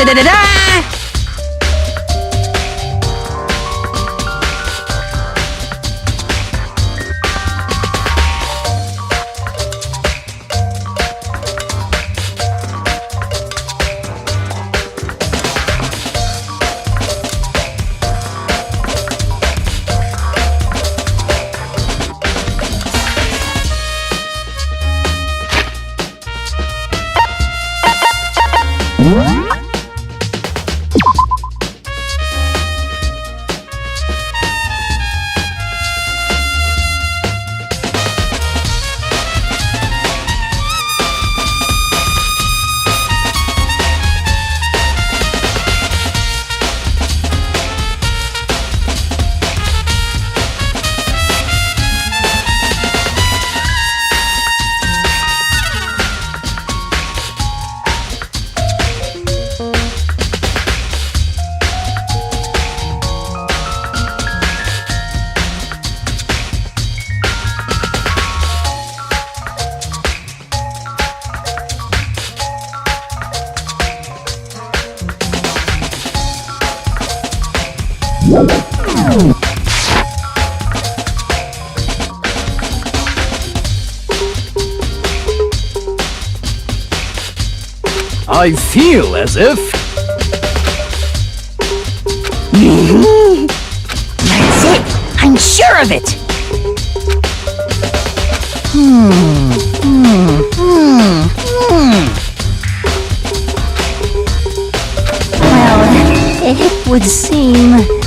Da-da-da-da! I feel as if... That's it! I'm sure of it! Well, it would seem...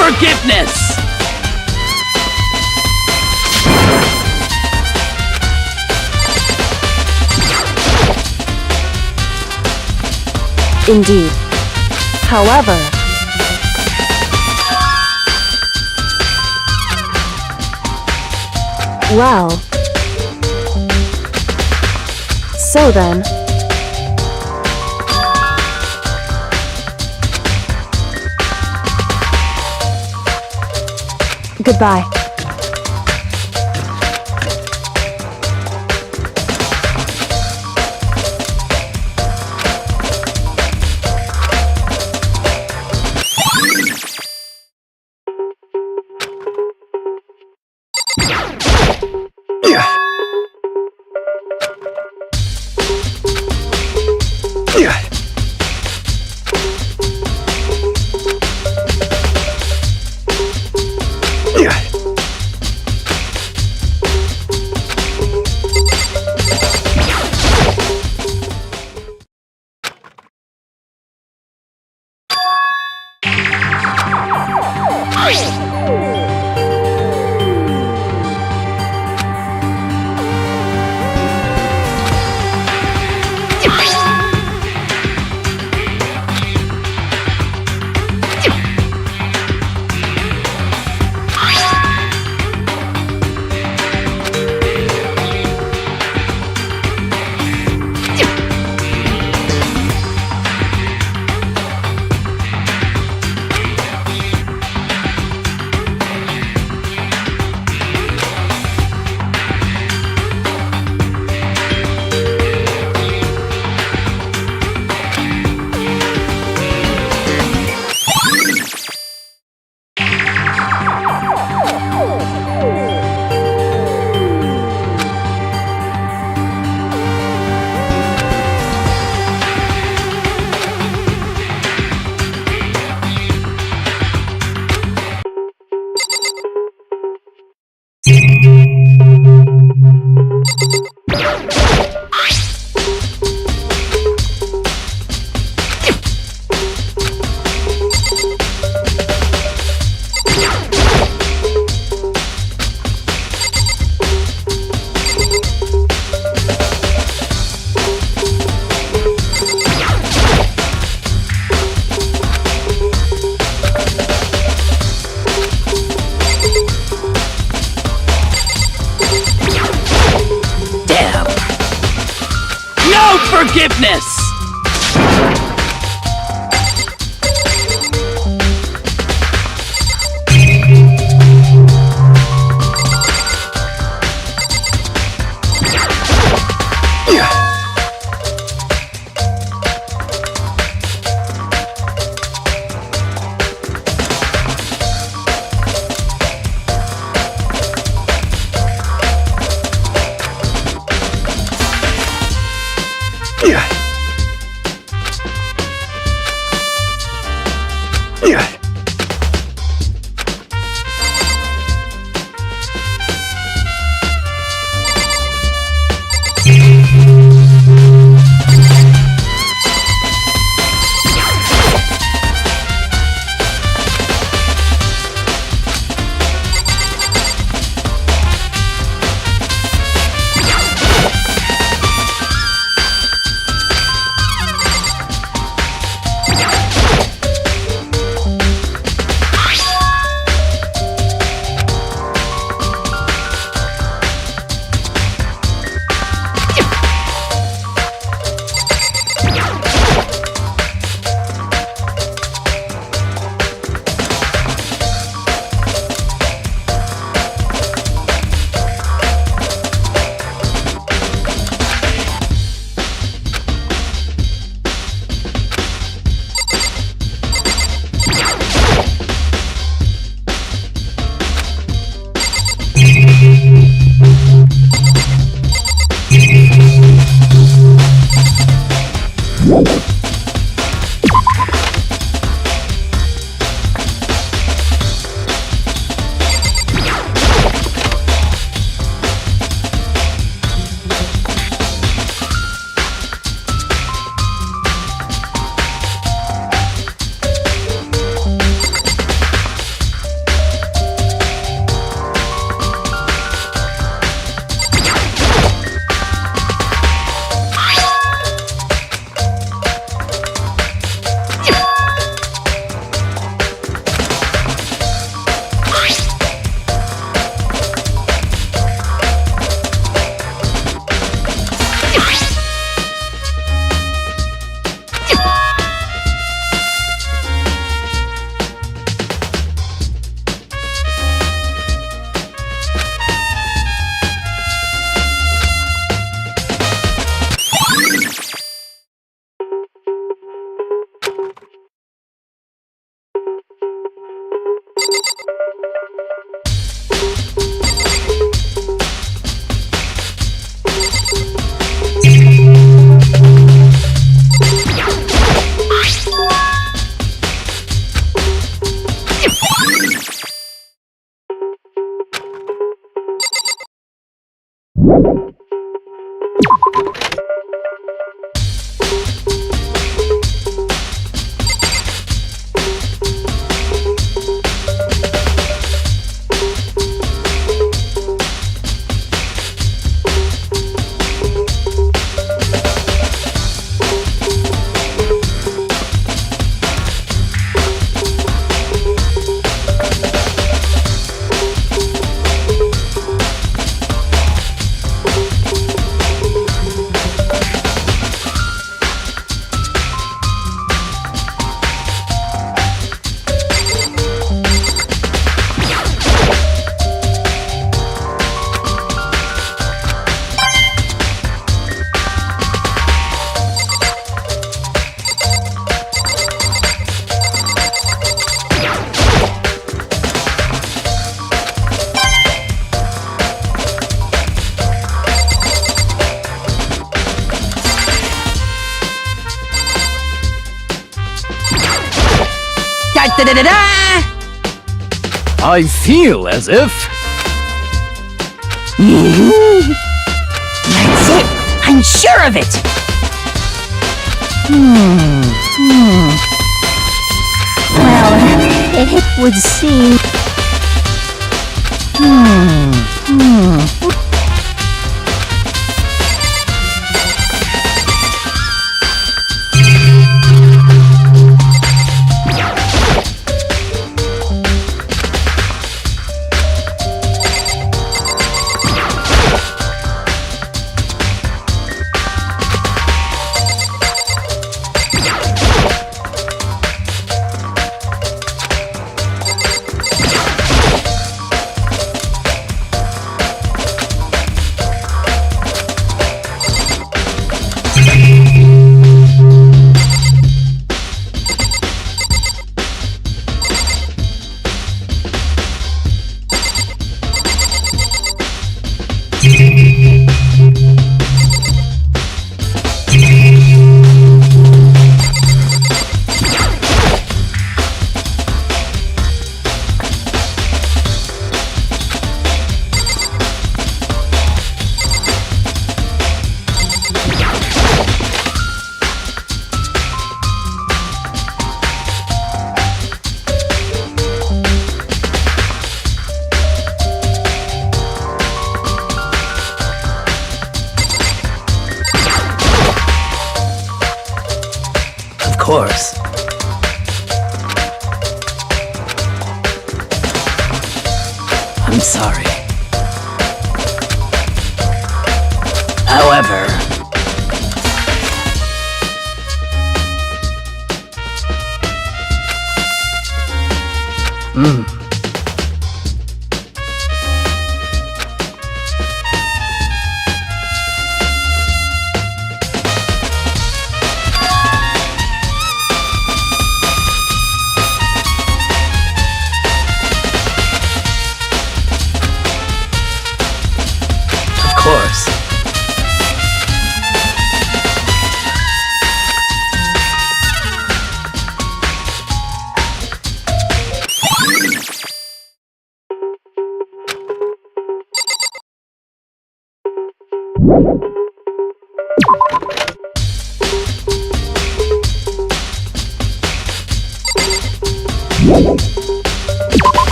forgiveness! Indeed. However, well, so then, goodbye. Forgiveness! Da-da-da-da! I feel as if... That's it! I'm sure of it! Well, it would seem... Of course. I'm sorry. However... Of course.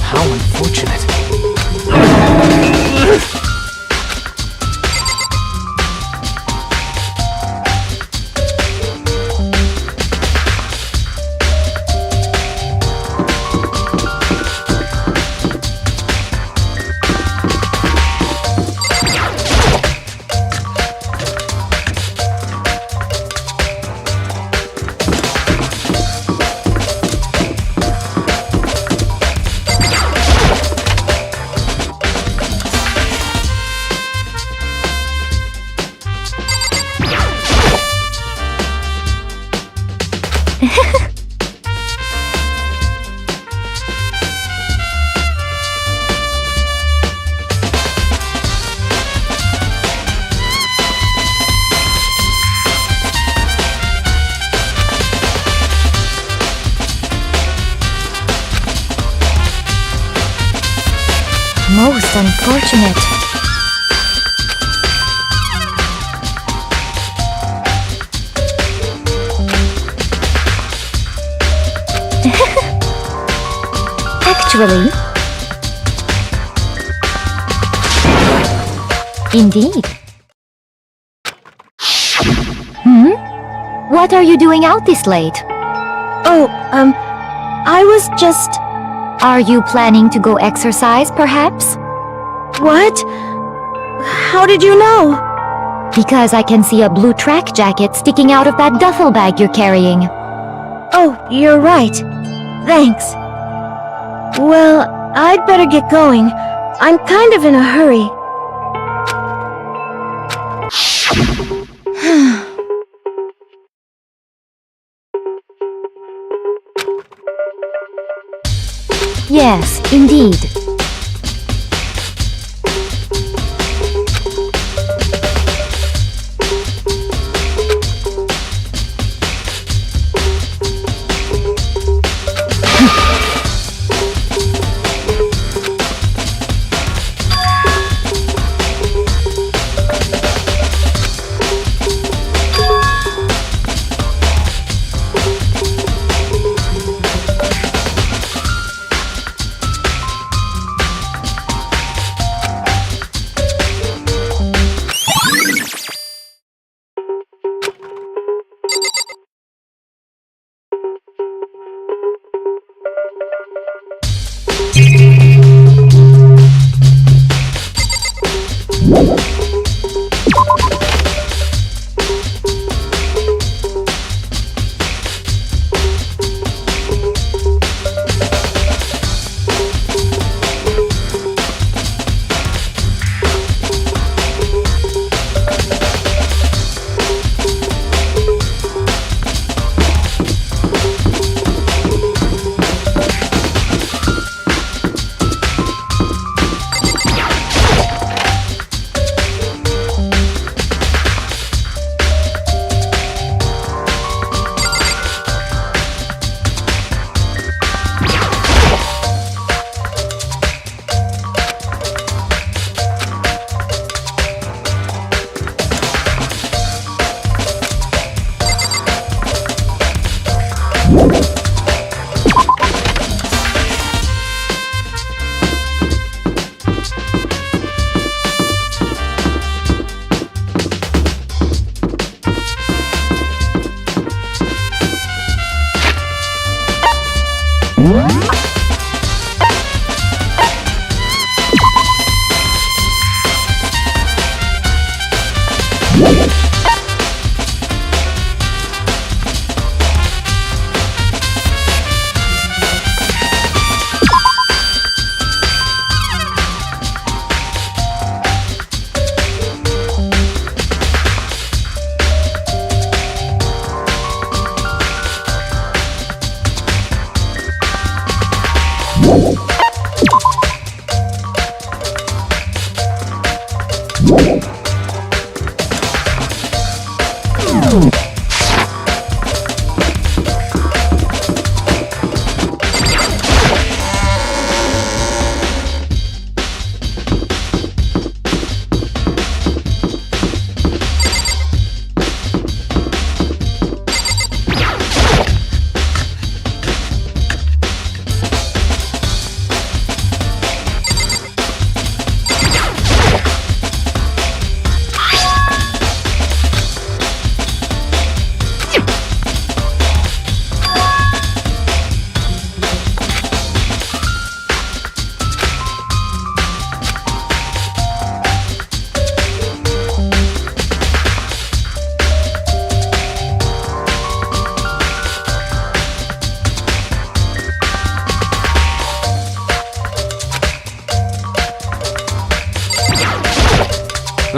How unfortunate. Most unfortunate. Actually, indeed. What are you doing out this late? Oh, I was just... Are you planning to go exercise, perhaps? What? How did you know? Because I can see a blue track jacket sticking out of that duffel bag you're carrying. Oh, you're right. Thanks. Well, I'd better get going. I'm kind of in a hurry. Yes, indeed.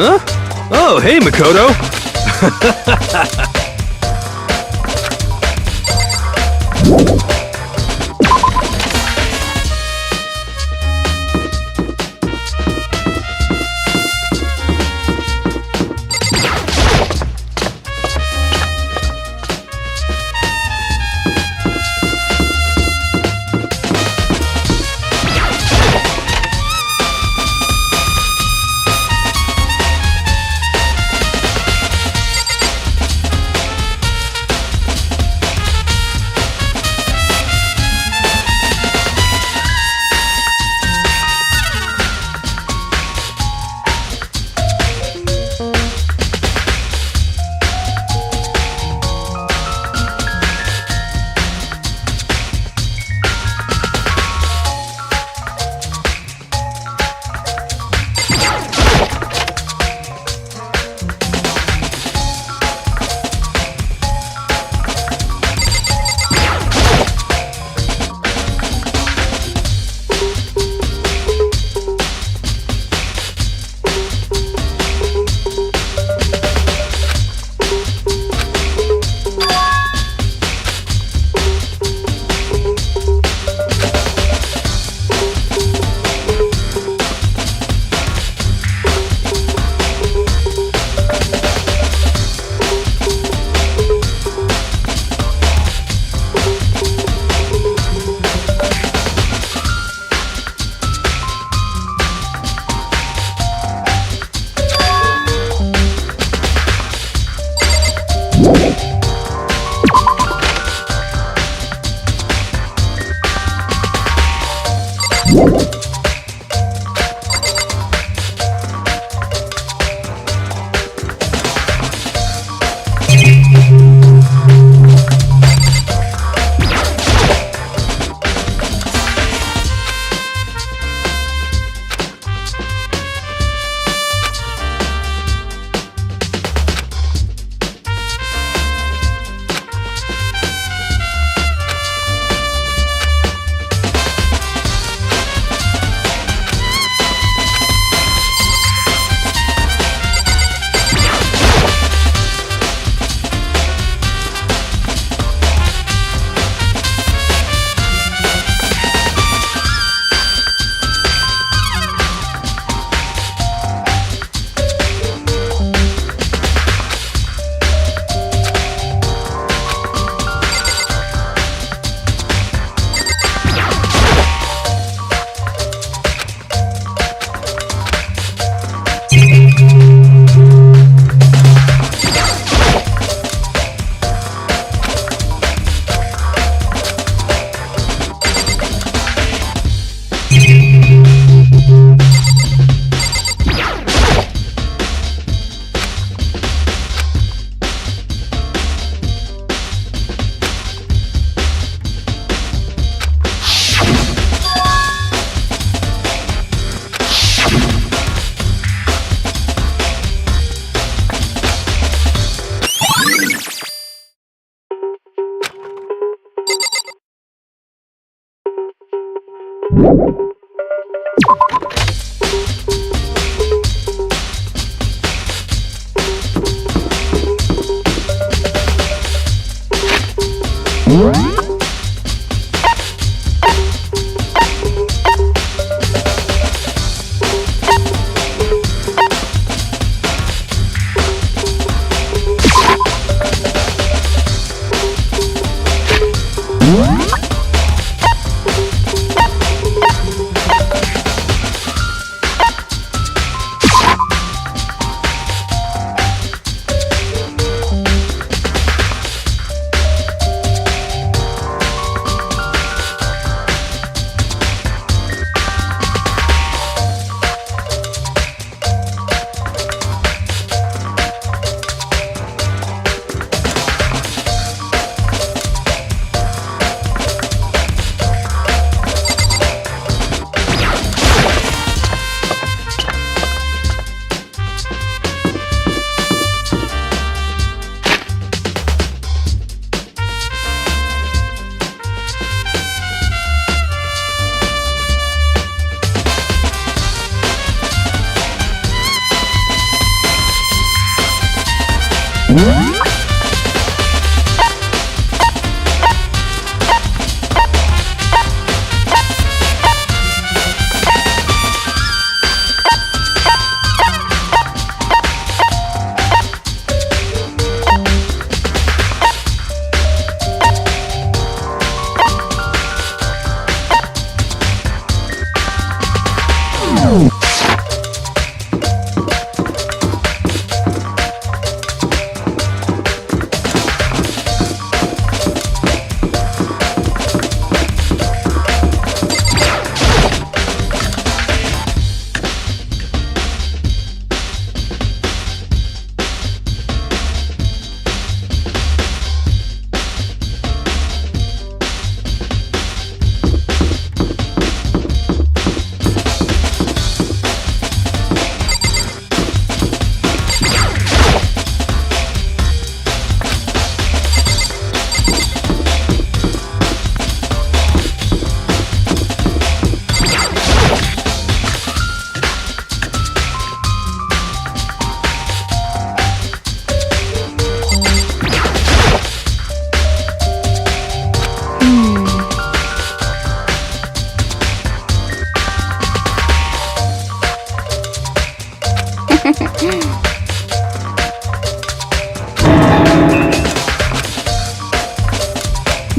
Huh? Oh, hey, Makoto!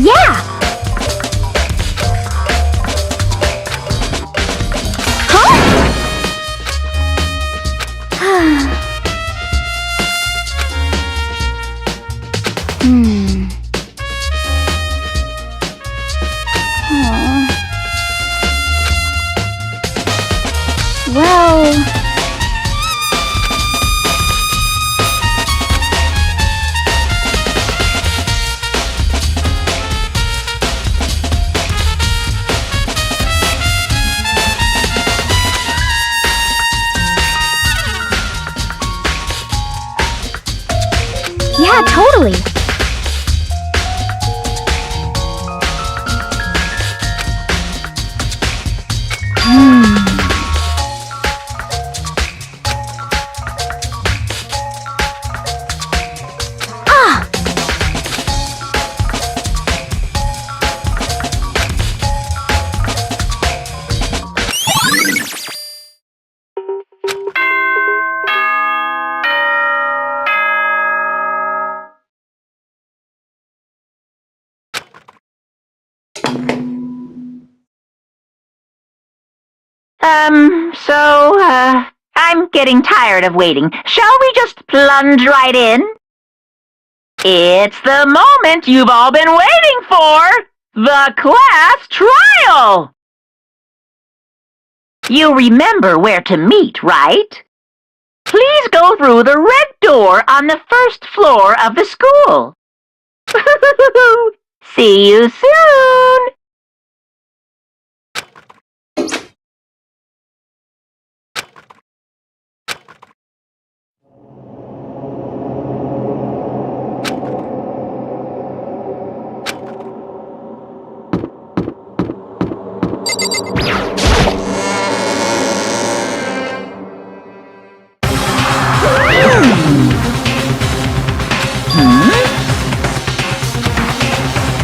Yeah! Hmm. Well... Yeah, totally. Ah! I'm getting tired of waiting. Shall we just plunge right in? It's the moment you've all been waiting for! The class trial! You remember where to meet, right? Please go through the red door on the first floor of the school. See you soon!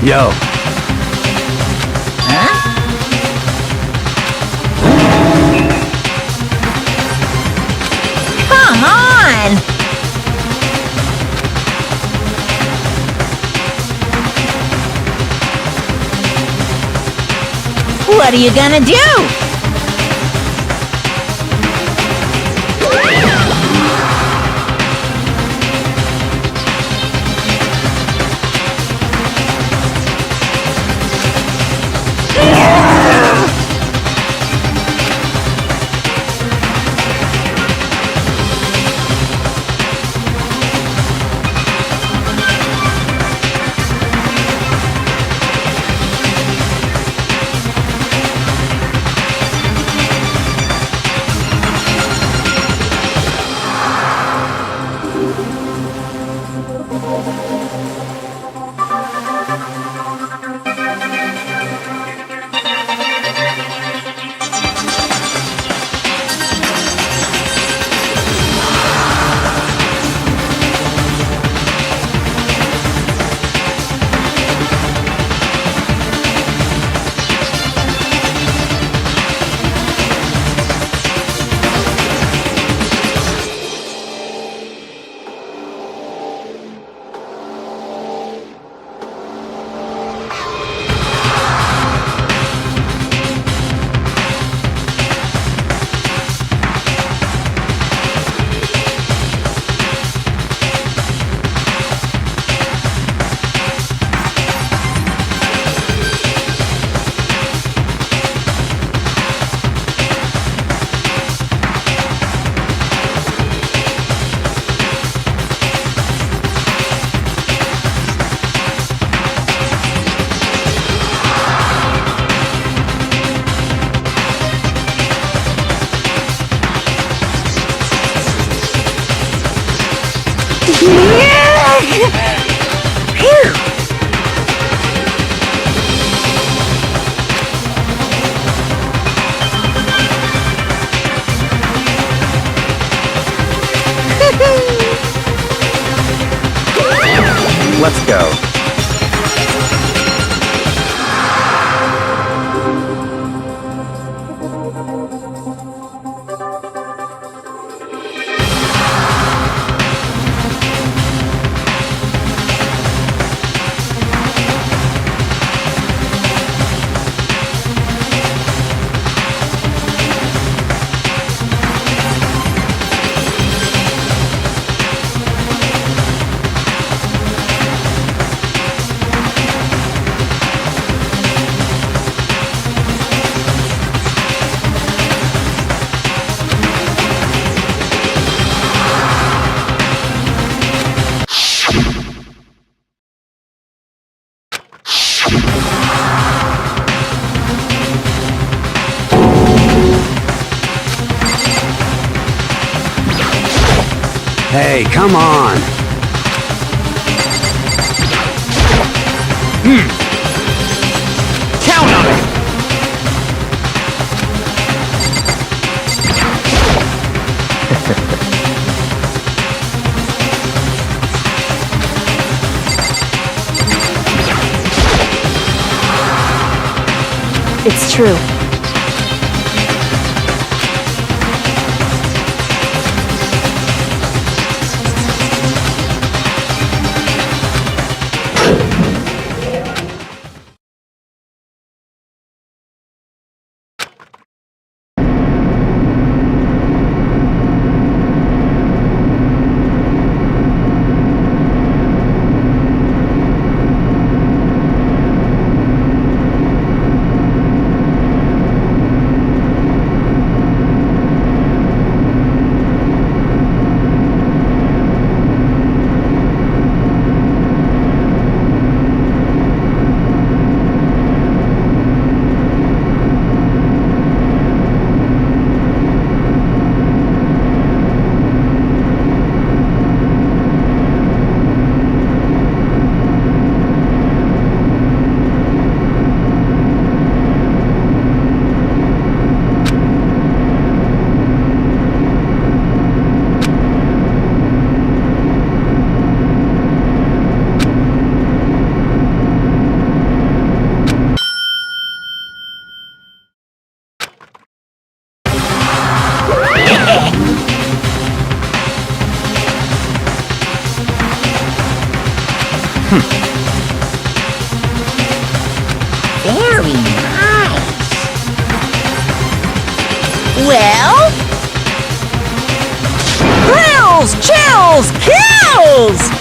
Yo, Come on! What are you gonna do? Phew! Let's go. Hey, come on. Count on it! It's true. Very nice. Well? Thrills, chills, kills!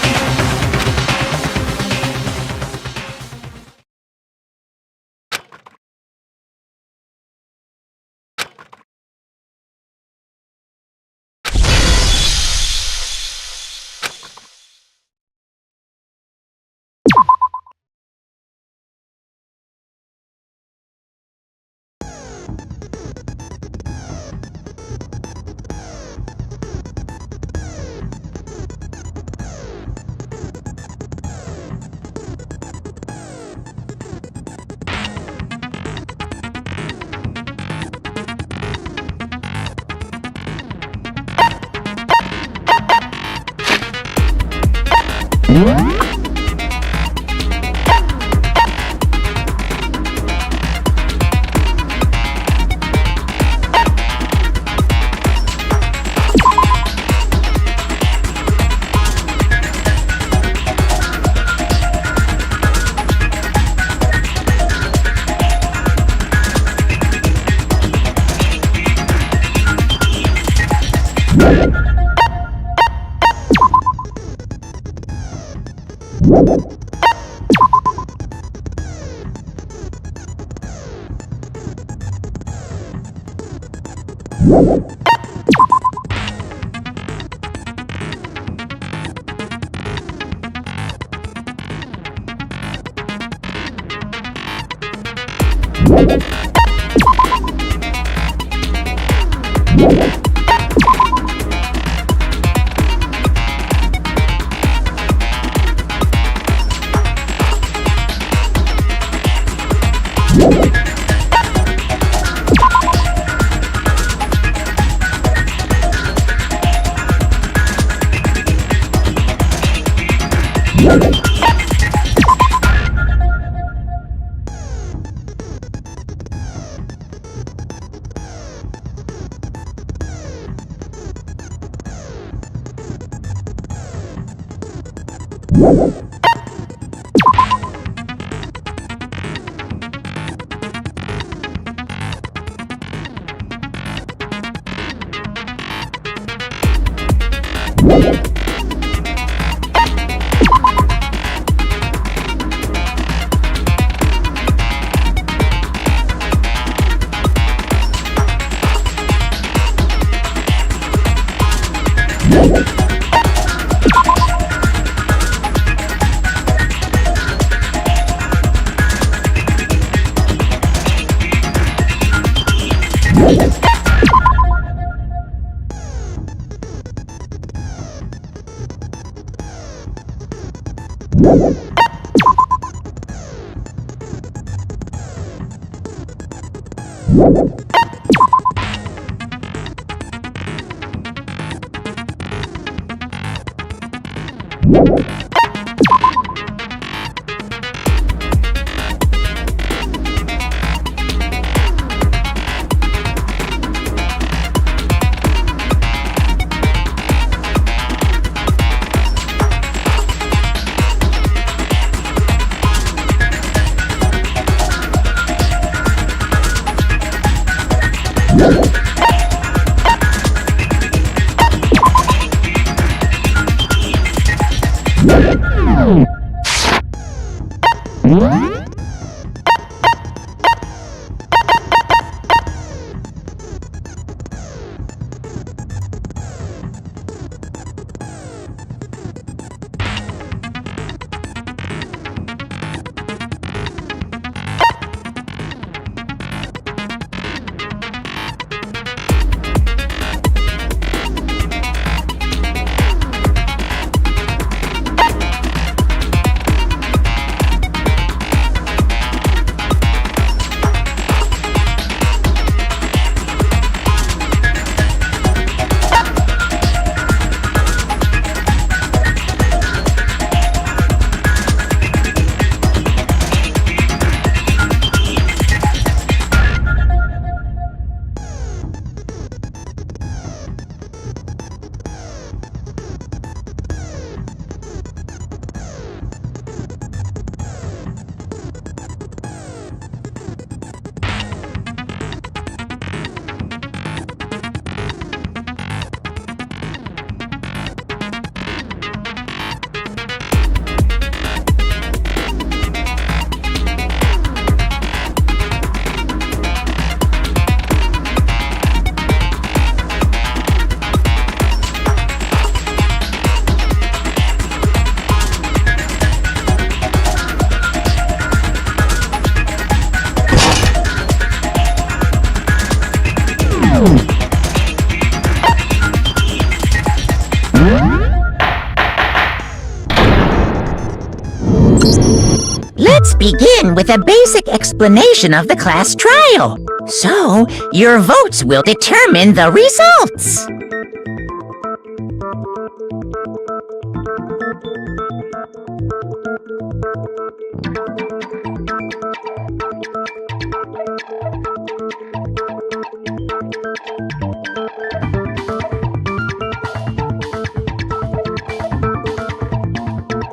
Let's begin with a basic explanation of the class trial. So, your votes will determine the results.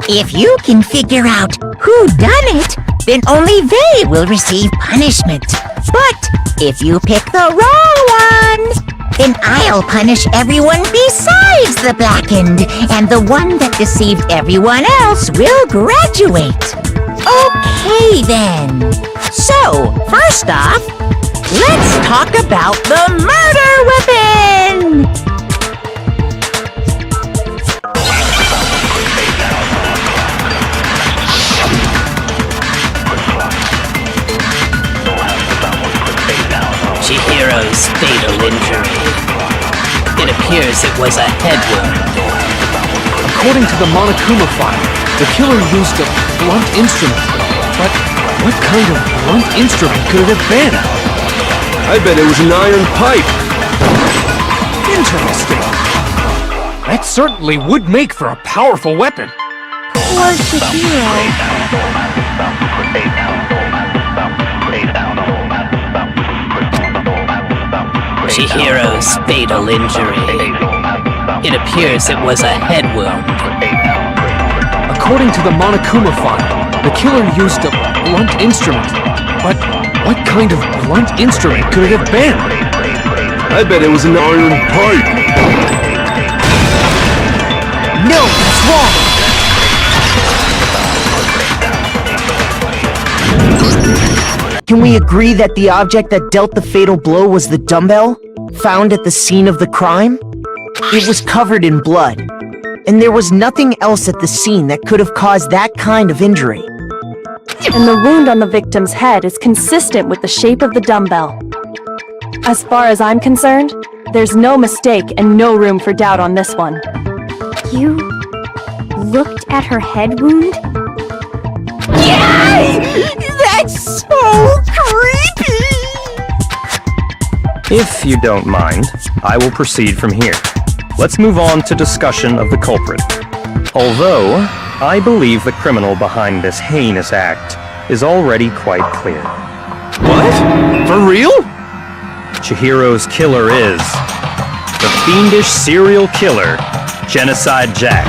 If you can figure out who done it, then only they will receive punishment. But if you pick the wrong one, then I'll punish everyone besides the blackened, and the one that deceived everyone else will graduate. Okay then. So, first off, let's talk about the murder weapon! Chihiro's fatal injury. It appears it was a head wound. According to the Monokuma file, the killer used a blunt instrument. But what kind of blunt instrument could it have been? I bet it was an iron pipe. Interesting. That certainly would make for a powerful weapon. Poor Chihiro. Chihiro's fatal injury. It appears it was a head wound. According to the Monokuma file, the killer used a blunt instrument. But what kind of blunt instrument could it have been? I bet it was an iron pipe. No, that's wrong! Can we agree that the object that dealt the fatal blow was the dumbbell, found at the scene of the crime? It was covered in blood, and there was nothing else at the scene that could have caused that kind of injury. And the wound on the victim's head is consistent with the shape of the dumbbell. As far as I'm concerned, there's no mistake and no room for doubt on this one. You looked at her head wound? That's so creepy! If you don't mind, I will proceed from here. Let's move on to discussion of the culprit. Although, I believe the criminal behind this heinous act is already quite clear. What? For real? Chihiro's killer is the fiendish serial killer, Genocide Jack.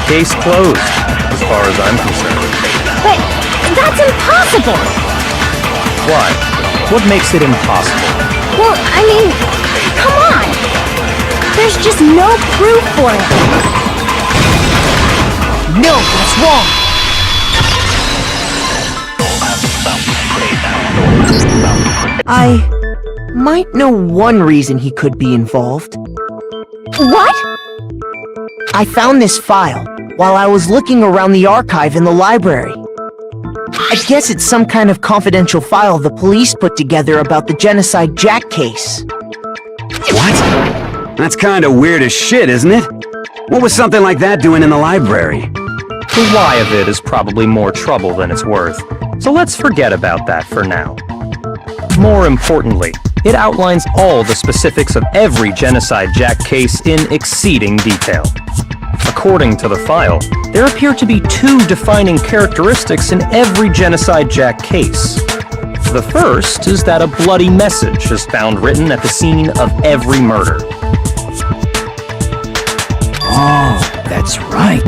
Case closed, as far as I'm concerned. But that's impossible! Why? What makes it impossible? Well, I mean, come on! There's just no proof for it. No, that's wrong! I might know one reason he could be involved. What? I found this file while I was looking around the archive in the library. I guess it's some kind of confidential file the police put together about the Genocide Jack case. What? That's kinda weird as shit, isn't it? What was something like that doing in the library? The why of it is probably more trouble than it's worth, so let's forget about that for now. More importantly, it outlines all the specifics of every Genocide Jack case in exceeding detail. According to the file, there appear to be two defining characteristics in every Genocide Jack case. The first is that a bloody message is found written at the scene of every murder. Oh, that's right.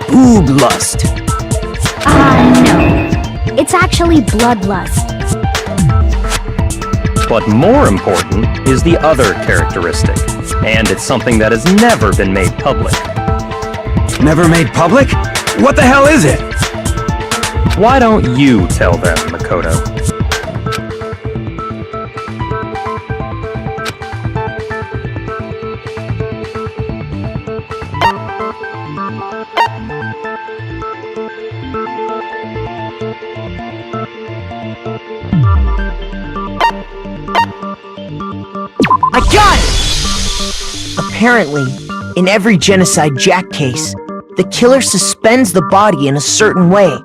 Boob lust. No. It's actually bloodlust. But more important is the other characteristic, and it's something that has never been made public. Never made public? What the hell is it? Why don't you tell them, Makoto? I got it! Apparently, in every Genocide Jack case, the killer suspends the body in a certain way.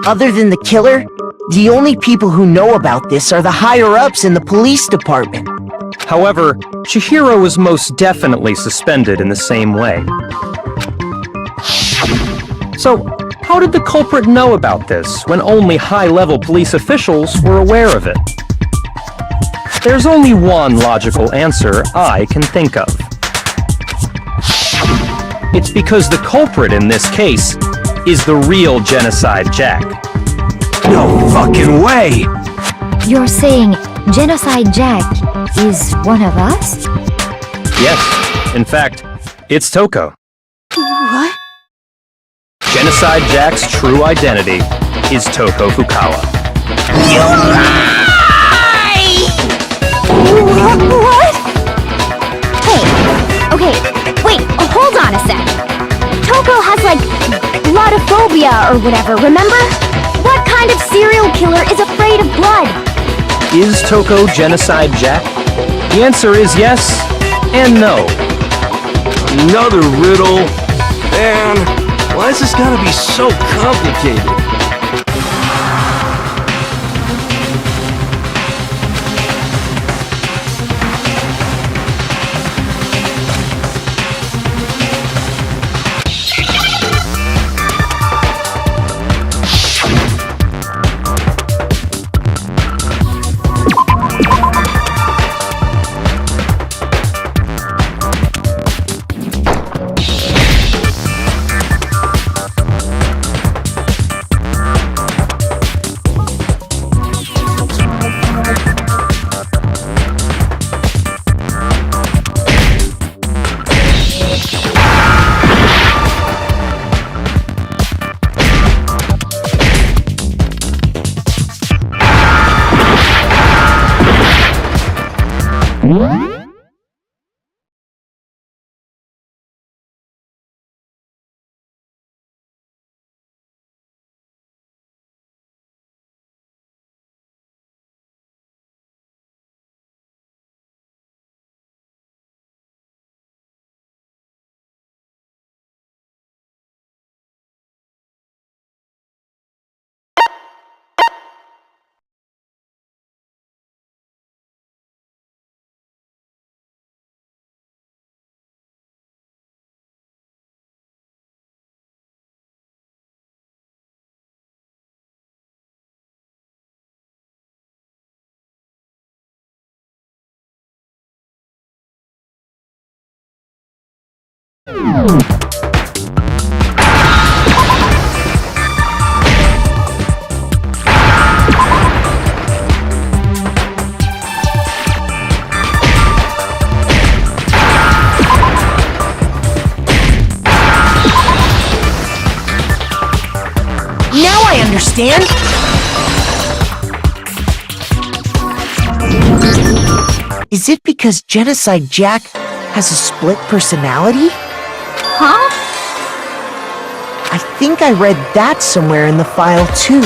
Other than the killer, the only people who know about this are the higher-ups in the police department. However, Chihiro was most definitely suspended in the same way. So, how did the culprit know about this when only high-level police officials were aware of it? There's only one logical answer I can think of. It's because the culprit in this case is the real Genocide Jack. No fucking way! You're saying Genocide Jack is one of us? Yes, in fact, it's Toko. What? Genocide Jack's true identity is Toko Fukawa. You lie! What? Hey, okay, wait, hold on a sec. Toko has like bloodophobia or whatever, remember? What kind of serial killer is afraid of blood? Is Toko Genocide Jack? The answer is yes and no. Another riddle? Man, why is this gotta be so complicated? Now I understand! Is it because Genocide Jack has a split personality? Huh? I think I read that somewhere in the file too.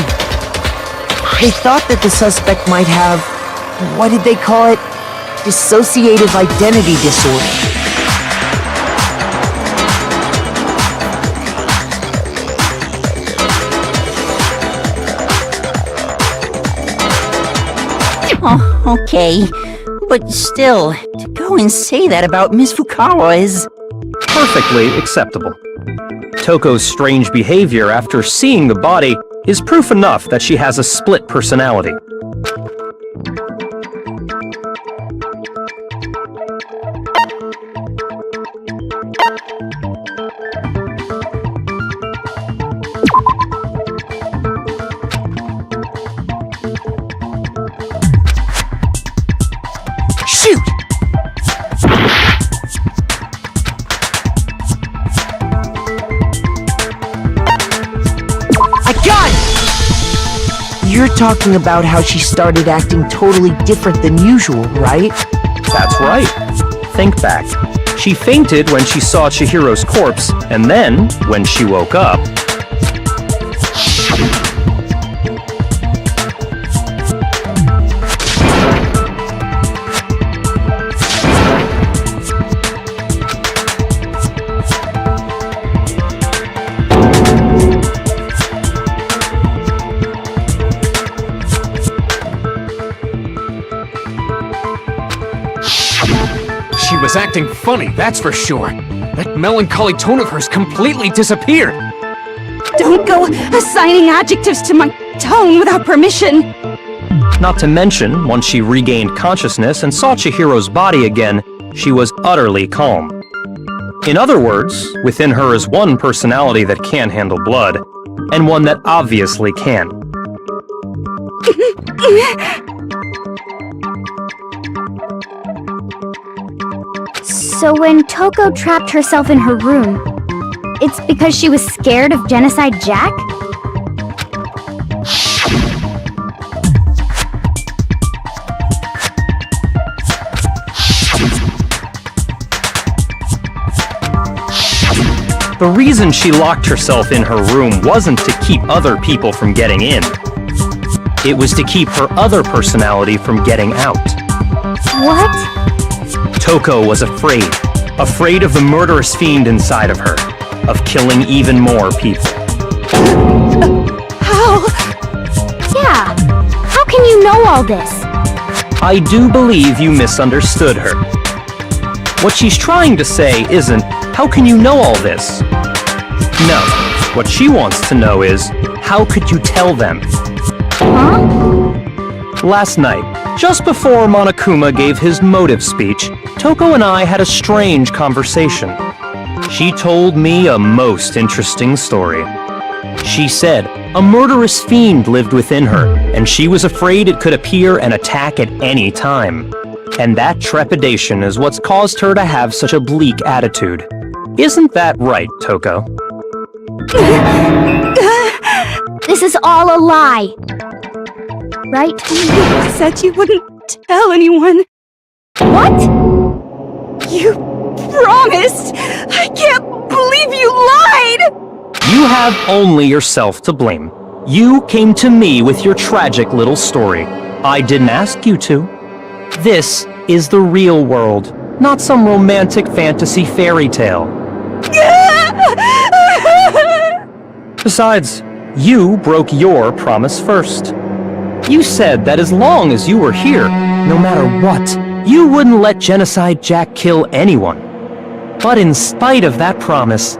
They thought that the suspect might have, what did they call it? Dissociative identity disorder. Oh, okay. But still, to go and say that about Miss Fukawa is... Perfectly acceptable. Toko's strange behavior after seeing the body is proof enough that she has a split personality. Shoot! I got it! You're talking about how she started acting totally different than usual, right? That's right. Think back. She fainted when she saw Chihiro's corpse, and then, when she woke up... She was acting funny, that's for sure. That melancholy tone of hers completely disappeared. Don't go assigning adjectives to my tone without permission. Not to mention, once she regained consciousness and saw Chihiro's body again, she was utterly calm. In other words, within her is one personality that can handle blood, and one that obviously can. So when Toko trapped herself in her room, it's because she was scared of Genocide Jack? The reason she locked herself in her room wasn't to keep other people from getting in. It was to keep her other personality from getting out. What? Toko was afraid. Afraid of the murderous fiend inside of her. Of killing even more people. How? Yeah. How can you know all this? I do believe you misunderstood her. What she's trying to say isn't, how can you know all this? No. What she wants to know is, how could you tell them? Huh? Last night, just before Monokuma gave his motive speech, Toko and I had a strange conversation. She told me a most interesting story. She said a murderous fiend lived within her, and she was afraid it could appear and attack at any time. And that trepidation is what's caused her to have such a bleak attitude. Isn't that right, Toko? This is all a lie. Right? You said you wouldn't tell anyone. What? You promised! I can't believe you lied! You have only yourself to blame. You came to me with your tragic little story. I didn't ask you to. This is the real world, not some romantic fantasy fairy tale. Besides, you broke your promise first. You said that as long as you were here, no matter what, you wouldn't let Genocide Jack kill anyone. But in spite of that promise,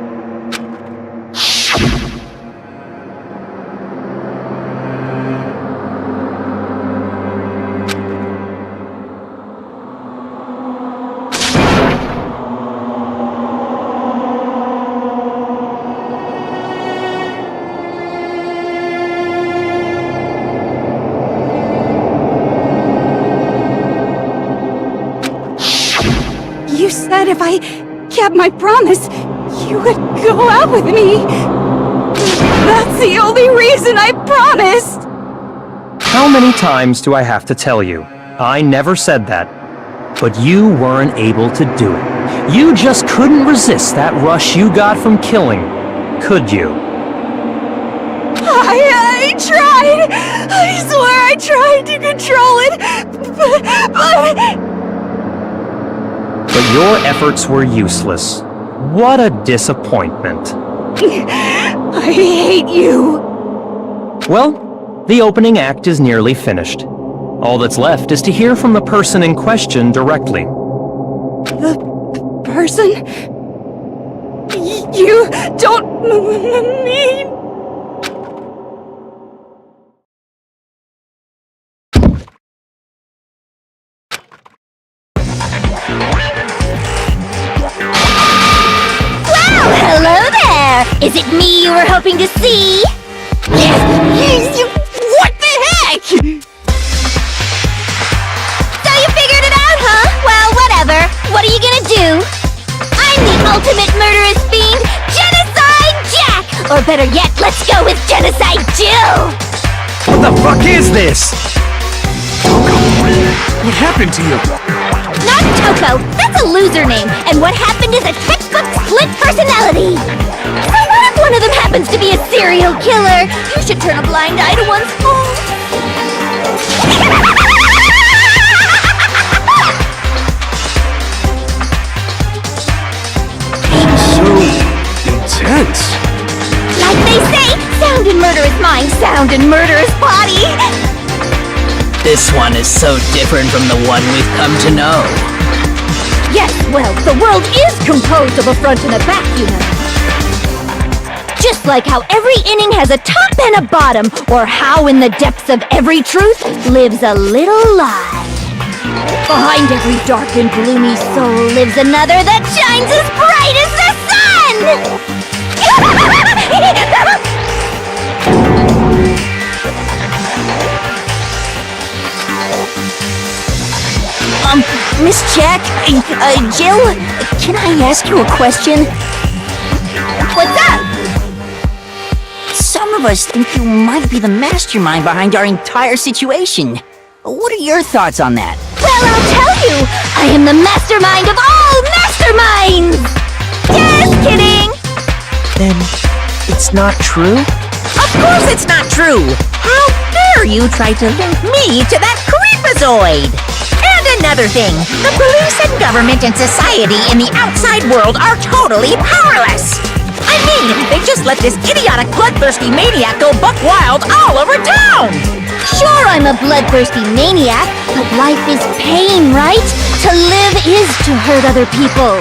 You said if I kept my promise, you would go out with me. That's the only reason I promised. how many times do I have to tell you? I never said that. But you weren't able to do it. You just couldn't resist that rush you got from killing, could you? I tried. I swear I tried to control it, but... But your efforts were useless. What a disappointment. I hate you. Well, the opening act is nearly finished. All that's left is to hear from the person in question directly. The person? You don't mean... Hello there! Is it me you were hoping to see? What the heck? So you figured it out, huh? Well, whatever. What are you gonna do? I'm the ultimate murderous fiend, Genocide Jack! Or better yet, let's go with Genocide Jill! What the fuck is this? What happened to you? Not Toko! That's a loser name! And what happened is a textbook split personality! So what if one of them happens to be a serial killer? You should turn a blind eye to one's fault. So intense. Like they say, sound in murderous mind, sound in murderous body! This one is so different from the one we've come to know. Yes, well, the world is composed of a front and a back, you know. Just like how every inning has a top and a bottom, or how in the depths of every truth lives a little lie. Behind every dark and gloomy soul lives another that shines as bright as the sun! Miss Jack, Jill, can I ask you a question? What's up? Some of us think you might be the mastermind behind our entire situation. What are your thoughts on that? Well, I'll tell you! I am the mastermind of all masterminds! Just kidding! Then, it's not true? Of course it's not true! How dare you try to link me to that creepazoid! And another thing, the police and government and society in the outside world are totally powerless! I mean, they just let this idiotic bloodthirsty maniac go buck wild all over town! Sure, I'm a bloodthirsty maniac, but life is pain, right? To live is to hurt other people.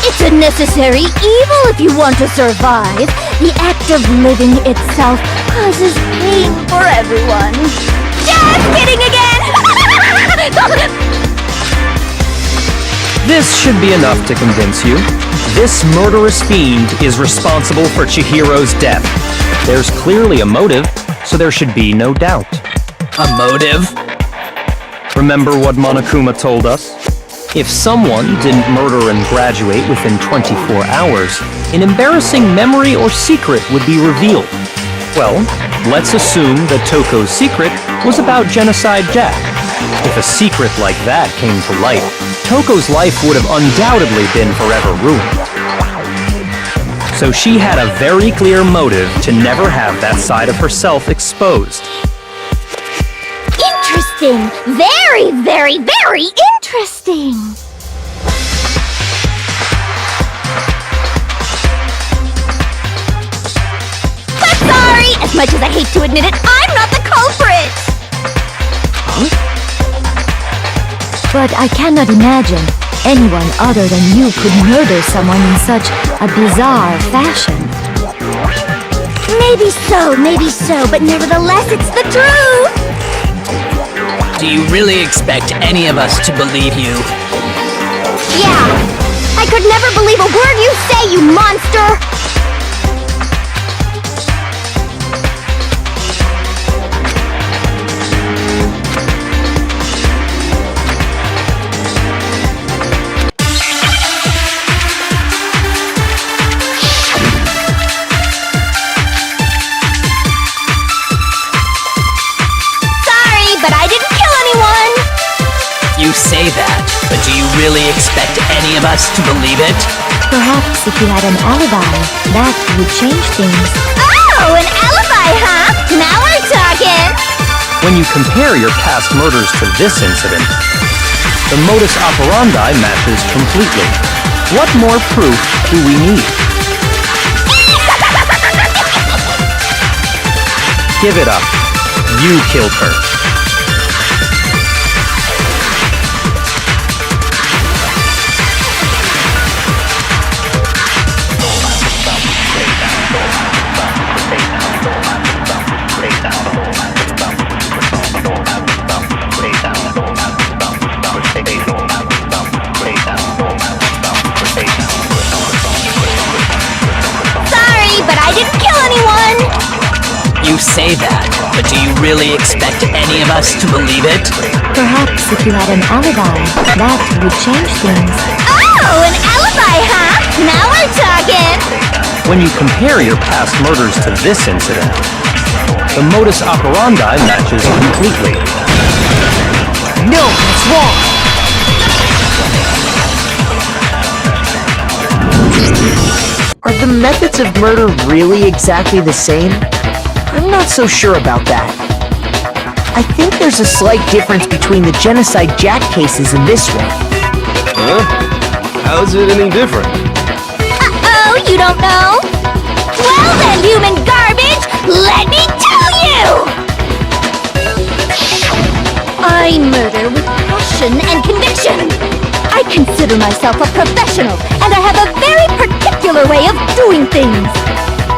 It's a necessary evil if you want to survive. The act of living itself causes pain for everyone. Just kidding again! This should be enough to convince you. This murderous fiend is responsible for Chihiro's death. There's clearly a motive, so there should be no doubt. A motive? Remember what Monokuma told us? If someone didn't murder and graduate within 24 hours, an embarrassing memory or secret would be revealed. Well, let's assume that Toko's secret was about Genocide Jack. If a secret like that came to light, Toko's life would have undoubtedly been forever ruined. So she had a very clear motive to never have that side of herself exposed. Interesting! Very, very, very interesting! But sorry, as much as I hate to admit it, I'm not the culprit! But I cannot imagine anyone other than you could murder someone in such a bizarre fashion. Maybe so, but nevertheless, it's the truth! Do you really expect any of us to believe you? Yeah! I could never believe a word you say, you monster! But I didn't kill anyone! You say that, but do you really expect any of us to believe it? Perhaps if you had an alibi, that would change things. Oh, an alibi, huh? Now we're talking! When you compare your past murders to this incident, the modus operandi matches completely. What more proof do we need? Give it up. You killed her. You say that, but do you really expect any of us to believe it? Perhaps if you had an alibi, that would change things. Oh, an alibi, huh? Now we're talking! When you compare your past murders to this incident, the modus operandi matches completely. No, that's wrong! Are the methods of murder really exactly the same? I'm not so sure about that. I think there's a slight difference between the Genocide Jack cases and this one. Huh? How's it any different? Uh-oh, you don't know? Well then, human garbage, let me tell you! I murder with passion and conviction. I consider myself a professional, and I have a very particular way of doing things.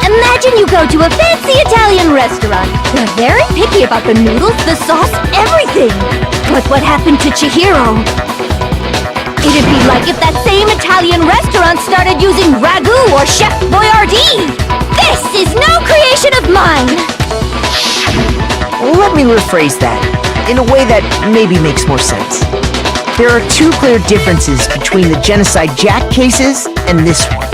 Imagine you go to a fancy Italian restaurant. They're very picky about the noodles, the sauce, everything. But what happened to Chihiro? It'd be like if that same Italian restaurant started using ragu or Chef Boyardee. This is no creation of mine. Let me rephrase that, in a way that maybe makes more sense. There are two clear differences between the Genocide Jack cases and this one.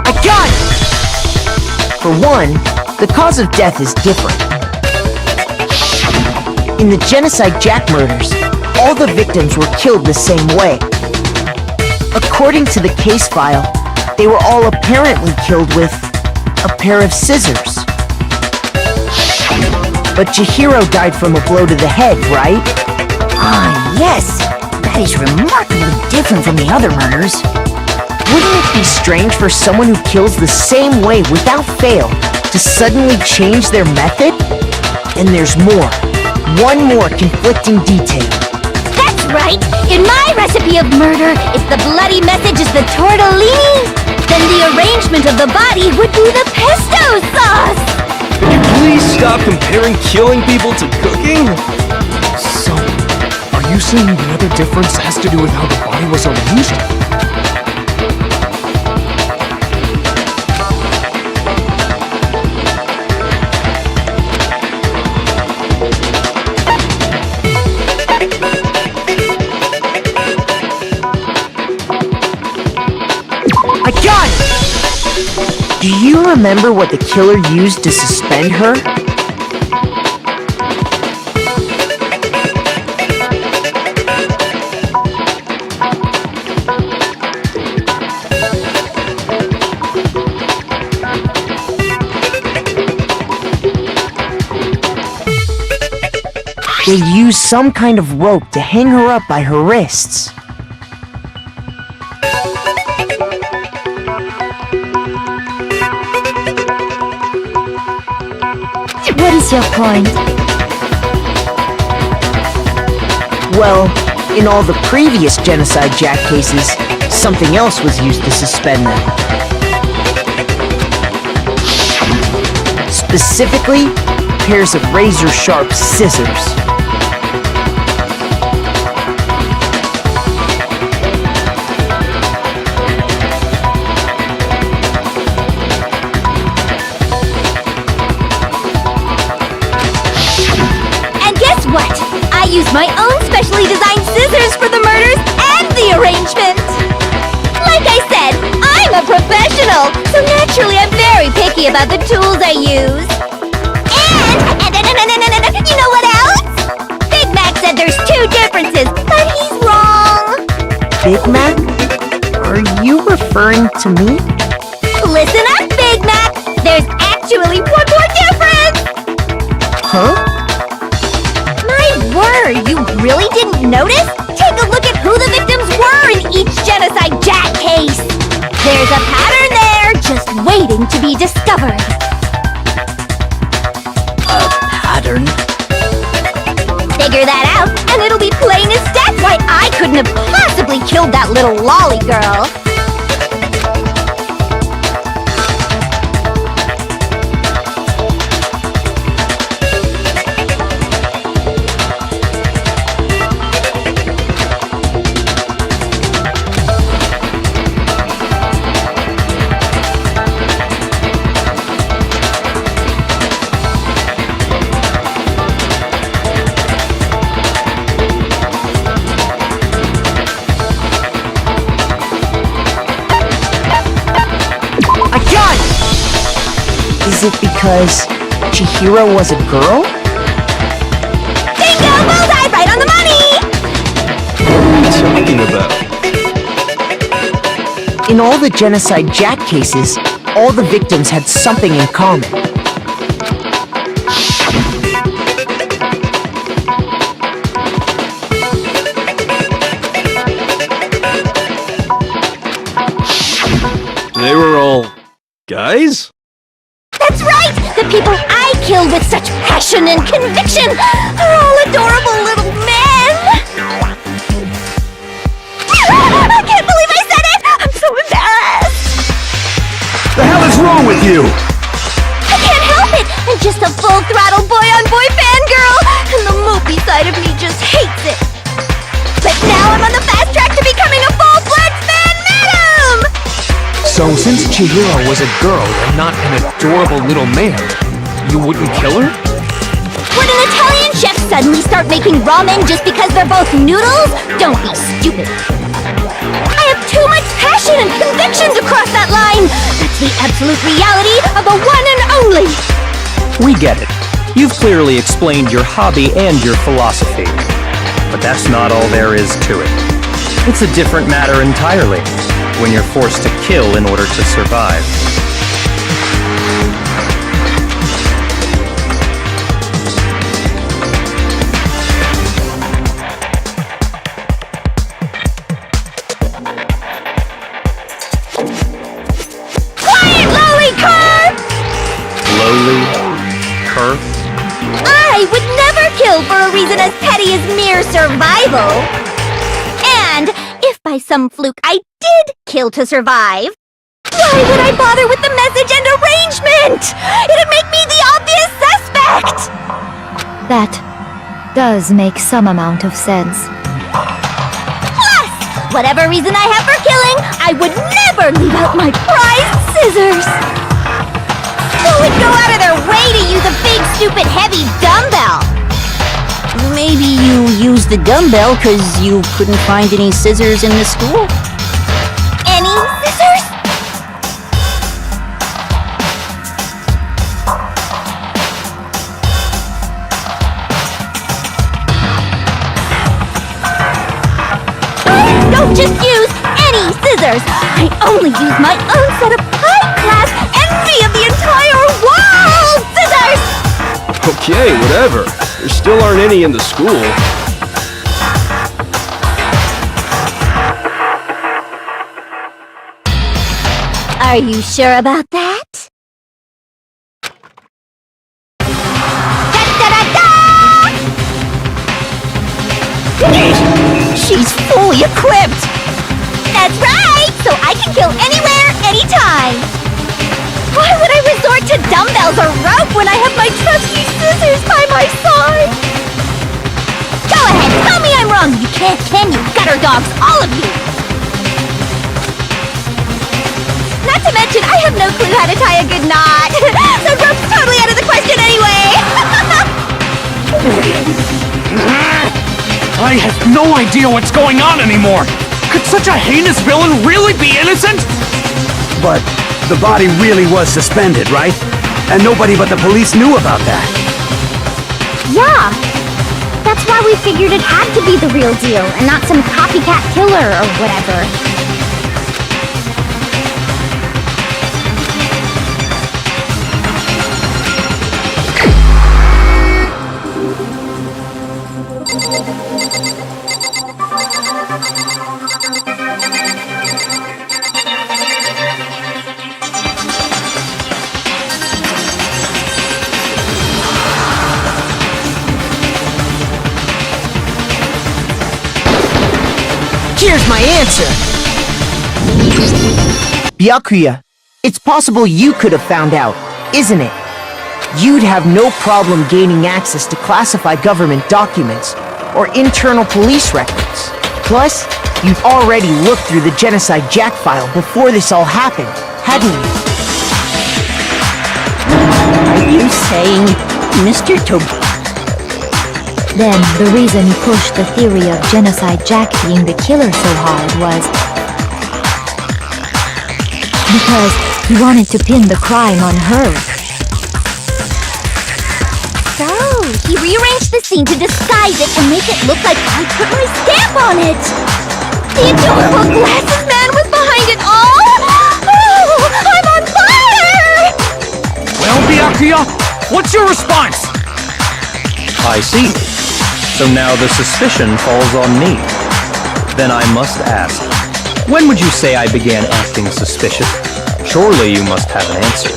I got it! For one, the cause of death is different. In the Genocide Jack murders, all the victims were killed the same way. According to the case file, they were all apparently killed with a pair of scissors. But Chihiro died from a blow to the head, right? Ah, yes. That is remarkably different from the other murders. Wouldn't it be strange for someone who kills the same way without fail to suddenly change their method? And there's more. One more conflicting detail. That's right! In my recipe of murder, if the bloody message is the tortellini, then the arrangement of the body would be the pesto sauce! Can you please stop comparing killing people to cooking? So, are you saying the other difference has to do with how the body was arranged? I got it! Do you remember what the killer used to suspend her? They used some kind of rope to hang her up by her wrists. What is your point? Well, in all the previous Genocide Jack cases, something else was used to suspend them. Specifically, pairs of razor-sharp scissors. I use my own specially designed scissors for the murders and the arrangement! Like I said, I'm a professional, so naturally I'm very picky about the tools I use. And you know what else? Big Mac said there's two differences, but he's wrong! Big Mac? Are you referring to me? Listen up, Big Mac! There's actually one more difference! Huh? You really didn't notice? Take a look at who the victims were in each Genocide Jack case. There's a pattern there, just waiting to be discovered. A pattern? Figure that out, and it'll be plain as death why I couldn't have possibly killed that little lolly girl. A gun! Is it because Chihiro was a girl? Bingo! Bullseye! Right on the money! What are you talking about? In all the Genocide Jack cases, all the victims had something in common. They were all guys? That's right! The people I killed with such passion and conviction are all adorable little men! I can't believe I said it! I'm so embarrassed! The hell is wrong with you? I can't help it! I'm just a full-throttle boy-on-boy fangirl! And the mopey side of me just hates it! But now I'm on the fast track to becoming a full-fledged fan madam! So since Chihiro was a girl and not an adorable little man, you wouldn't kill her? Would an Italian chef suddenly start making ramen just because they're both noodles? Don't be stupid. I have too much passion and conviction to cross that line. That's the absolute reality of the one and only. We get it. You've clearly explained your hobby and your philosophy. But that's not all there is to it. It's a different matter entirely, when you're forced to kill in order to survive. Quiet, lowly cur! Lowly? Cur? I would never kill for a reason as petty as mere survival. And if by some fluke I did kill to survive, why would I bother with the message and arrangement? It'd make me the obvious suspect! That does make some amount of sense. Plus, whatever reason I have for killing, I would never leave out my prized scissors! Who would go out of their way to use a big, stupid, heavy dumbbell? Maybe you used the dumbbell because you couldn't find any scissors in the school? Any scissors? I don't just use any scissors. I only use my own set of high-class envy of the entire world scissors! Okay, whatever. There still aren't any in the school. Are you sure about that? She's fully equipped! That's right! So I can kill anywhere, anytime! Why would I resort to dumbbells or rope when I have my trusty scissors by my side? Go ahead, tell me I'm wrong! You can't, can you? Gutter dogs, all of you! Not to mention, I have no clue how to tie a good knot! So rope's totally out of the question anyway! I have no idea what's going on anymore! Could such a heinous villain really be innocent? But the body really was suspended, right? And nobody but the police knew about that. Yeah! That's why we figured it had to be the real deal, and not some copycat killer or whatever. Here's my answer! Byakuya, it's possible you could have found out, isn't it? You'd have no problem gaining access to classified government documents or internal police records. Plus, you'd already looked through the Genocide Jack file before this all happened, hadn't you? Are you saying Mr. Toby? Then the reason you pushed the theory of Genocide Jack being the killer so hard was because He wanted to pin the crime on her. So, he rearranged the scene to disguise it and make it look like I put my stamp on it! The adorable glasses man was behind it all! Oh, I'm on fire! Well, Byakuya, what's your response? I see. So now the suspicion falls on me. Then I must ask, when would you say I began acting suspicious? Surely you must have an answer.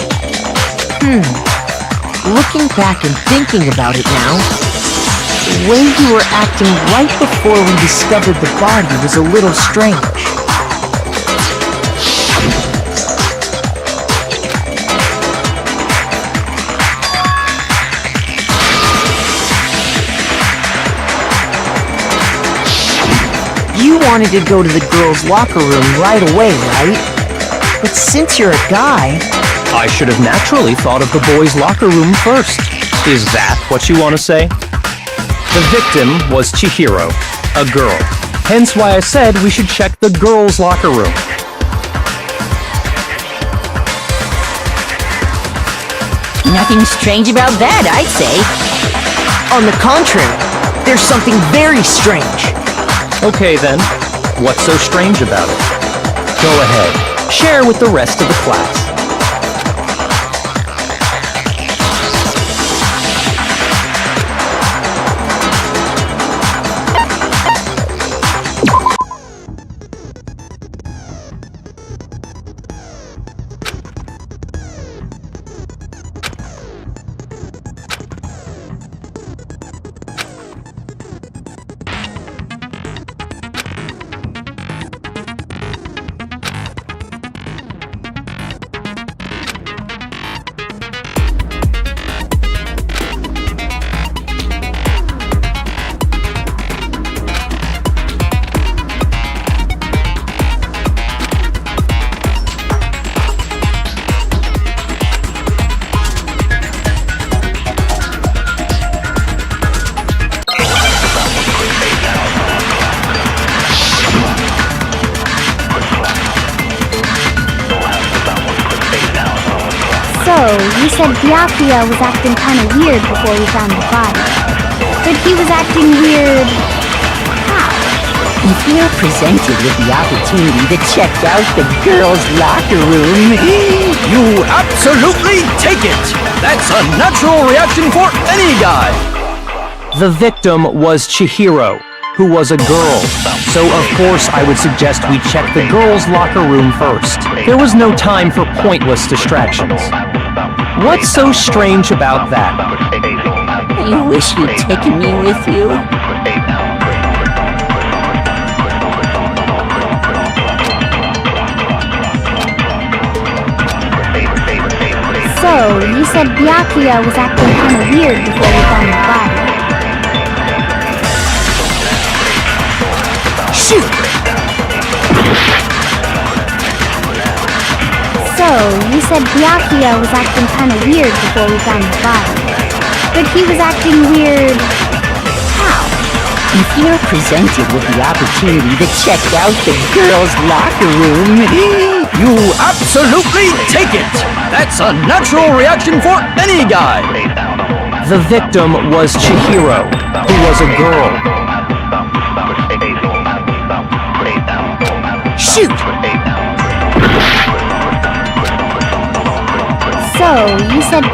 Looking back and thinking about it now, the way you were acting right before we discovered the body was a little strange. You wanted to go to the girls' locker room right away, right? But since you're a guy... I should have naturally thought of the boys' locker room first. Is that what you want to say? The victim was Chihiro, a girl. Hence why I said we should check the girls' locker room. Nothing strange about that, I'd say. On the contrary, there's something very strange. Okay then, what's so strange about it? Go ahead, share with the rest of the class. You said Byakuya was acting kind of weird before we found the body. But he was acting weird... how? If you're presented with the opportunity to check out the girls' locker room, You absolutely take it! That's a natural reaction for any guy! The victim was Chihiro, who was a girl. So of course I would suggest we check the girls' locker room first. There was no time for pointless distractions. What's so strange about that? you wish you'd taken me with you. So, you said Byakuya was acting kind of weird before we found the body. Shoot! So, you said Byakuya was acting kind of weird before we found the body. But he was acting weird... how? If you're presented with the opportunity to check out the girls' locker room, you absolutely take it! That's a natural reaction for any guy! The victim was Chihiro, who was a girl. Shoot! So, you said...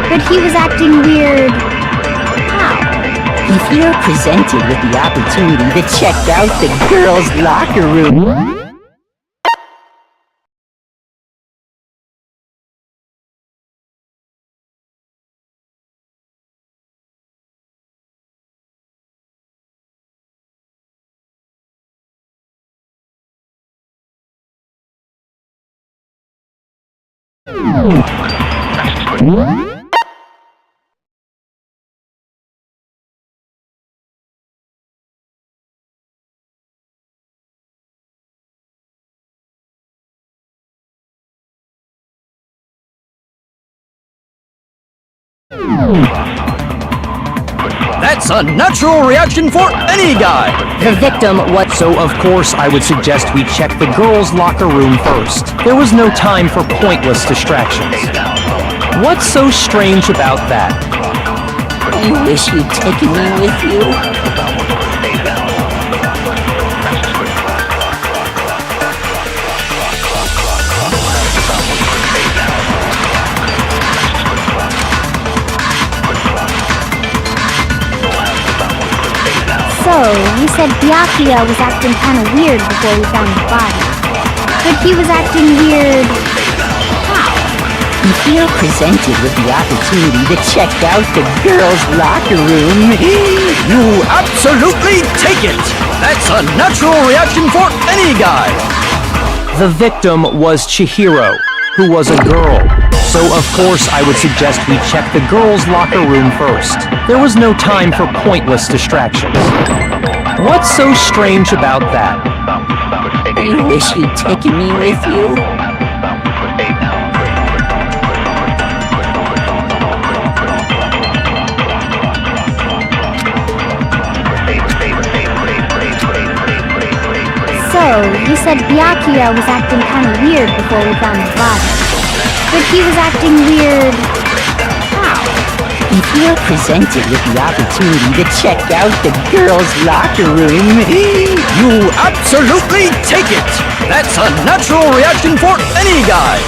But he was acting weird... how? if you're presented with the opportunity to check out the girls' locker room, That's a natural reaction for any guy! The victim was... So of course I would suggest we check the girls' locker room first. There was no time for pointless distractions. What's so strange about that? I wish you'd taken me with you. So, you said Byakuya was acting kind of weird before we found the body. But he was acting weird... how? If you're presented with the opportunity to check out the girls' locker room, You absolutely take it! That's a natural reaction for any guy! The victim was Chihiro, who was a girl. So of course I would suggest we check the girls' locker room first. There was no time for pointless distractions. What's so strange about that? I wish you'd taken me with you. So, you said Byakuya was acting kind of weird before we found the body. But he was acting weird... how? If you're presented with the opportunity to check out the girls' locker room, You absolutely take it! That's a natural reaction for any guy!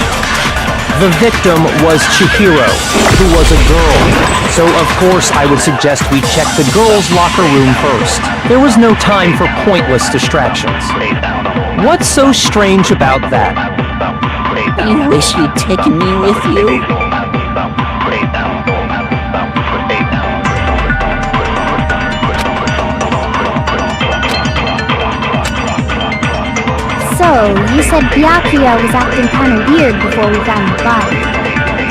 The victim was Chihiro, who was a girl. So of course I would suggest we check the girls' locker room first. There was no time for pointless distractions. What's so strange about that? I wish you'd taken me with you. So, you said Byakuya was acting kind of weird before we found the body.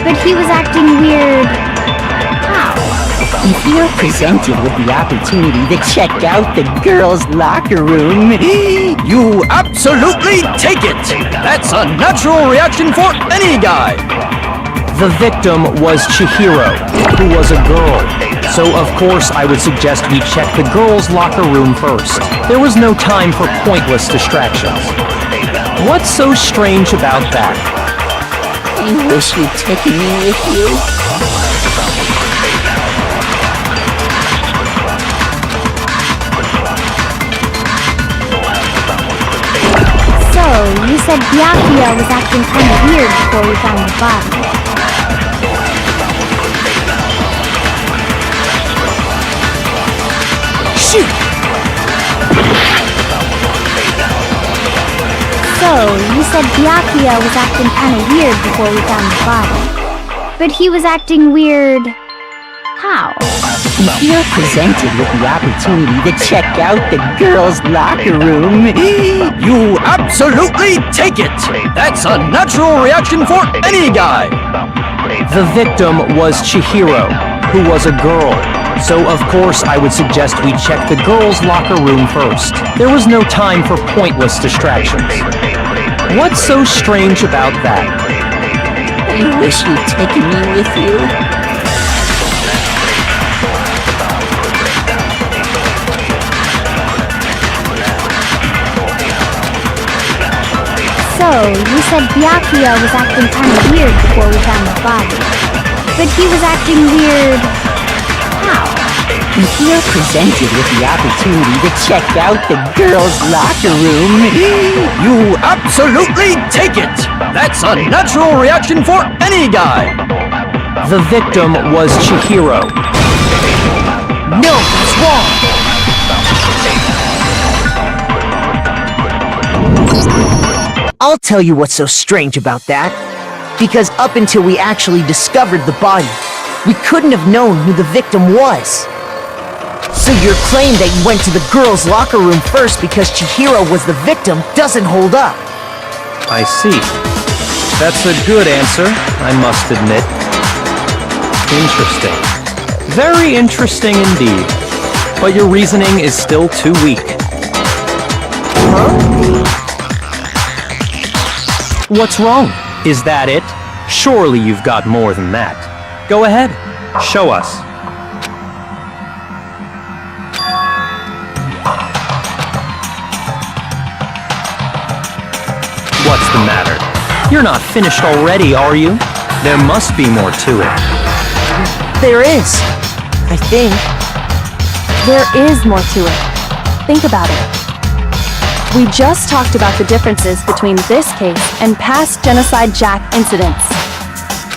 But he was acting weird... how? If you're presented with the opportunity to check out the girls' locker room, You absolutely take it! That's a natural reaction for any guy! The victim was Chihiro, who was a girl. So of course I would suggest we check the girls' locker room first. There was no time for pointless distractions. What's so strange about that? I wish you'd taken me with you. So, you said Byakuya was acting kind of weird before we found the body. Shoot! So, you said Byakuya was acting kind of weird before we found the body. But he was acting weird... how? If you're presented with the opportunity to check out the girls' locker room, You absolutely take it! That's a natural reaction for any guy! The victim was Chihiro, who was a girl. So of course I would suggest we check the girls' locker room first. There was no time for pointless distractions. What's so strange about that? I wish you'd taken me with you. So, you said Byakuya was acting kind of weird before we found the body. But he was acting weird... how? If you're presented with the opportunity to check out the girls' locker room, You absolutely take it! That's a natural reaction for any guy! The victim was Chihiro. No, that's wrong! I'll tell you what's so strange about that. Because up until we actually discovered the body, we couldn't have known who the victim was. So your claim that you went to the girls' locker room first because Chihiro was the victim doesn't hold up. I see. That's a good answer, I must admit. Interesting. Very interesting indeed. But your reasoning is still too weak. What's wrong? Is that it? Surely you've got more than that. Go ahead. Show us. What's the matter? You're not finished already, are you? There must be more to it. There is. I think. There is more to it. Think about it. We just talked about the differences between this case and past Genocide Jack incidents.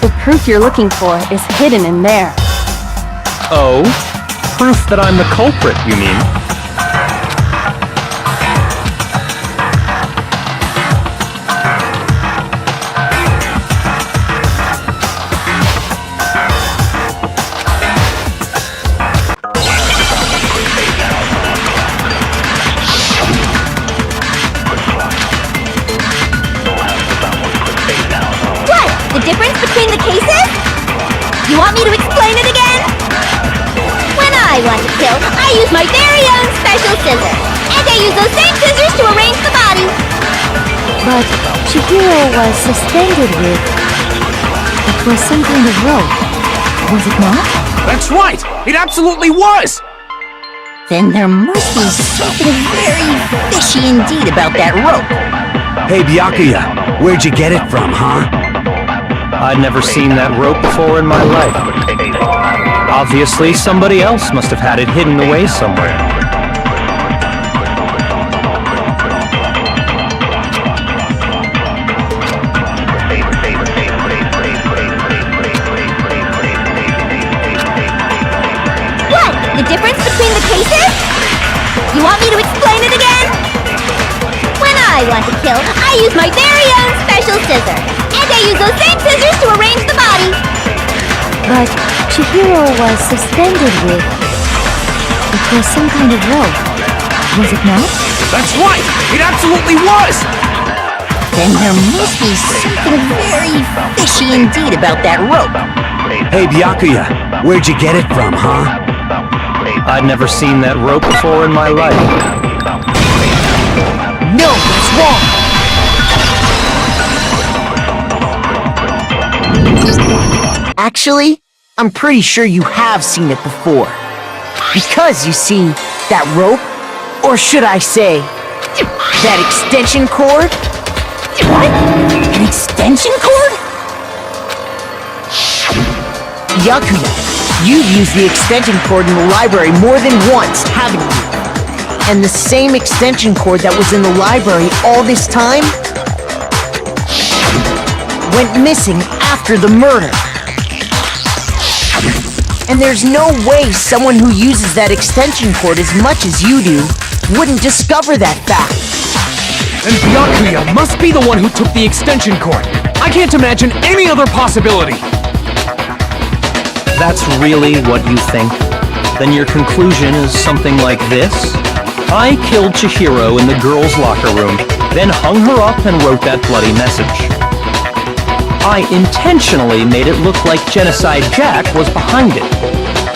The proof you're looking for is hidden in there. Oh? Proof that I'm the culprit, you mean? What? The difference between the cases? You want me to explain it again? When I want to kill, I use my very own special scissors. And I use those same scissors to arrange the body. But Chihiro was suspended with... It was some kind of rope, was it not? That's right! It absolutely was! Then there must be something very fishy indeed about that rope. Hey, Byakuya, where'd you get it from, huh? I'd never seen that rope before in my life. Obviously, somebody else must have had it hidden away somewhere. What? The difference between the cases? You want me to explain it again? When I want to kill, I use my very own special scissors. And I use those same scissors to arrange the body. But Chihiro was suspended with... It was some kind of rope, was it not? That's right! It absolutely was! Then there must be something very fishy indeed about that rope. Hey, Byakuya, where'd you get it from, huh? I'd never seen that rope before in my life. No, that's wrong! Actually, I'm pretty sure you have seen it before. Because, you see, that rope, or should I say, that extension cord? What? An extension cord? Byakuya, you've used the extension cord in the library more than once, haven't you? And the same extension cord that was in the library all this time went missing after the murder. And there's no way someone who uses that extension cord as much as you do wouldn't discover that fact. And Byakuya must be the one who took the extension cord. I can't imagine any other possibility. That's really what you think? Then your conclusion is something like this? I killed Chihiro in the girls' locker room, then hung her up and wrote that bloody message. I intentionally made it look like Genocide Jack was behind it.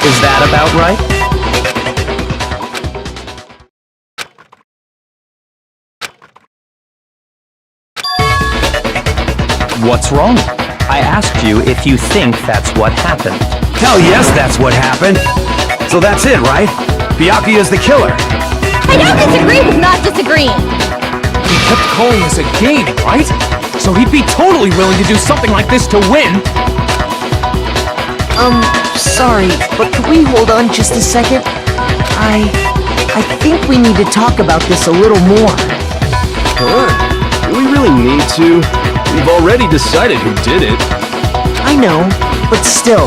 Is that about right? What's wrong? I asked you if you think that's what happened. Hell yes, that's what happened. So that's it, right? Byakuya's the killer. I don't disagree with not disagreeing. He kept calling this a game, right? So he'd be totally willing to do something like this to win. Sorry, but could we hold on just a second? I think we need to talk about this a little more. Huh? Do we really need to? We've already decided who did it. I know, but still,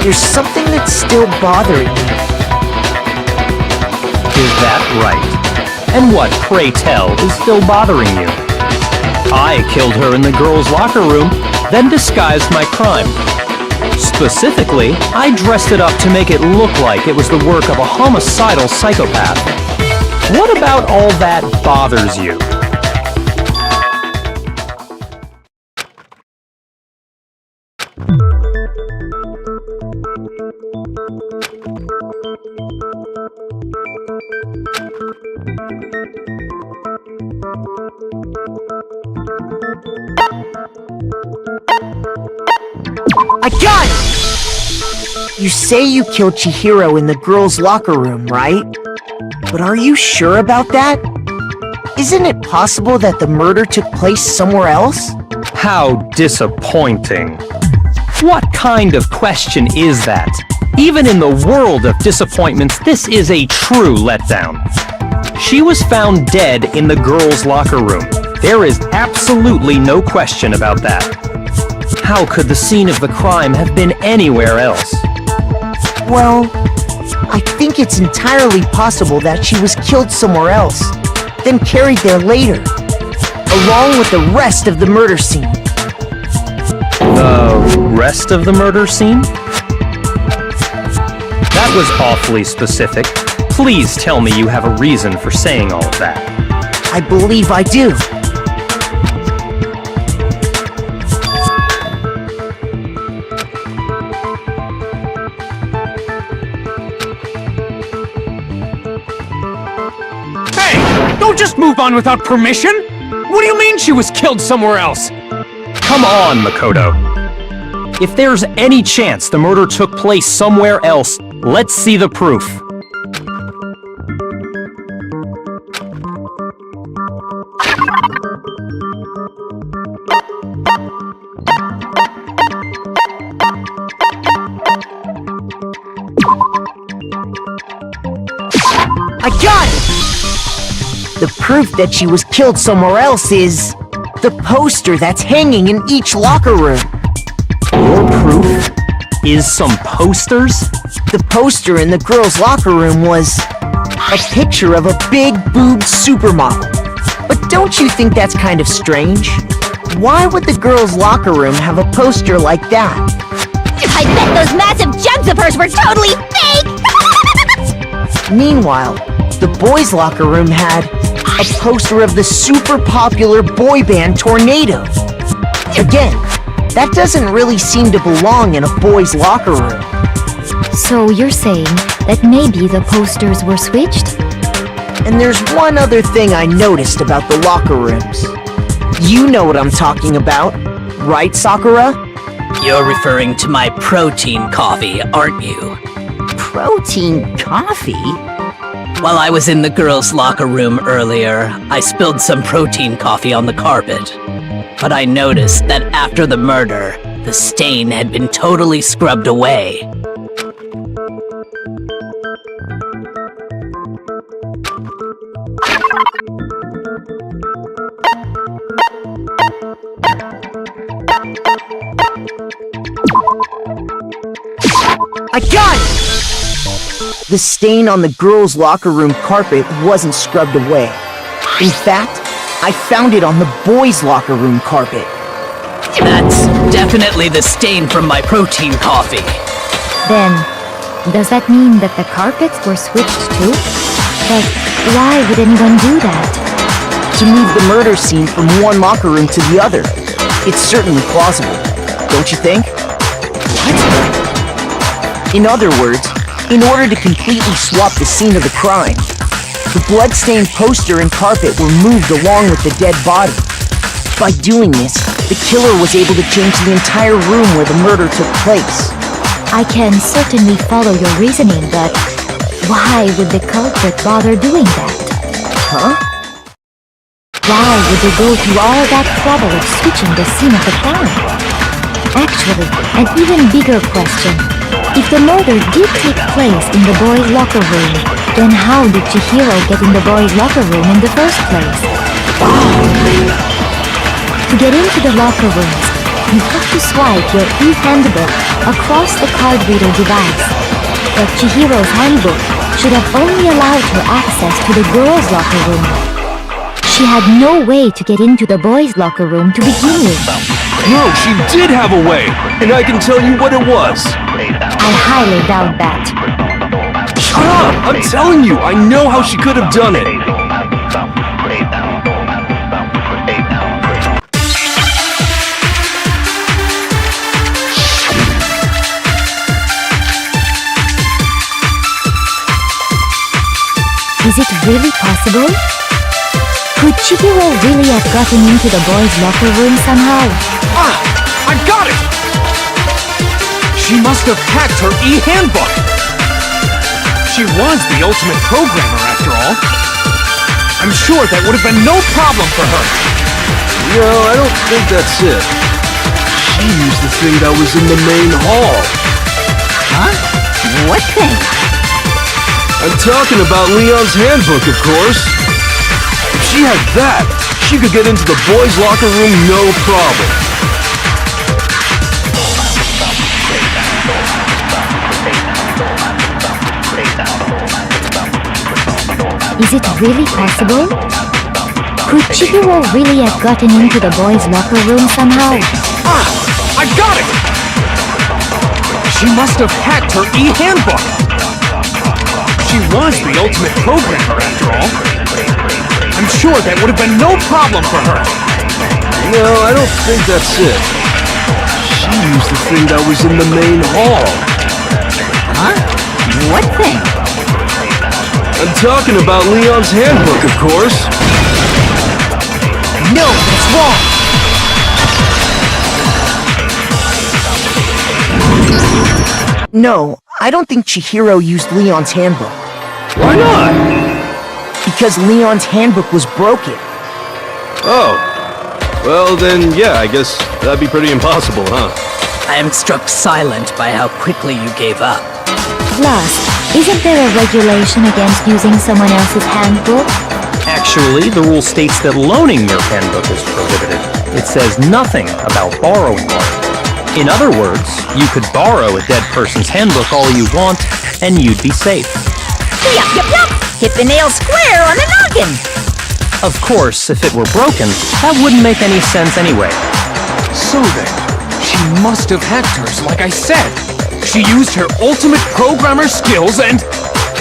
there's something that's still bothering me. Is that right? And what, pray tell, is still bothering you? I killed her in the girls' locker room, then disguised my crime. Specifically, I dressed it up to make it look like it was the work of a homicidal psychopath. What about all that bothers you? I got it! You say you killed Chihiro in the girls' locker room, right? But are you sure about that? Isn't it possible that the murder took place somewhere else? How disappointing. What kind of question is that? Even in the world of disappointments, this is a true letdown. She was found dead in the girls' locker room. There is absolutely no question about that. How could the scene of the crime have been anywhere else? Well, I think it's entirely possible that she was killed somewhere else, then carried there later, along with the rest of the murder scene. The rest of the murder scene? That was awfully specific. Please tell me you have a reason for saying all of that. I believe I do. Hey! Don't just move on without permission! What do you mean she was killed somewhere else? Come on, Makoto. If there's any chance the murder took place somewhere else, let's see the proof. I got it! The proof that she was killed somewhere else is the poster that's hanging in each locker room. Your proof is some posters? The poster in the girls' locker room was a picture of a big-boobed supermodel. But don't you think that's kind of strange? Why would the girls' locker room have a poster like that? I bet those massive jugs of hers were totally fake! Meanwhile, the boys' locker room had a poster of the super popular boy band Tornado. Again, that doesn't really seem to belong in a boys' locker room. So you're saying that maybe the posters were switched? And there's one other thing I noticed about the locker rooms. You know what I'm talking about, right, Sakura? You're referring to my protein coffee, aren't you? Protein coffee? While I was in the girls' locker room earlier, I spilled some protein coffee on the carpet. But I noticed that after the murder, the stain had been totally scrubbed away. I got it! The stain on the girls' locker room carpet wasn't scrubbed away. In fact, I found it on the boys' locker room carpet. That's definitely the stain from my protein coffee. Then, does that mean that the carpets were switched too? But why would anyone do that? To move the murder scene from one locker room to the other. It's certainly plausible, don't you think? What? In other words, in order to completely swap the scene of the crime, the blood-stained poster and carpet were moved along with the dead body. By doing this, the killer was able to change the entire room where the murder took place. I can certainly follow your reasoning, but why would the culprit bother doing that? Huh? Why would they go through all that trouble of switching the scene of the crime? Actually, an even bigger question. If the murder did take place in the boys' locker room, then how did Chihiro get in the boys' locker room in the first place? To get into the locker rooms, you have to swipe your e-handbook across the card reader device. But Chihiro's handbook should have only allowed her access to the girls' locker room. She had no way to get into the boys' locker room to begin with. No, she did have a way, and I can tell you what it was. I highly doubt that. Shut up! I'm telling you, I know how she could have done it. Is it really possible? Could Chihiro really have gotten into the boys' locker room somehow? Ah! I got it! She must have hacked her e-handbook! She was the ultimate programmer, after all. I'm sure that would have been no problem for her. No, I don't think that's it. She used the thing that was in the main hall. Huh? What thing? I'm talking about Leon's handbook, of course. If she had that, she could get into the boys' locker room no problem. Is it really possible? Could Chihiro really have gotten into the boys' locker room somehow? Ah! I got it! She must have hacked her e-handbook. She was the ultimate programmer, after all. I'm sure that would have been no problem for her. No, I don't think that's it. She used the thing that was in the main hall. Huh? What thing? I'm talking about Leon's handbook, of course. No, that's wrong! No, I don't think Chihiro used Leon's handbook. Why not? Because Leon's handbook was broken. Oh. Well, then, yeah, I guess that'd be pretty impossible, huh? I am struck silent by how quickly you gave up. Plus, isn't there a regulation against using someone else's handbook? Actually, the rule states that loaning your handbook is prohibited. It says nothing about borrowing one. In other words, you could borrow a dead person's handbook all you want, and you'd be safe. Yup, yup, yup! Hit the nail square on the noggin! Of course, if it were broken, that wouldn't make any sense anyway. So then, she must have hacked hers, like I said. She used her ultimate programmer skills and...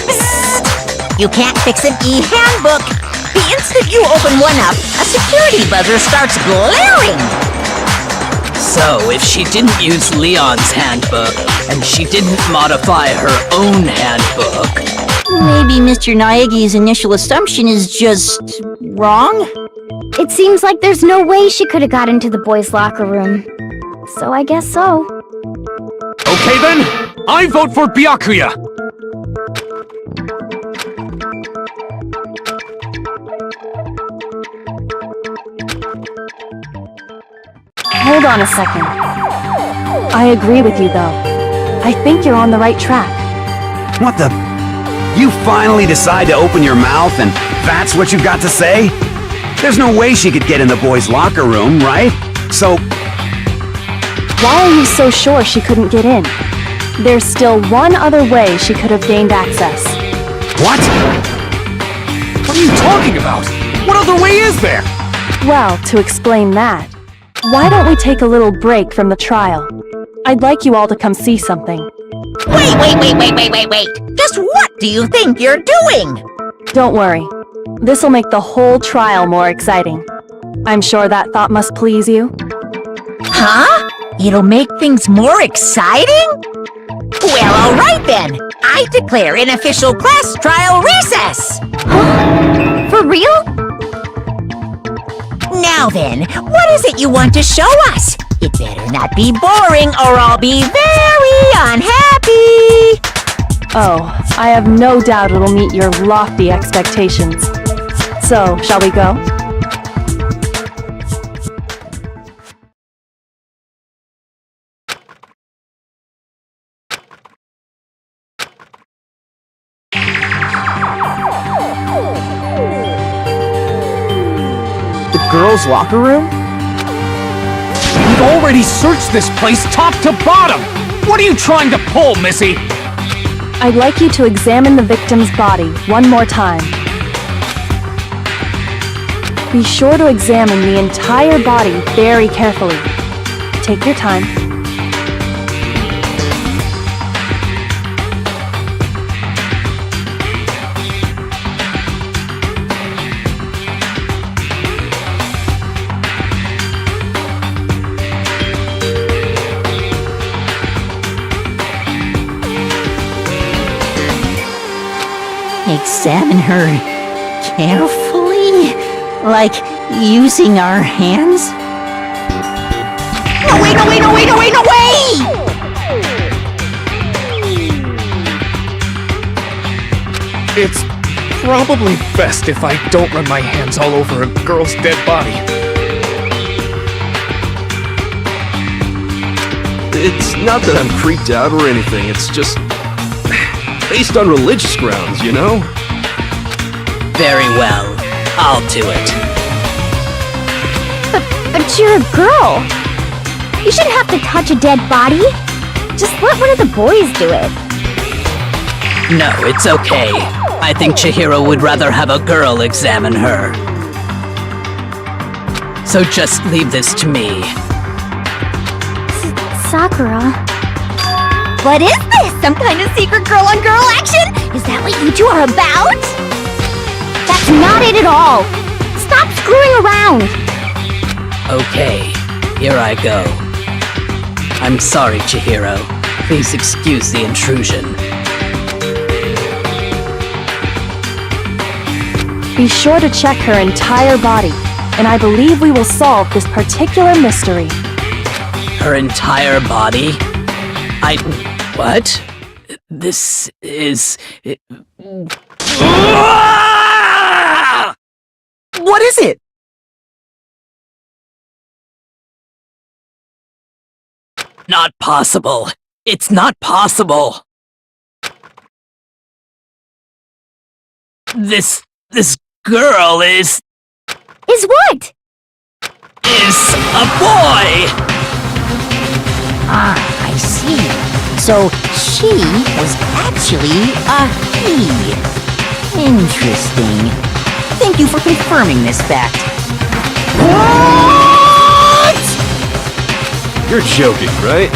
Psst! You can't fix an e-handbook! The instant you open one up, a security buzzer starts glaring! So, if she didn't use Leon's handbook, and she didn't modify her own handbook... Maybe Mr. Naegi's initial assumption is just wrong? It seems like there's no way she could have got into the boys' locker room. So I guess so. Okay then, I vote for Byakuya! Hold on a second. I agree with you, though. I think you're on the right track. What the? You finally decide to open your mouth and that's what you've got to say? There's no way she could get in the boys' locker room, right? So... Why are you so sure she couldn't get in? There's still one other way she could have gained access. What? What are you talking about? What other way is there? Well, to explain that, why don't we take a little break from the trial? I'd like you all to come see something. Wait! Just what do you think you're doing? Don't worry. This'll make the whole trial more exciting. I'm sure that thought must please you. Huh? It'll make things more exciting? Well, alright then. I declare an official class trial recess! For real? Now then, what is it you want to show us? It better not be boring or I'll be very unhappy! Oh, I have no doubt it'll meet your lofty expectations. So, shall we go? The girls' locker room? We've already searched this place top to bottom! What are you trying to pull, Missy? I'd like you to examine the victim's body one more time. Be sure to examine the entire body very carefully. Take your time. Examine her carefully? Like using our hands? No way! It's probably best if I don't run my hands all over a girl's dead body. It's not that I'm creeped out or anything, it's just based on religious grounds, you know? Very well. I'll do it. But you're a girl. You shouldn't have to touch a dead body. Just let one of the boys do it. No, it's okay. I think Chihiro would rather have a girl examine her. So just leave this to me. Sakura. What is this? Some kind of secret girl-on-girl action? Is that what you two are about? That's not it at all. Stop screwing around. Okay, here I go. I'm sorry, Chihiro. Please excuse the intrusion. Be sure to check her entire body, and I believe we will solve this particular mystery. Her entire body? What? This is... What is it? Not possible. It's not possible. This girl is what? Is a boy! Ah, I see. So she was actually a he. Interesting. Thank you for confirming this fact. What? You're joking, right?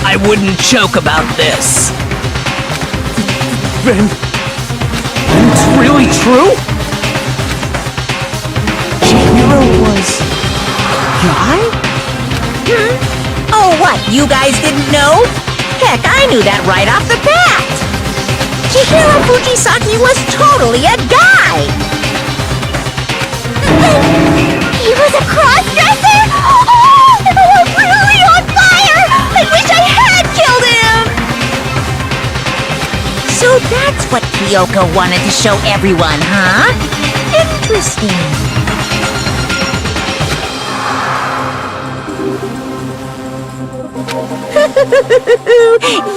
I wouldn't joke about this. Then it's really true? Chihiro was... guy? Oh, what? You guys didn't know? Heck, I knew that right off the bat. Chihiro Fujisaki was totally a guy. He was a cross-dresser? Oh, I'm really on fire! I wish I had killed him! So that's what Kyoko wanted to show everyone, huh? Interesting.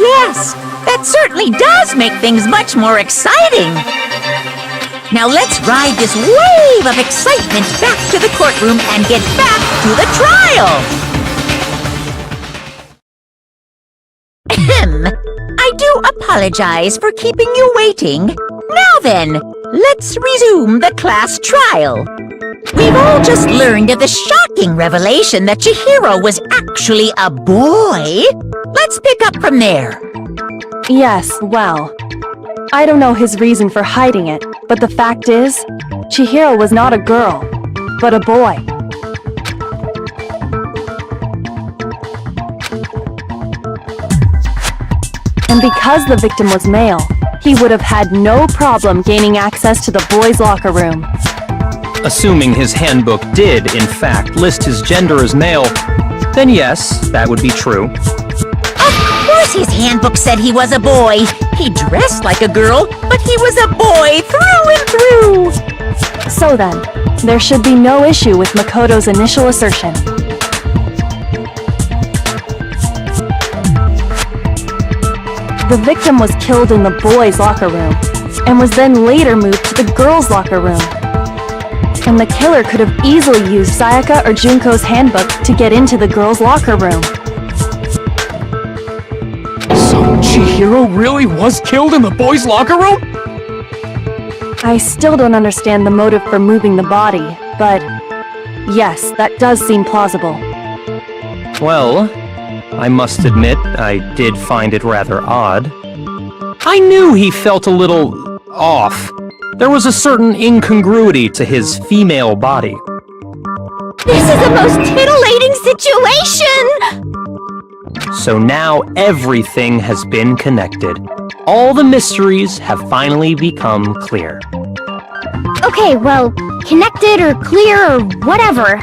Yes, that certainly does make things much more exciting. Now let's ride this wave of excitement back to the courtroom and get back to the trial. I do apologize for keeping you waiting. Now then, let's resume the class trial. We've all just learned of the shocking revelation that Chihiro was actually a boy. Let's pick up from there. Yes, well, I don't know his reason for hiding it, but the fact is, Chihiro was not a girl, but a boy. And because the victim was male, he would have had no problem gaining access to the boys' locker room. Assuming his handbook did, in fact, list his gender as male, then yes, that would be true. Of course his handbook said he was a boy. He dressed like a girl, but he was a boy through and through. So then, there should be no issue with Makoto's initial assertion. The victim was killed in the boys' locker room, and was then later moved to the girls' locker room. And the killer could have easily used Sayaka or Junko's handbook to get into the girls' locker room. So Chihiro really was killed in the boys' locker room? I still don't understand the motive for moving the body, but yes, that does seem plausible. Well, I must admit, I did find it rather odd. I knew he felt a little off. There was a certain incongruity to his female body. This is the most titillating situation! So now everything has been connected. All the mysteries have finally become clear. Okay, well, connected or clear or whatever.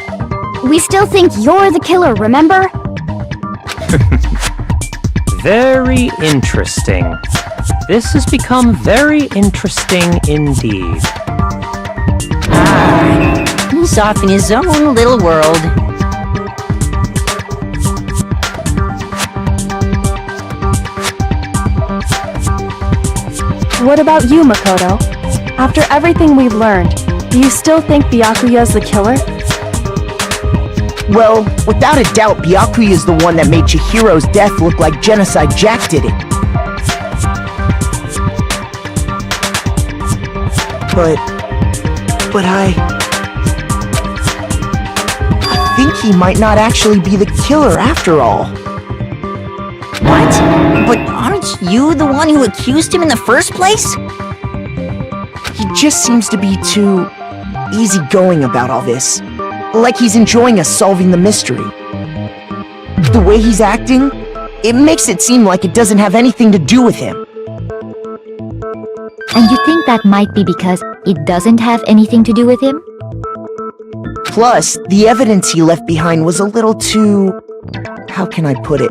We still think you're the killer, remember? Very interesting. This has become very interesting indeed. He's off in his own little world. What about you, Makoto? After everything we've learned, do you still think Byakuya's the killer? Well, without a doubt, Byakuya is the one that made Chihiro's death look like Genocide Jack did it. But I think he might not actually be the killer after all. What? But aren't you the one who accused him in the first place? He just seems to be too easygoing about all this. Like he's enjoying us solving the mystery. The way he's acting, it makes it seem like it doesn't have anything to do with him. And you think that might be because it doesn't have anything to do with him? Plus, the evidence he left behind was a little too... how can I put it?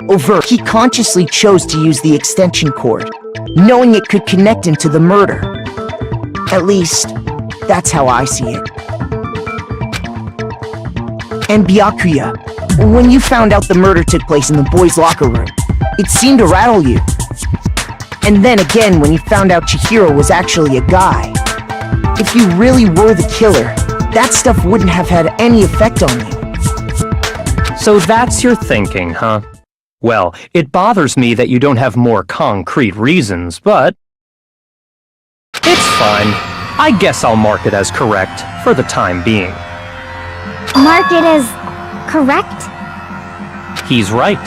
Overt. He consciously chose to use the extension cord, knowing it could connect him to the murder. At least, that's how I see it. And Byakuya, when you found out the murder took place in the boys' locker room, it seemed to rattle you. And then again when you found out Chihiro was actually a guy. If you really were the killer, that stuff wouldn't have had any effect on you. So that's your thinking, huh? Well, it bothers me that you don't have more concrete reasons, but... it's fine. I guess I'll mark it as correct for the time being. Mark it as correct? He's right.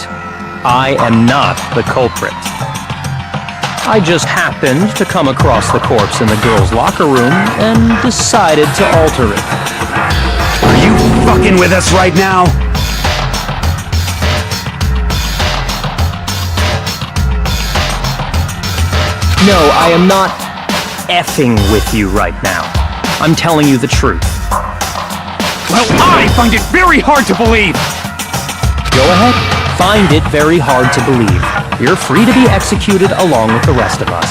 I am not the culprit. I just happened to come across the corpse in the girls' locker room and decided to alter it. Are you fucking with us right now? No, I am not effing with you right now. I'm telling you the truth. Well, I find it very hard to believe! Go ahead. Find it very hard to believe. You're free to be executed along with the rest of us.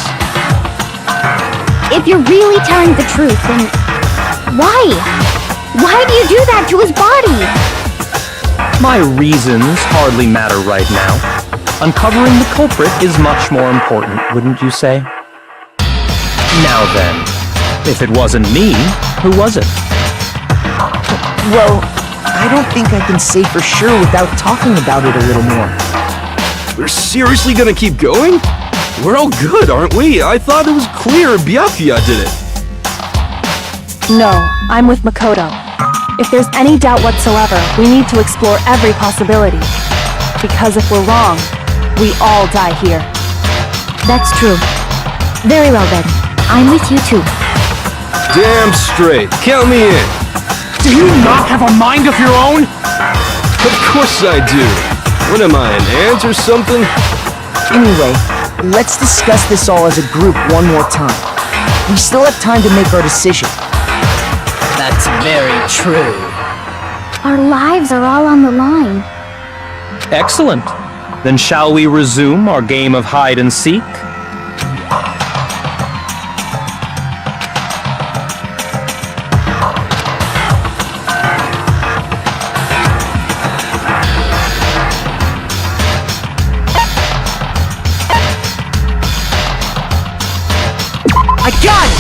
If you're really telling the truth, then why? Why do you do that to his body? My reasons hardly matter right now. Uncovering the culprit is much more important, wouldn't you say? Now then, if it wasn't me, who was it? Well, I don't think I can say for sure without talking about it a little more. We're seriously gonna keep going? We're all good, aren't we? I thought it was clear Byakuya did it. No, I'm with Makoto. If there's any doubt whatsoever, we need to explore every possibility. Because if we're wrong, we all die here. That's true. Very well then. I'm with you too. Damn straight. Count me in. Do you not have a mind of your own? Of course I do. What am I, an ant or something? Anyway, let's discuss this all as a group one more time. We still have time to make our decision. That's very true. Our lives are all on the line. Excellent. Then shall we resume our game of hide and seek? I got it!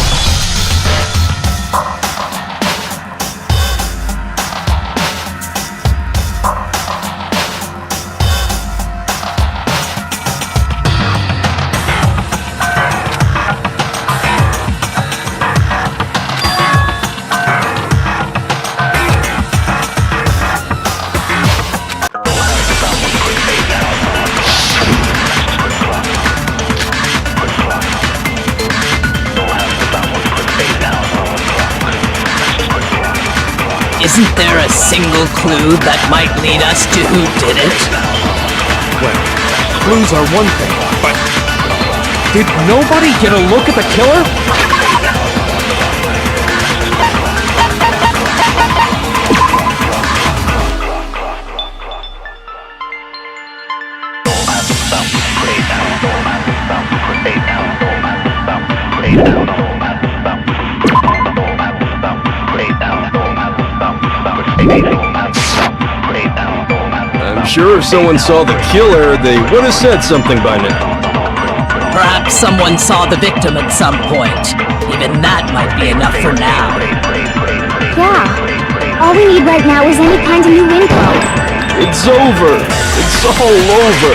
Isn't there a single clue that might lead us to who did it? Well, clues are one thing, but... did nobody get a look at the killer? I'm sure if someone saw the killer, they would have said something by now. Perhaps someone saw the victim at some point. Even that might be enough for now. Yeah. All we need right now is any kind of new info. It's over. It's all over.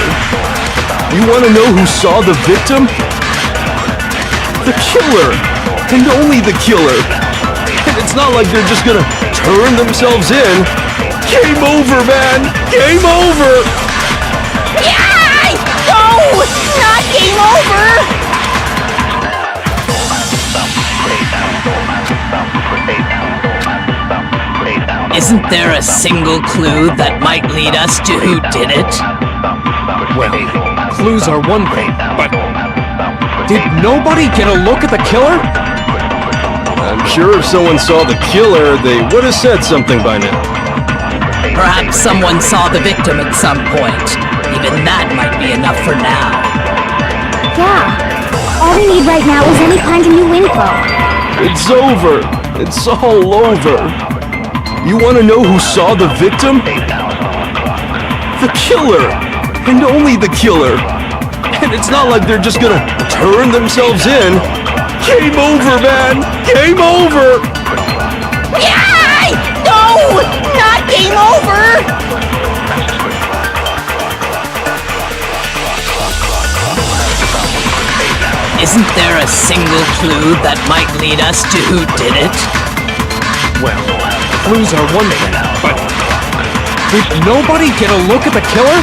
You want to know who saw the victim? The killer. And only the killer. And it's not like they're just gonna turn themselves in. Game over, man! Game over! Yay! No! Not game over! Isn't there a single clue that might lead us to who did it? Well, clues are one thing, but did nobody get a look at the killer? I'm sure if someone saw the killer, they would have said something by now. Perhaps someone saw the victim at some point. Even that might be enough for now. Yeah. All we need right now is any kind of new info. It's over. It's all over. You want to know who saw the victim? The killer. And only the killer. And it's not like they're just gonna turn themselves in. Game over, man! Game over! Yay! No! Not game over! Isn't there a single clue that might lead us to who did it? Well, clues are one thing, but did nobody get a look at the killer?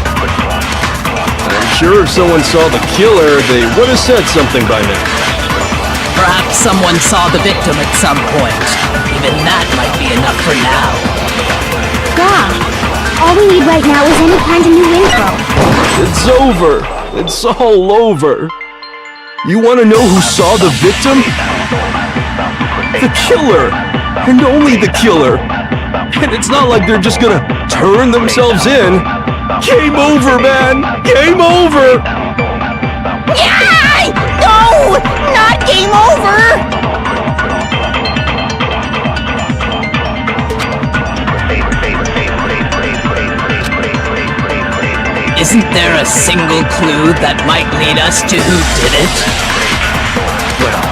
I'm sure if someone saw the killer, they would have said something by now. Perhaps someone saw the victim at some point. Even that might be enough for now. Yeah. All we need right now is any kind of new info. It's over. It's all over. You want to know who saw the victim? The killer. And only the killer. And it's not like they're just gonna turn themselves in. Game over, man! Game over! Yay! No! Not game over! Isn't there a single clue that might lead us to who did it? Well,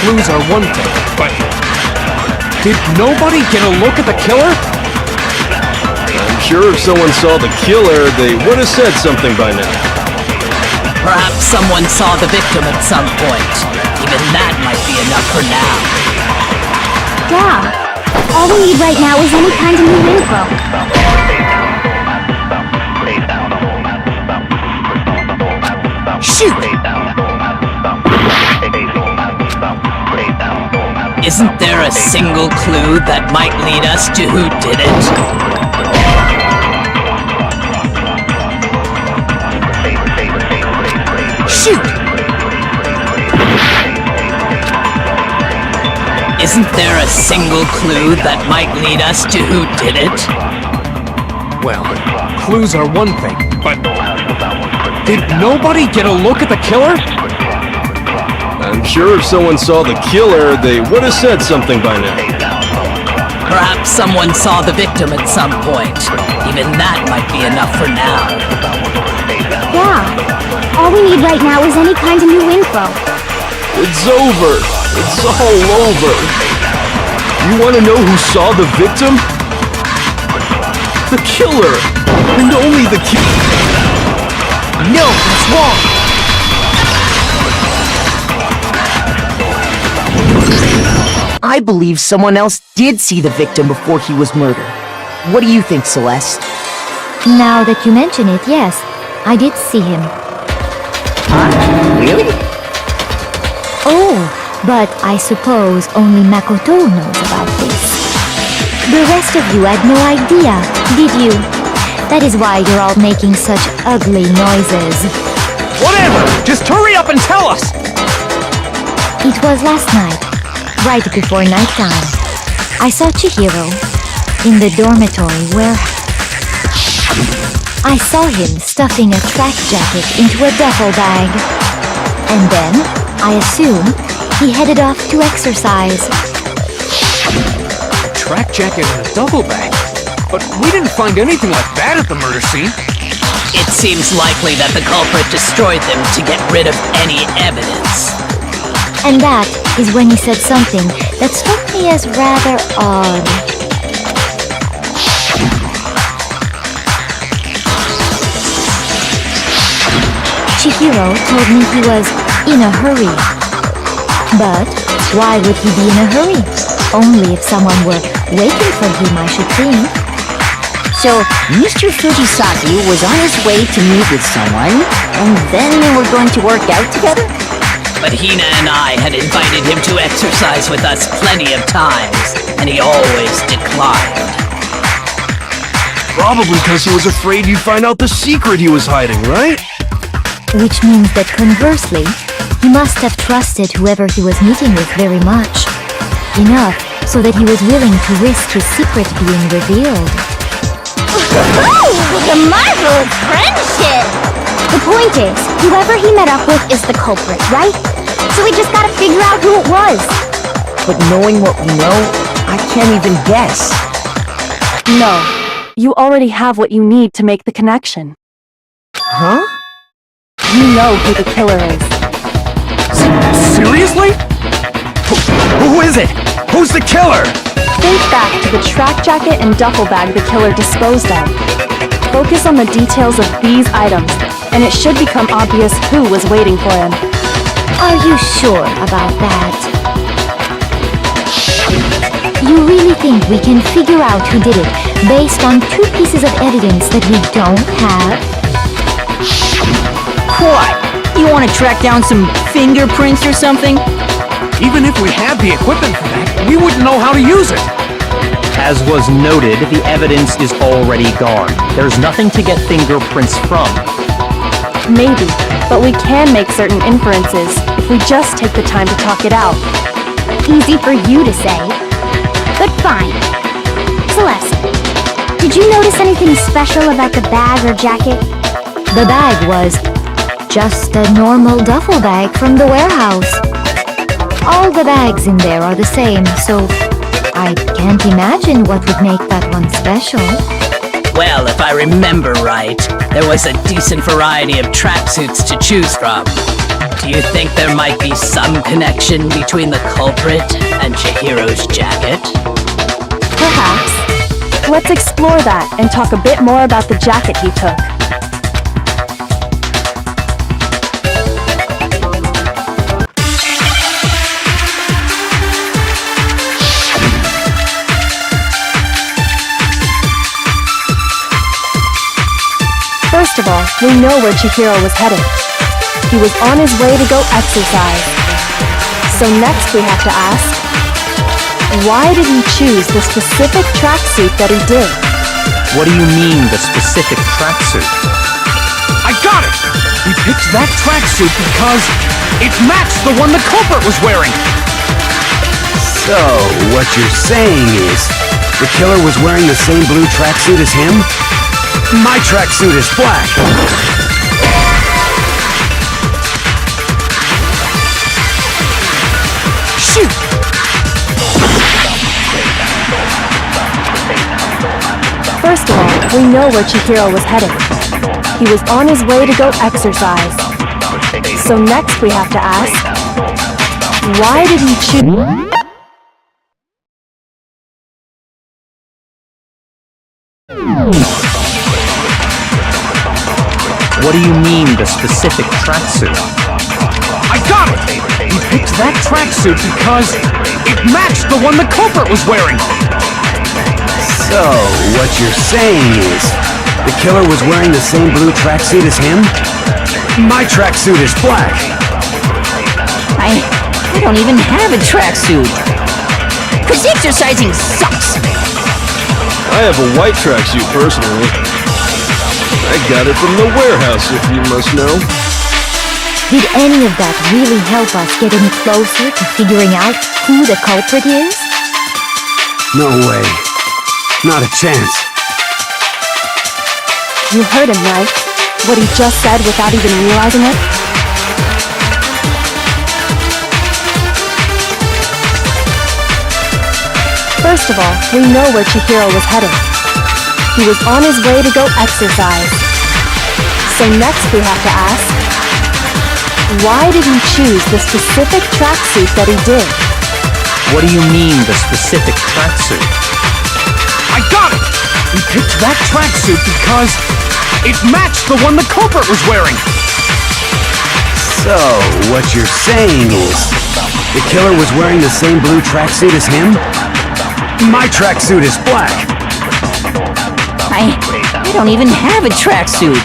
clues are one thing, but did nobody get a look at the killer? I'm sure if someone saw the killer, they would have said something by now. Perhaps someone saw the victim at some point. Even that might be enough for now. Yeah. All we need right now is any kind of new info. Shoot! Isn't there a single clue that might lead us to who did it? Shoot! Isn't there a single clue that might lead us to who did it? Well, clues are one thing, but did nobody get a look at the killer? I'm sure if someone saw the killer, they would have said something by now. Perhaps someone saw the victim at some point. Even that might be enough for now. Yeah. All we need right now is any kind of new info. It's over. It's all over. You want to know who saw the victim? The killer. And only the killer. No, that's wrong! I believe someone else did see the victim before he was murdered. What do you think, Celeste? Now that you mention it, yes, I did see him. Really? Oh, but I suppose only Makoto knows about this. The rest of you had no idea, did you? That is why you're all making such ugly noises. Whatever! Just hurry up and tell us! It was last night, right before nighttime. I saw Chihiro in the dormitory where I saw him stuffing a track jacket into a duffel bag. And then, I assume, he headed off to exercise. A track jacket and a duffel bag? but we didn't find anything like that at the murder scene. It seems likely that the culprit destroyed them to get rid of any evidence. And that is when he said something that struck me as rather odd. Chihiro told me he was in a hurry. But why would he be in a hurry? Only if someone were waiting for him, I should think. So, Mr. Fujisaki was on his way to meet with someone, and then they were going to work out together? But Hina and I had invited him to exercise with us plenty of times, and he always declined. Probably because he was afraid you'd find out the secret he was hiding, right? Which means that conversely, he must have trusted whoever he was meeting with very much. Enough so that he was willing to risk his secret being revealed. Oh, the marvelous friendship! The point is, whoever he met up with is the culprit, right? So we just gotta figure out who it was. But knowing what we know, I can't even guess. No. You already have what you need to make the connection. Huh? You know who the killer is. Seriously? Who is it? Who's the killer? Think back to the track jacket and duffel bag the killer disposed of. Focus on the details of these items, and it should become obvious who was waiting for him. Are you sure about that? You really think we can figure out who did it based on 2 pieces of evidence that we don't have? What? You want to track down some fingerprints or something? Even if we had the equipment for that, we wouldn't know how to use it. As was noted, the evidence is already gone. There's nothing to get fingerprints from. Maybe, but we can make certain inferences if we just take the time to talk it out. Easy for you to say. But fine. Celeste, did you notice anything special about the bag or jacket? The bag was just a normal duffel bag from the warehouse. All the bags in there are the same, so I can't imagine what would make that one special. Well, if I remember right, there was a decent variety of tracksuits to choose from. Do you think there might be some connection between the culprit and Chihiro's jacket? Perhaps. Let's explore that and talk a bit more about the jacket he took. First of all, we know where Chihiro was headed. He was on his way to go exercise. So next we have to ask, why did he choose the specific tracksuit that he did? What do you mean, the specific tracksuit? I got it! He picked that tracksuit because it matched the one the culprit was wearing! So, what you're saying is, the killer was wearing the same blue tracksuit as him? My tracksuit is black! Shoot! First of all, we know where Chihiro was headed. He was on his way to go exercise. So next we have to ask, why did he choose... What do you mean, the specific tracksuit? I got it! He picked that tracksuit because it matched the one the culprit was wearing! So, what you're saying is, the killer was wearing the same blue tracksuit as him? My tracksuit is black! I don't even have a tracksuit. Cause exercising sucks! I have a white tracksuit personally. I got it from the warehouse, if you must know. Did any of that really help us get any closer to figuring out who the culprit is? No way. Not a chance. You heard him, right? What he just said without even realizing it? First of all, we know where Chihiro was headed. He was on his way to go exercise. So next we have to ask, why did he choose the specific tracksuit that he did? What do you mean, the specific tracksuit? I got it! We picked that tracksuit because it matched the one the culprit was wearing! So, what you're saying is, the killer was wearing the same blue tracksuit as him? My tracksuit is black. I don't even have a tracksuit.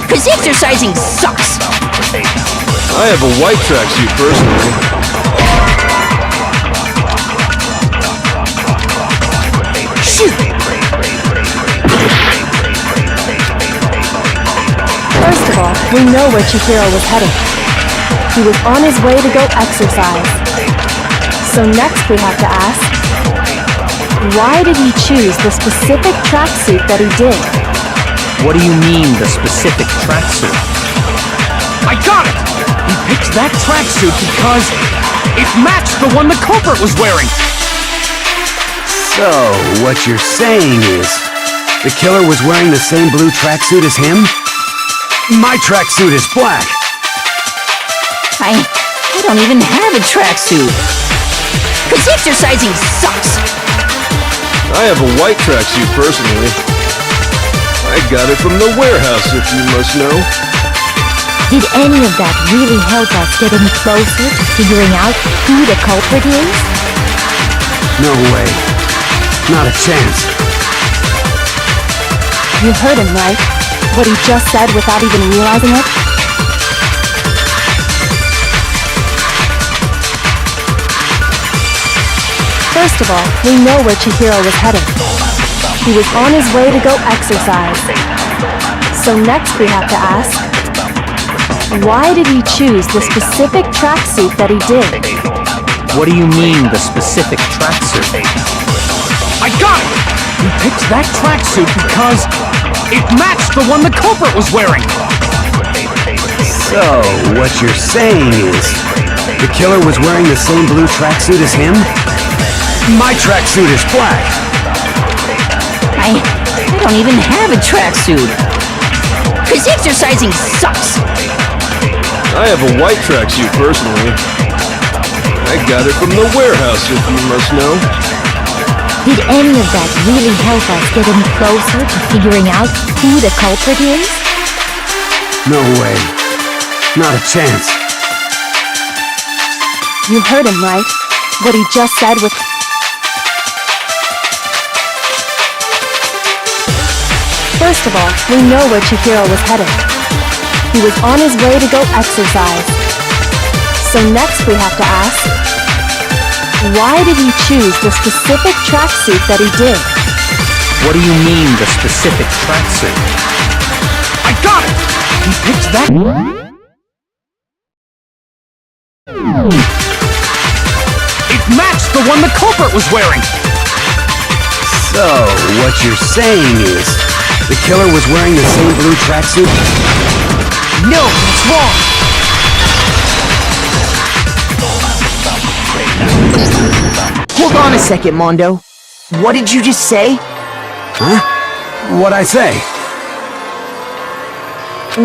Cause exercising sucks. I have a white tracksuit personally. Shoot! First of all, we know where Chihiro was heading. He was on his way to go exercise. So next we have to ask, why did he choose the specific tracksuit that he did? What do you mean, the specific tracksuit? I got it! We picked that tracksuit because it matched the one the culprit was wearing! So, what you're saying is, the killer was wearing the same blue tracksuit as him? My tracksuit is black. I don't even have a tracksuit. Cause exercising sucks. I have a white tracksuit personally. I got it from the warehouse, if you must know. Did any of that really help us get any closer to figuring out who the culprit is? No way. Not a chance. You heard him, right? What he just said without even realizing it? First of all, we know where Chihiro was heading. He was on his way to go exercise. So next we have to ask, why did he choose the specific tracksuit that he did? What do you mean, the specific tracksuit? I got it! We picked that tracksuit because it matched the one the culprit was wearing! So, what you're saying is, the killer was wearing the same blue tracksuit as him? My tracksuit is black. I don't even have a tracksuit. Cause exercising sucks. I have a white tracksuit personally. I got it from the warehouse, if you must know. Did any of that really help us get any closer to figuring out who the culprit is? No way. Not a chance. You heard him, right? What he just said with... First of all, we know where Chihiro was heading. He was on his way to go exercise. So next we have to ask, why did he choose the specific tracksuit that he did? What do you mean, the specific tracksuit? I got it! We picked that... It matched the one the culprit was wearing! So, what you're saying is, the killer was wearing the same blue tracksuit? No, that's wrong! Hold on a second, Mondo. What did you just say? Huh? What'd I say?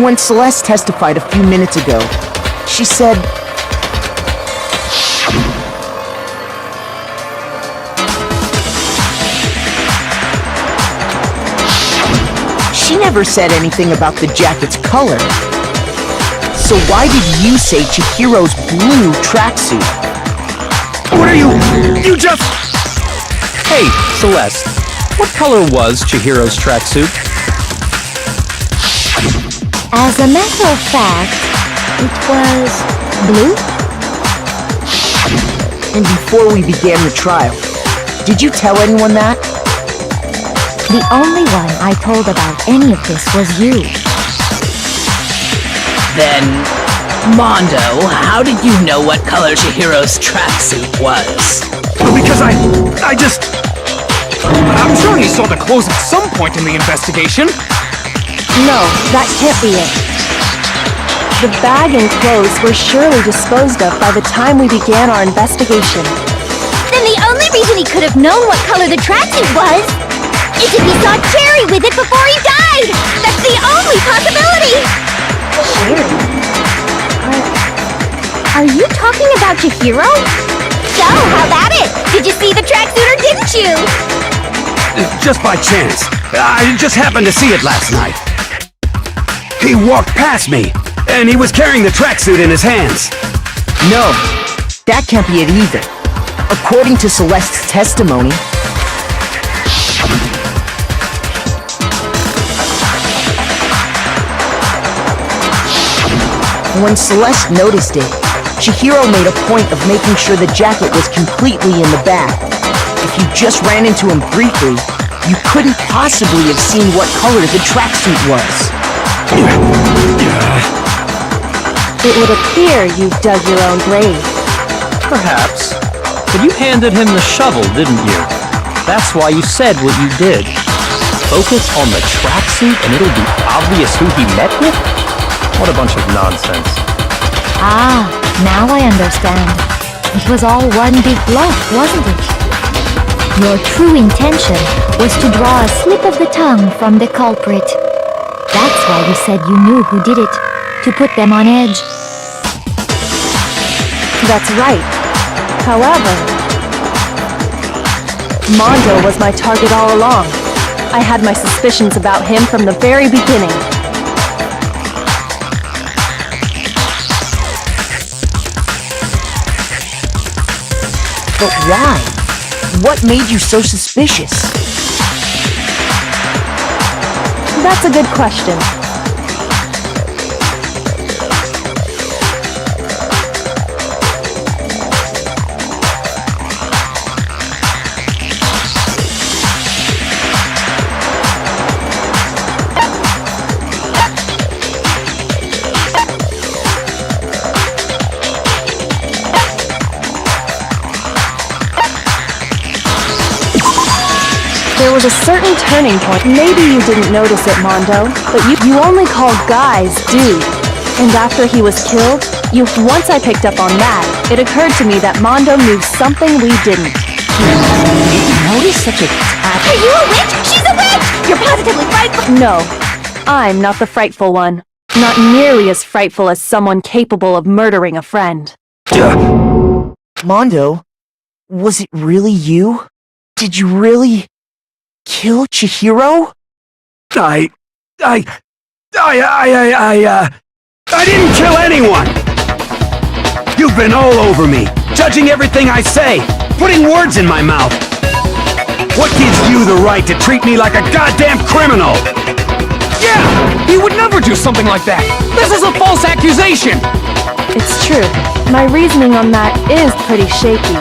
When Celeste testified a few minutes ago, she said... She never said anything about the jacket's color. So why did you say Chihiro's blue tracksuit? What are you... You just... Hey, Celeste. What color was Chihiro's tracksuit? As a matter of fact, it was blue. And before we began the trial, did you tell anyone that? The only one I told about any of this was you. Then, Mondo, how did you know what color Chihiro's tracksuit was? Because I just... I'm sure you saw the clothes at some point in the investigation. No, that can't be it. The bag and clothes were surely disposed of by the time we began our investigation. Then the only reason he could have known what color the tracksuit was It's if he saw Cherry with it before he died! That's the only possibility! Cherry? Are you talking about Chihiro? So, how about it? Did you see the tracksuit or didn't you? Just by chance. I just happened to see it last night. He walked past me, and he was carrying the tracksuit in his hands. No, that can't be it either. According to Celeste's testimony, when Celeste noticed it, Chihiro made a point of making sure the jacket was completely in the bag. If you just ran into him briefly, you couldn't possibly have seen what color the tracksuit was. It would appear you've dug your own grave. Perhaps. But you handed him the shovel, didn't you? That's why you said what you did. Focus on the tracksuit and it'll be obvious who he met with? What a bunch of nonsense. Ah, now I understand. It was all one big bluff, wasn't it? Your true intention was to draw a slip of the tongue from the culprit. That's why you said you knew who did it, to put them on edge. That's right. However, Mondo was my target all along. I had my suspicions about him from the very beginning. But why? What made you so suspicious? That's a good question. There was a certain turning point. Maybe you didn't notice it, Mondo, but you only called guys dude. And after he was killed, once I picked up on that, it occurred to me that Mondo knew something we didn't. Did you notice such a Are you a witch? She's a witch! You're positively frightful! No, I'm not the frightful one. Not nearly as frightful as someone capable of murdering a friend. Mondo, was it really you? Did you really kill Chihiro? I didn't kill anyone! You've been all over me, judging everything I say, putting words in my mouth. What gives you the right to treat me like a goddamn criminal? Yeah! He would never do something like that! This is a false accusation! It's true. My reasoning on that is pretty shaky.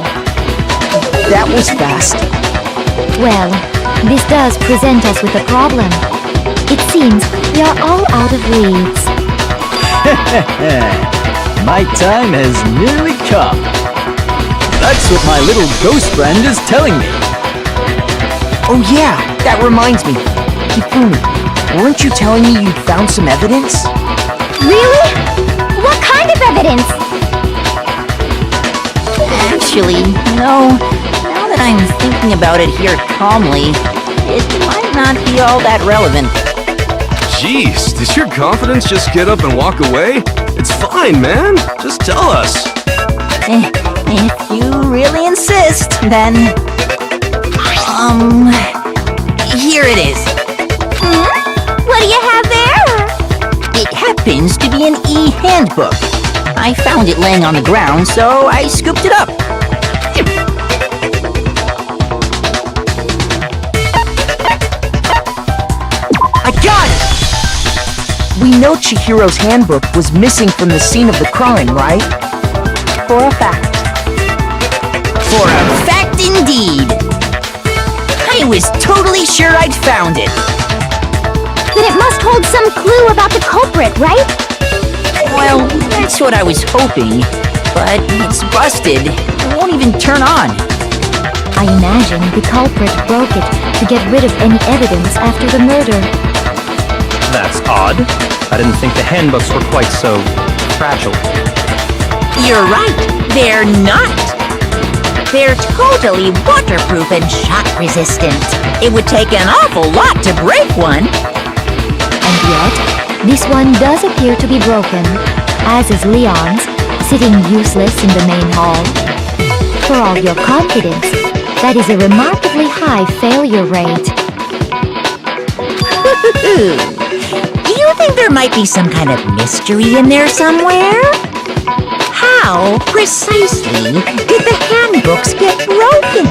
That was fast. Well, this does present us with a problem. It seems we are all out of leads. My time has nearly come. That's what my little ghost friend is telling me. Oh yeah, that reminds me. Hifumi, weren't you telling me you'd found some evidence? Really? What kind of evidence? Actually, no. Now that I'm thinking about it here calmly, it might not be all that relevant. Jeez, did your confidence just get up and walk away? It's fine, man. Just tell us. If you really insist, then... here it is. What do you have there? It happens to be an e-handbook. I found it laying on the ground, so I scooped it up. I got it! We know Chihiro's handbook was missing from the scene of the crime, right? For a fact. For a fact indeed. I was totally sure I'd found it. Then it must hold some clue about the culprit, right? Well, that's what I was hoping. But it's busted. It won't even turn on. I imagine the culprit broke it to get rid of any evidence after the murder. That's odd. I didn't think the handbooks were quite so fragile. You're right. They're not. They're totally waterproof and shock resistant. It would take an awful lot to break one. And yet, this one does appear to be broken, as is Leon's, sitting useless in the main hall. For all your confidence, that is a remarkably high failure rate. Do you think there might be some kind of mystery in there somewhere? How precisely did the handbooks get broken?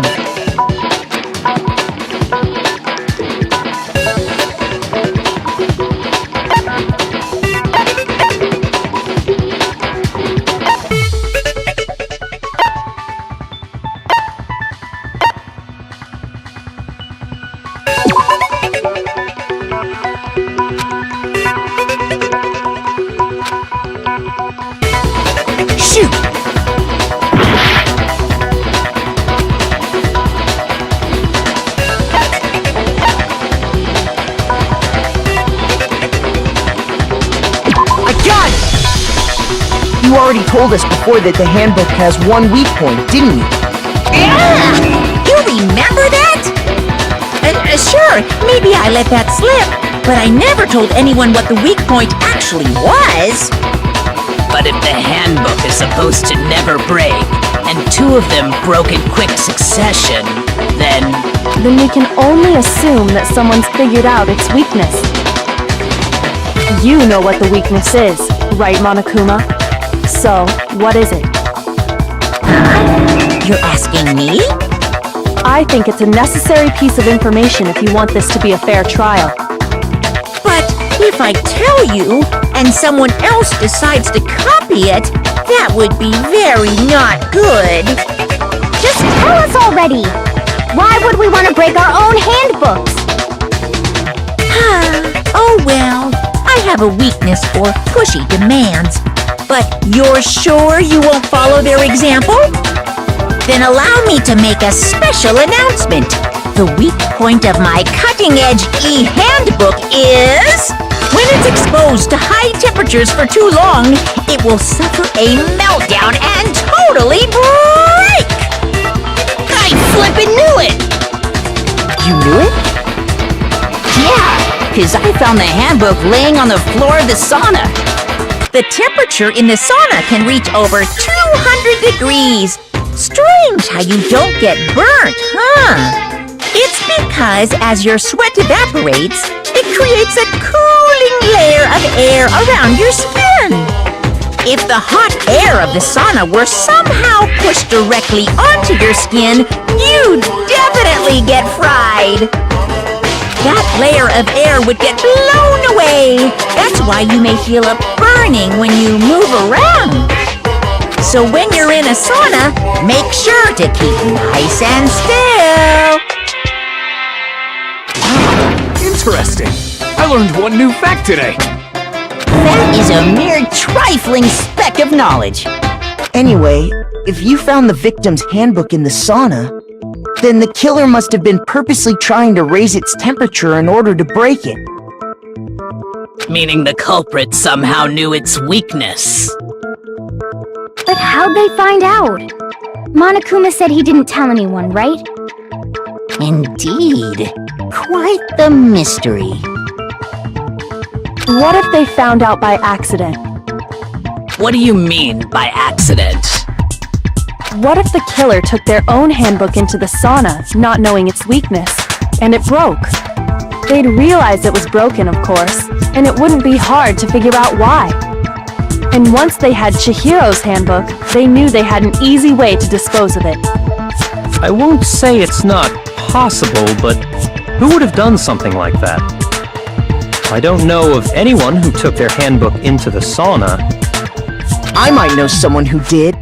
You already told us before that the handbook has one weak point, didn't you? You remember that? Sure, maybe I let that slip, but I never told anyone what the weak point actually was. But if the handbook is supposed to never break, and two of them broke in quick succession, then we can only assume that someone's figured out its weakness. You know what the weakness is, right, Monokuma? So, what is it? You're asking me? I think it's a necessary piece of information if you want this to be a fair trial. But if I tell you, and someone else decides to copy it, that would be very not good. Just tell us already! Why would we want to break our own handbooks? Oh well, I have a weakness for pushy demands. But you're sure you won't follow their example? Then allow me to make a special announcement. The weak point of my cutting-edge e-handbook is... when it's exposed to high temperatures for too long, it will suffer a meltdown and totally break! I flippin' knew it! You knew it? Yeah, because I found the handbook laying on the floor of the sauna. The temperature in the sauna can reach over 200 degrees. Strange how you don't get burnt, huh? It's because as your sweat evaporates, it creates a cooling layer of air around your skin. If the hot air of the sauna were somehow pushed directly onto your skin, you'd definitely get fried. That layer of air would get blown away. That's why you may feel a burning when you move around. So when you're in a sauna, make sure to keep nice and still. Interesting. I learned one new fact today. That is a mere trifling speck of knowledge. Anyway, if you found the victim's handbook in the sauna, then the killer must have been purposely trying to raise its temperature in order to break it. meaning the culprit somehow knew its weakness. But how'd they find out? Monokuma said he didn't tell anyone, right? Indeed. Quite the mystery. What if they found out by accident? What do you mean by accident? What if the killer took their own handbook into the sauna, not knowing its weakness, and it broke? They'd realize it was broken, of course, and it wouldn't be hard to figure out why. And once they had Chihiro's handbook, they knew they had an easy way to dispose of it. I won't say it's not possible, but who would have done something like that? I don't know of anyone who took their handbook into the sauna. I might know someone who did.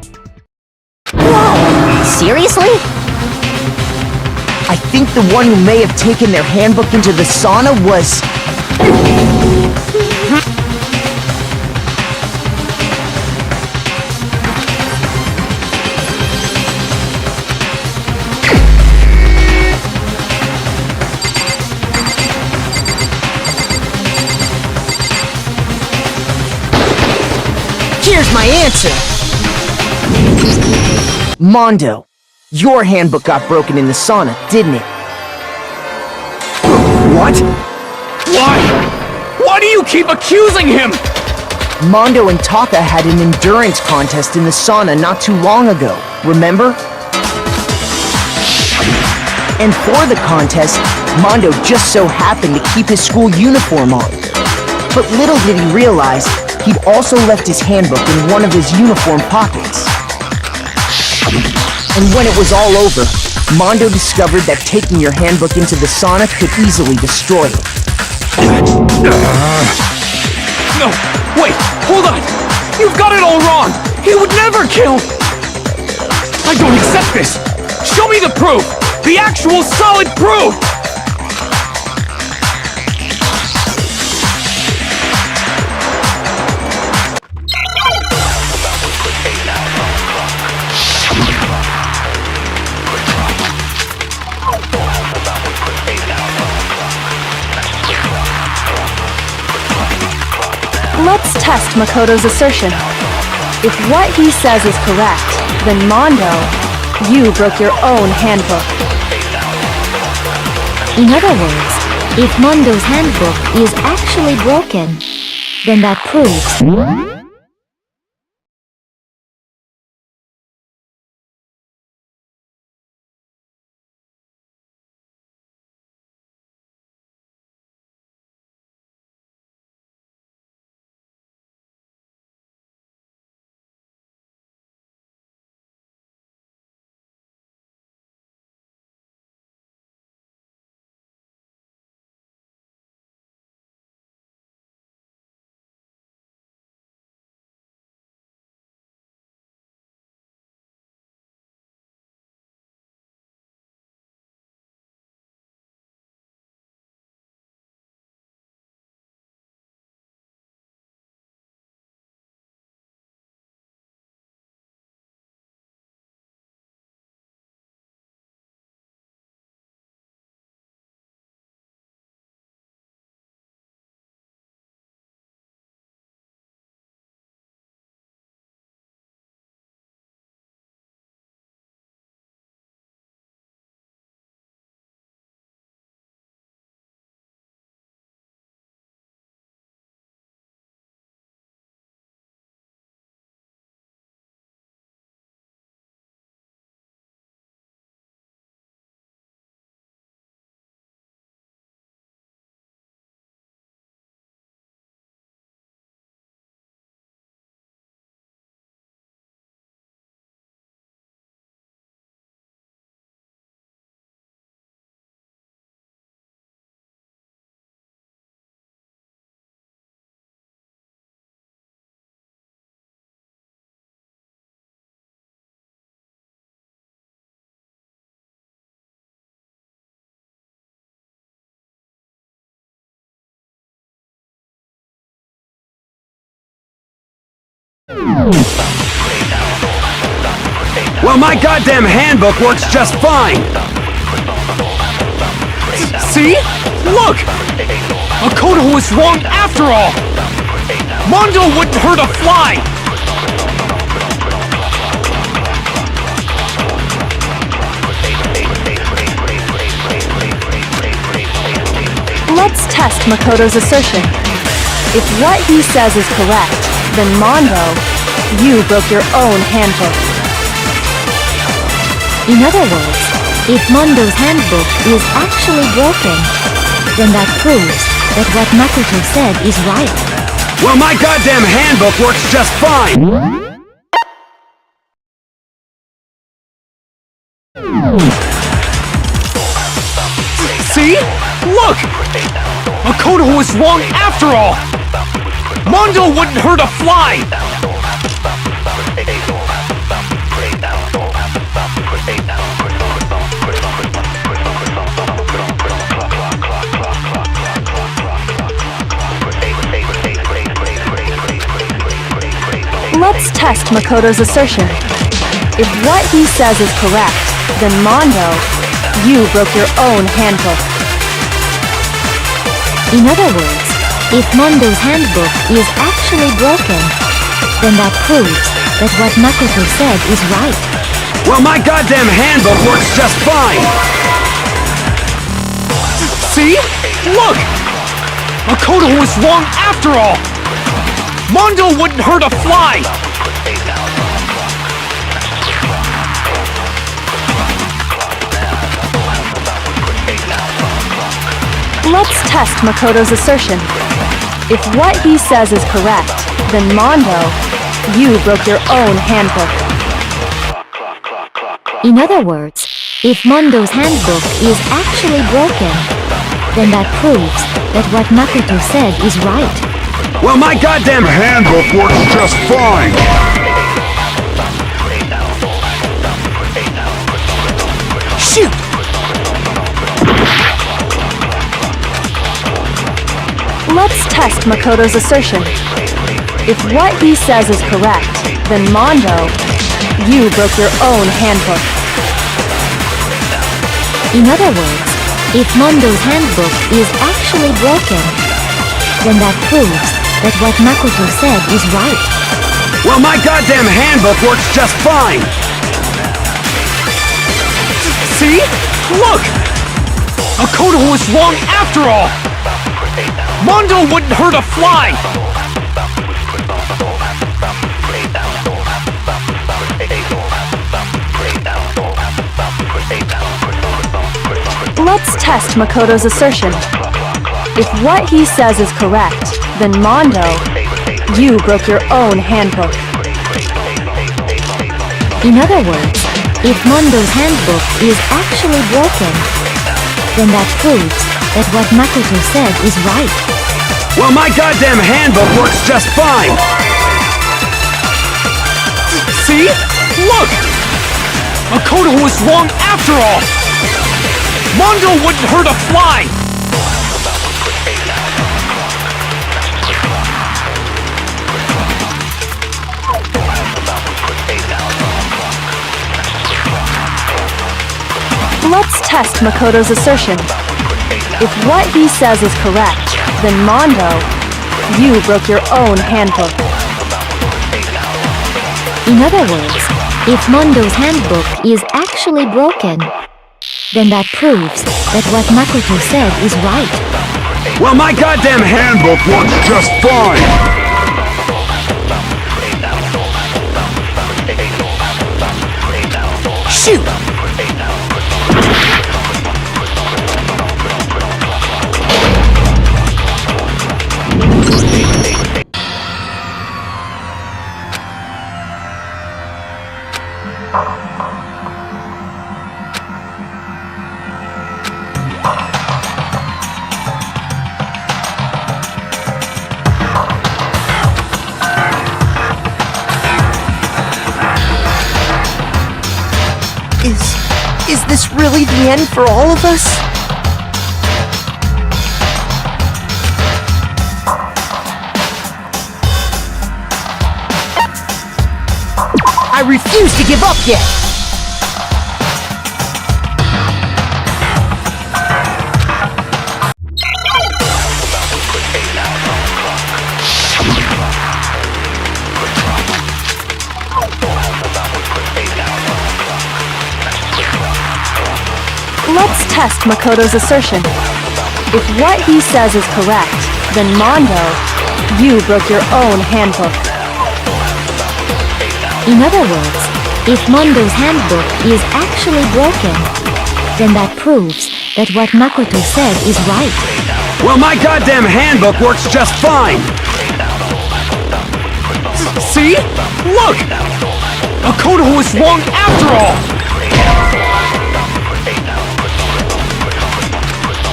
Whoa! Seriously? I think the one who may have taken their handbook into the sauna was... Here's my answer! Mondo. Your handbook got broken in the sauna, didn't it? What? Why? Why do you keep accusing him? Mondo and Taka had an endurance contest in the sauna not too long ago, remember? And for the contest, Mondo just so happened to keep his school uniform on. But little did he realize, he'd also left his handbook in one of his uniform pockets. And when it was all over, Mondo discovered that taking your handbook into the sauna could easily destroy it. No, wait, hold on! You've got it all wrong! He would never kill! I don't accept this! Show me the proof! The actual solid proof! Let's test Makoto's assertion. If what he says is correct, then Mondo, you broke your own handbook. In other words, if Mondo's handbook is actually broken, then that proves... Well, my goddamn handbook works just fine! See? Look! Makoto was wrong after all! Mondo wouldn't hurt a fly! Let's test Makoto's assertion. If what he says is correct, then Mondo, you broke your own handbook. In other words, if Mondo's handbook is actually broken, then that proves that what Makoto said is right. Well, my goddamn handbook works just fine! See? Look! Makoto was wrong after all! Mondo wouldn't hurt a fly! Let's test Makoto's assertion. If what he says is correct, then Mondo, you broke your own handbook. In other words, if Mondo's handbook is actually broken, then that proves that what Makoto said is right. Well, my goddamn handbook works just fine! See? Look! Makoto was wrong after all! Mondo wouldn't hurt a fly! Let's test Makoto's assertion. If what he says is correct, then Mondo, you broke your own handbook. In other words, if Mondo's handbook is actually broken, then that proves that what Makoto said is right. Well, my goddamn handbook works just fine! Shoot! Let's test Makoto's assertion. If what he says is correct, then Mondo, you broke your own handbook. In other words, if Mondo's handbook is actually broken, then that proves that what Makoto said is right. Well, my goddamn handbook works just fine! See? Look! Makoto was wrong after all! Mondo wouldn't hurt a fly! Let's test Makoto's assertion. If what he says is correct, then Mondo, you broke your own handbook. In other words, if Mondo's handbook is actually broken, then that proves that what Makoto said is right. Well, my goddamn handbook works just fine! See? Look! Makoto was wrong after all! Mondo wouldn't hurt a fly! Let's test Makoto's assertion. If what he says is correct, then Mondo, you broke your own handbook. In other words, if Mondo's handbook is actually broken, then that proves that what Makoto said is right. Well, my goddamn handbook works just fine! Shoot! Is this really the end for all of us? I refuse to give up yet! Let's test Makoto's assertion. If what he says is correct, then Mondo, you broke your own handbook. In other words, if Mondo's handbook is actually broken, then that proves that what Makoto said is right. Well, my goddamn handbook works just fine! See? Look! Makoto was wrong after all!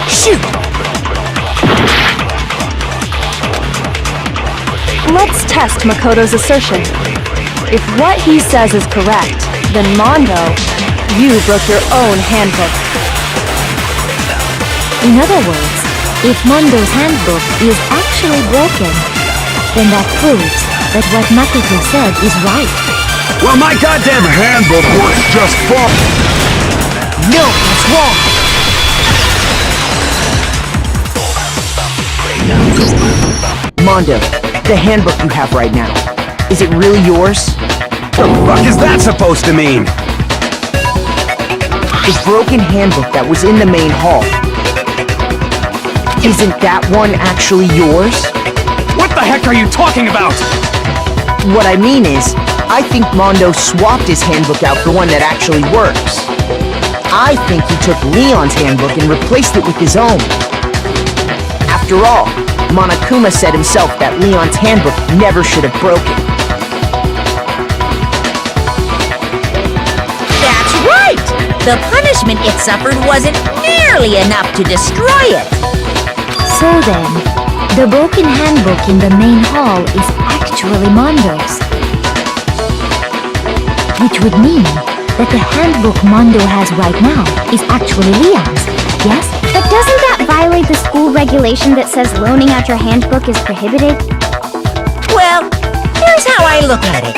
Shoot! Let's test Makoto's assertion. If what he says is correct, then Mondo, you broke your own handbook. In other words, if Mondo's handbook is actually broken, then that proves that what Makoto said is right. Well, my goddamn handbook works just fine! No, that's wrong! Mondo, the handbook you have right now, is it really yours? The fuck is that supposed to mean? The broken handbook that was in the main hall. Isn't that one actually yours? What the heck are you talking about? What I mean is, I think Mondo swapped his handbook out for one that actually works. I think he took Leon's handbook and replaced it with his own. After all, Monokuma said himself that Leon's handbook never should have broken. That's right! The punishment it suffered wasn't nearly enough to destroy it. So then, the broken handbook in the main hall is actually Mondo's. Which would mean that the handbook Mondo has right now is actually Leon's, yes? But doesn't that violate the school regulation that says loaning out your handbook is prohibited? Well, here's how I look at it.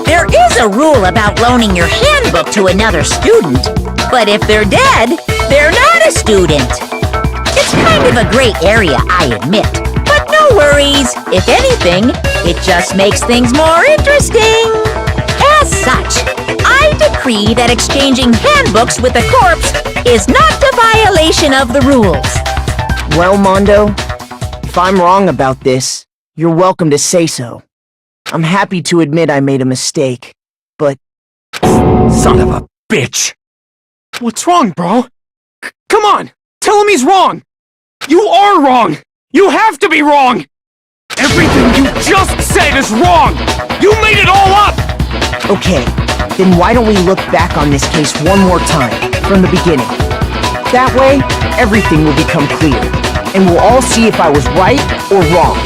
There is a rule about loaning your handbook to another student, but if they're dead, they're not a student. It's kind of a gray area, I admit. But no worries. If anything, it just makes things more interesting. As such, I decree that exchanging handbooks with a corpse is not a violation of the rules. Well, Mondo, if I'm wrong about this, you're welcome to say so. I'm happy to admit I made a mistake, but... Son of a bitch! What's wrong, bro? Come on! Tell him he's wrong! You are wrong! You have to be wrong! Everything you just said is wrong! You made it all up! Okay, then why don't we look back on this case one more time, from the beginning? That way, everything will become clear, and we'll all see if I was right or wrong.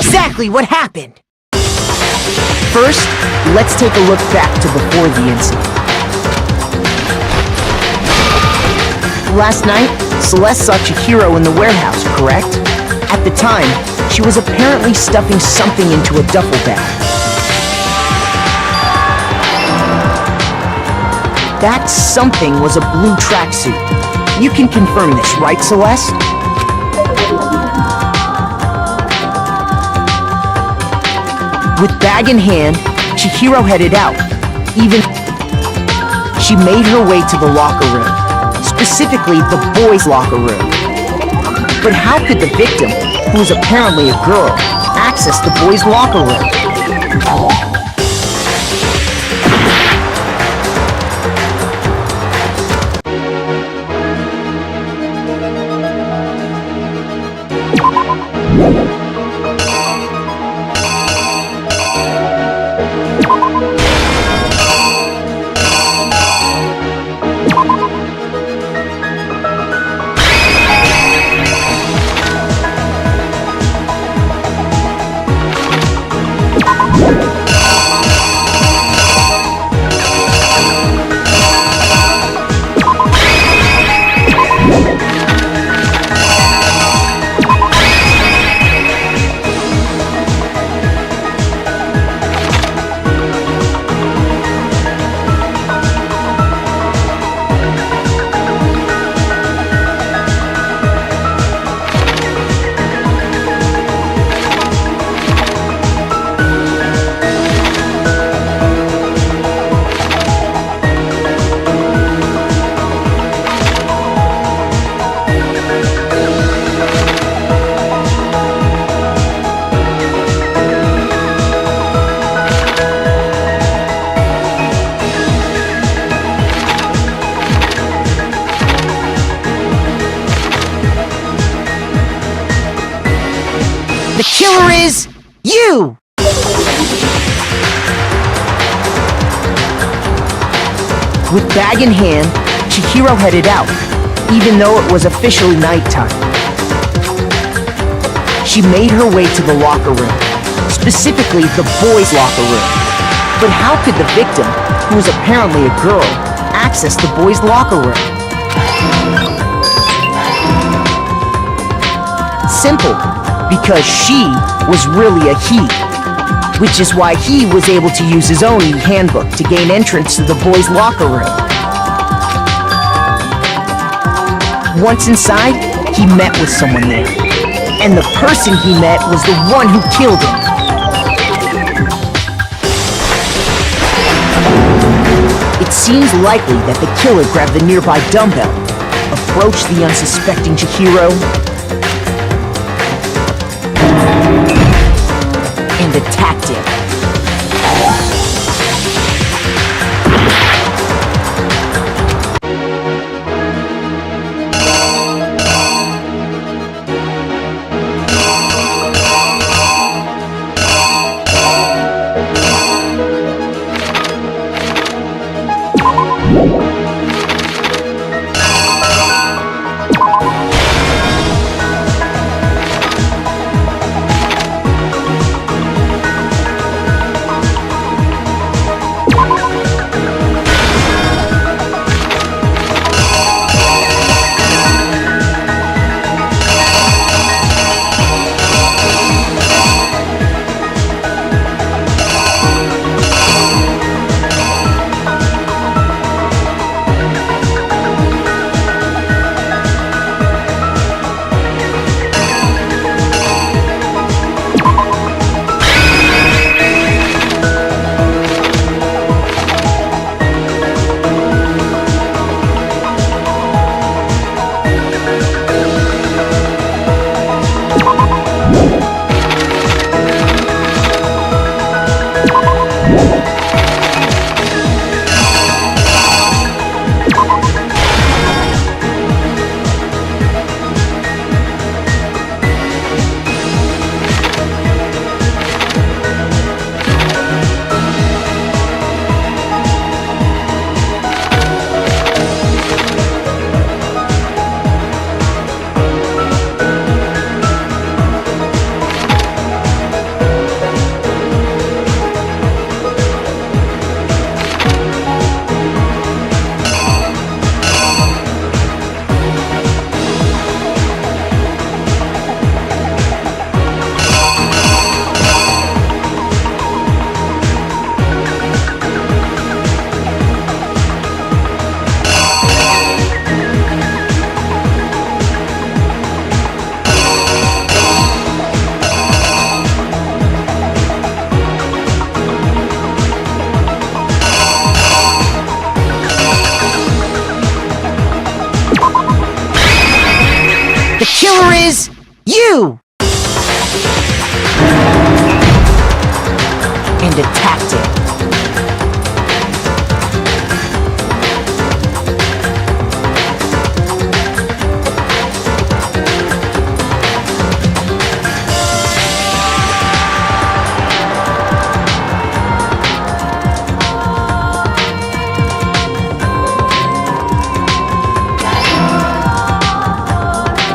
exactly what happened. First, let's take a look back to before the incident. Last night, Celeste saw Chihiro in the warehouse, correct? At the time, she was apparently stuffing something into a duffel bag. That something was a blue tracksuit. You can confirm this, right, Celeste? With bag in hand, Chihiro headed out. She made her way to the locker room, specifically the boys' locker room. But how could the victim, who was apparently a girl, access the boys' locker room? The killer is you! With bag in hand, Chihiro headed out, even though it was officially nighttime. She made her way to the locker room, specifically the boys' locker room. But how could the victim, who was apparently a girl, access the boys' locker room? Simple. Because she was really a he, which is why he was able to use his own e-handbook to gain entrance to the boys' locker room. Once inside, he met with someone there, and the person he met was the one who killed him. It seems likely that the killer grabbed the nearby dumbbell, approached the unsuspecting Chihiro, and attacked him. The killer is you! And attacked it.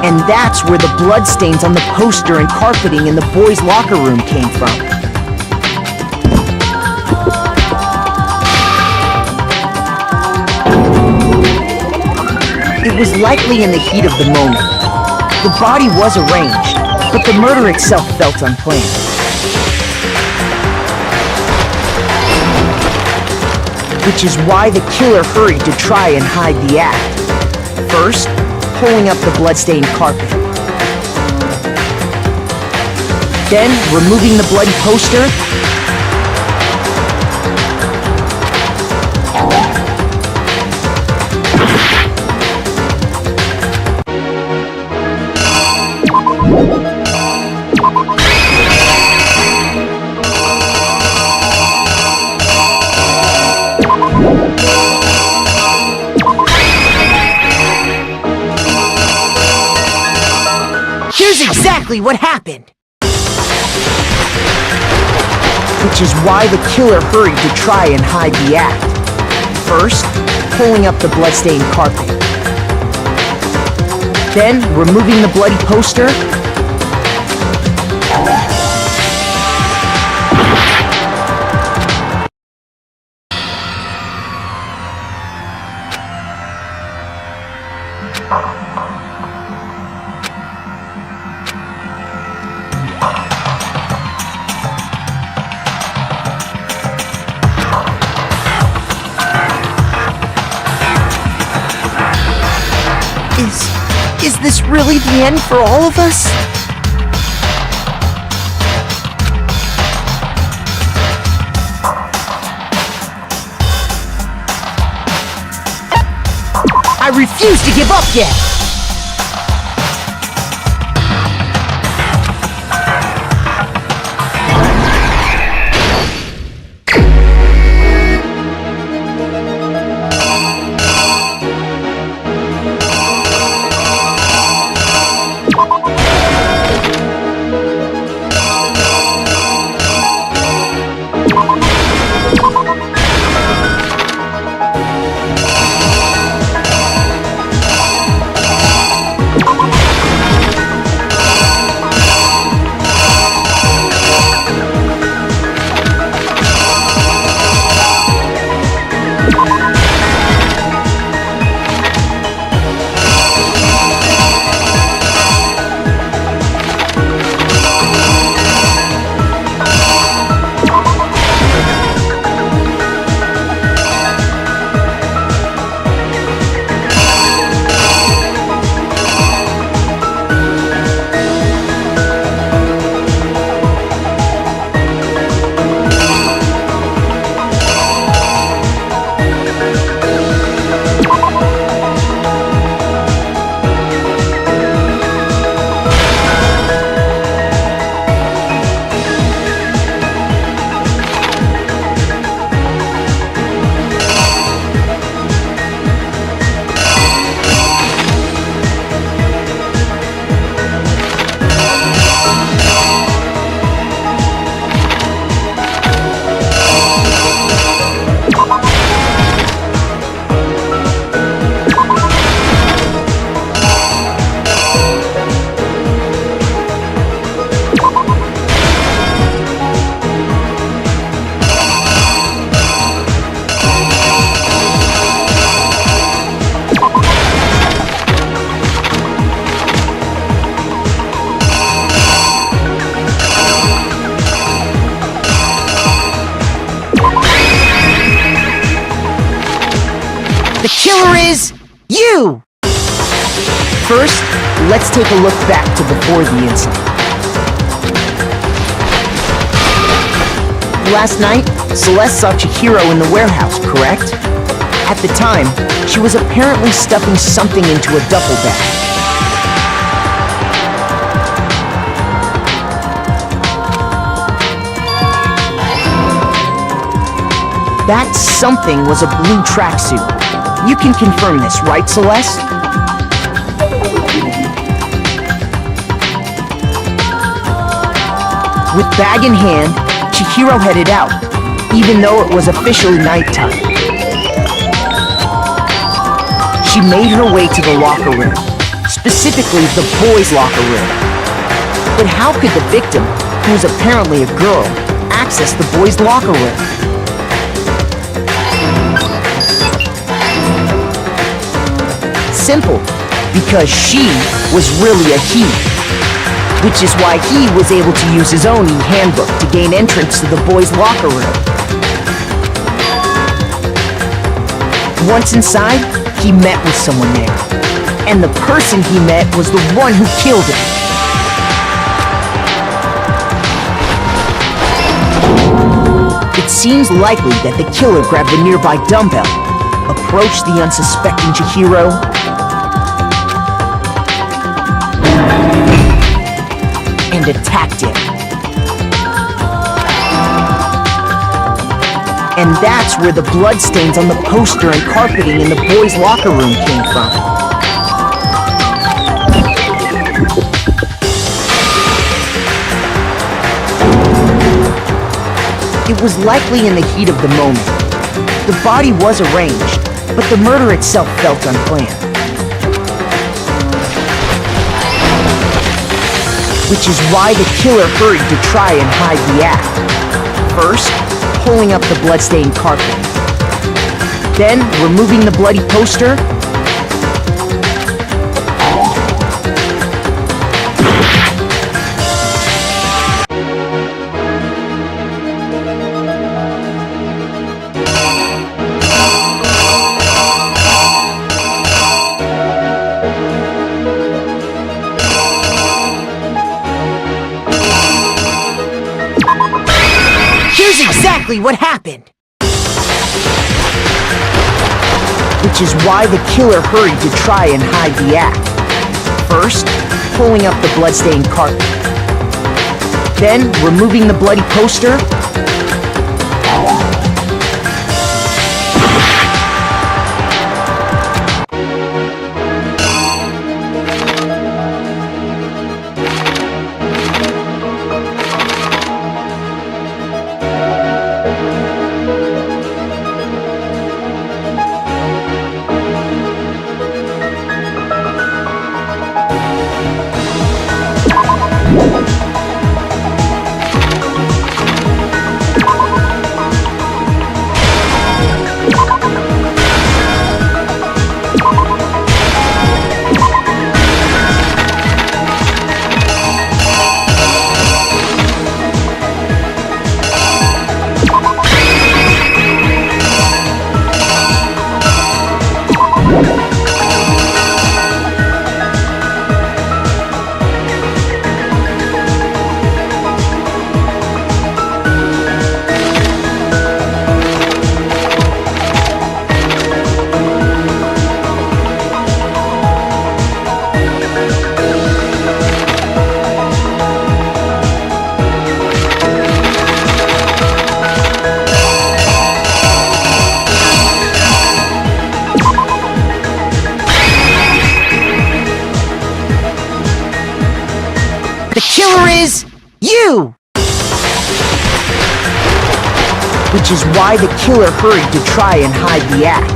And that's where the bloodstains on the poster and carpeting in the boys' locker room came from. It was likely in the heat of the moment. The body was arranged, but the murder itself felt unplanned. Which is why the killer hurried to try and hide the act. First, pulling up the bloodstained carpet. Then, removing the bloody poster. Here's exactly what happened! Which is why the killer hurried to try and hide the act. First, pulling up the bloodstained carpet. Then, removing the bloody poster. Is this really the end for all of us? I refuse to give up yet! The killer is you! First, let's take a look back to before the incident. Last night, Celeste saw Chihiro in the warehouse, correct? At the time, she was apparently stuffing something into a duffel bag. That something was a blue tracksuit. You can confirm this, right, Celeste? With bag in hand, Chihiro headed out, even though it was officially nighttime. She made her way to the locker room, specifically the boys' locker room. But how could the victim, who was apparently a girl, access the boys' locker room? Simple, because she was really a he, which is why he was able to use his own e-handbook to gain entrance to the boys' locker room. Once inside, he met with someone there, and the person he met was the one who killed him. It seems likely that the killer grabbed the nearby dumbbell, approached the unsuspecting Chihiro, and attacked him. And that's where the bloodstains on the poster and carpeting in the boys' locker room came from. It was likely in the heat of the moment. The body was arranged, but the murder itself felt unplanned. Which is why the killer hurried to try and hide the act. First, pulling up the bloodstained carpet. Then, removing the bloody poster. Exactly what happened. Which is why the killer hurried to try and hide the act. First, pulling up the bloodstained carpet. Then, removing the bloody poster. The killer is you! Which is why the killer hurried to try and hide the act.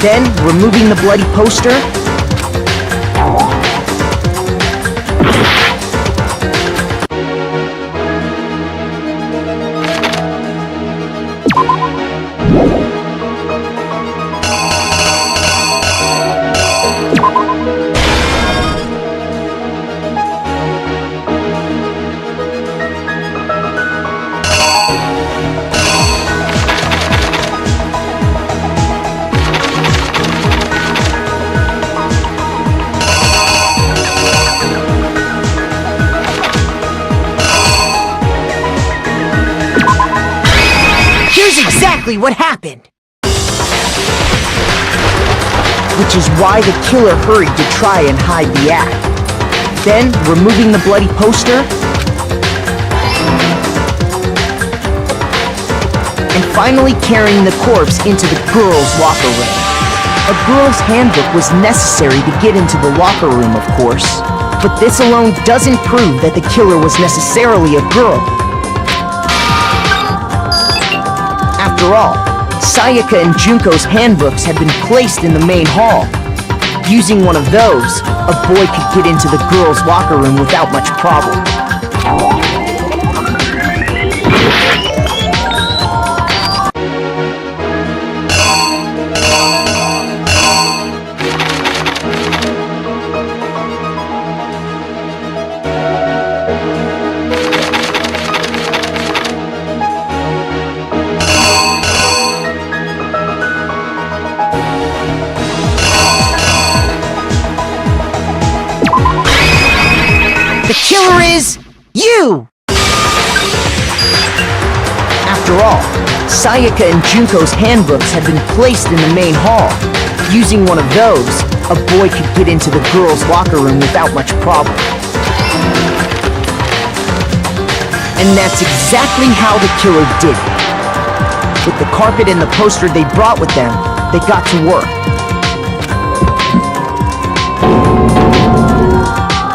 Then, removing the bloody poster. Exactly what happened. Which is why the killer hurried to try and hide the act. Then, removing the bloody poster. and finally carrying the corpse into the girls' locker room. A girl's handbook was necessary to get into the locker room, of course, but this alone doesn't prove that the killer was necessarily a girl. After all, Sayaka and Junko's handbooks had been placed in the main hall. Using one of those, a boy could get into the girls' locker room without much problem. The killer is you! After all, Sayaka and Junko's handbooks had been placed in the main hall. Using one of those, a boy could get into the girls' locker room without much problem. And that's exactly how the killer did it. With the carpet and the poster they brought with them, they got to work.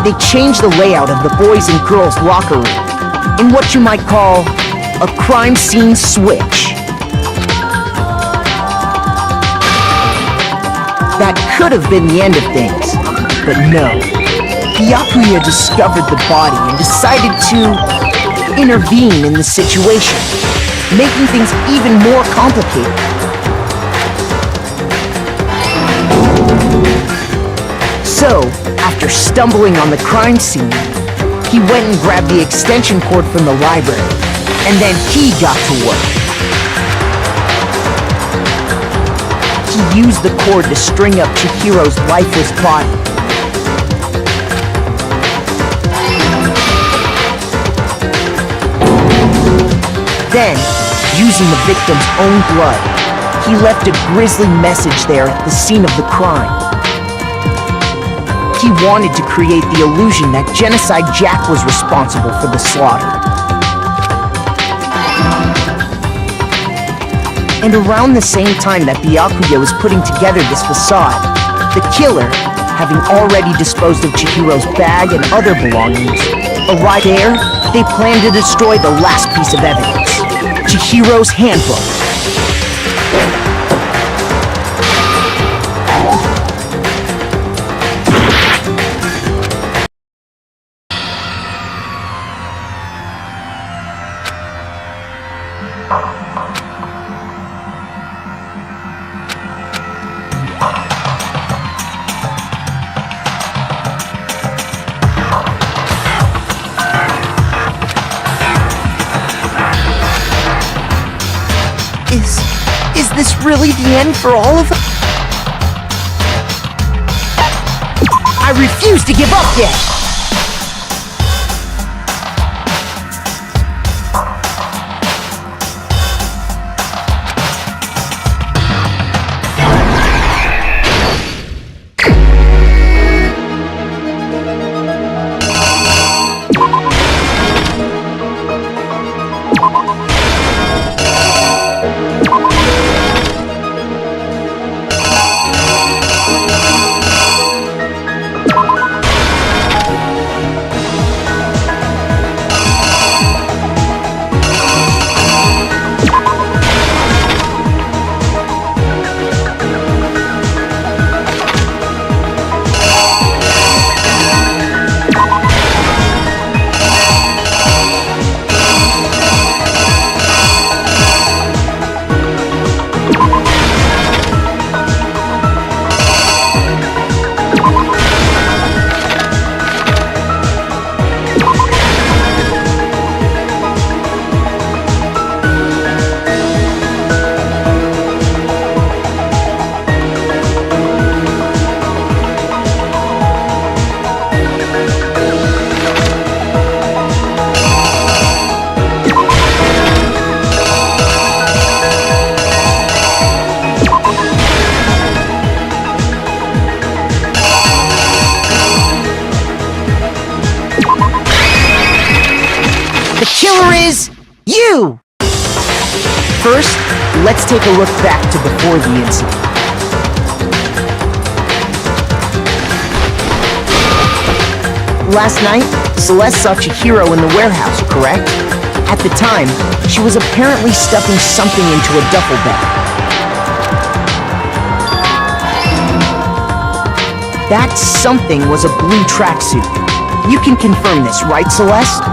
They changed the layout of the boys' and girls' locker room in what you might call a crime scene switch. That could have been the end of things, but no. Byakuya discovered the body and decided to intervene in the situation, making things even more complicated. So, after stumbling on the crime scene, he went and grabbed the extension cord from the library, and then he got to work. He used the cord to string up Chihiro's lifeless body. Then, using the victim's own blood, he left a grisly message there at the scene of the crime. He wanted to create the illusion that Genocide Jack was responsible for the slaughter. And around the same time that Byakuya was putting together this facade, the killer, having already disposed of Chihiro's bag and other belongings, arrived there. They planned to destroy the last piece of evidence, Chihiro's handbook. Is this really the end for all of us? I refuse to give up yet! The killer is you! first, let's take a look back to before the incident. Last night, Celeste saw Chihiro in the warehouse, correct? At the time, she was apparently stuffing something into a duffel bag. That something was a blue tracksuit. You can confirm this, right, Celeste?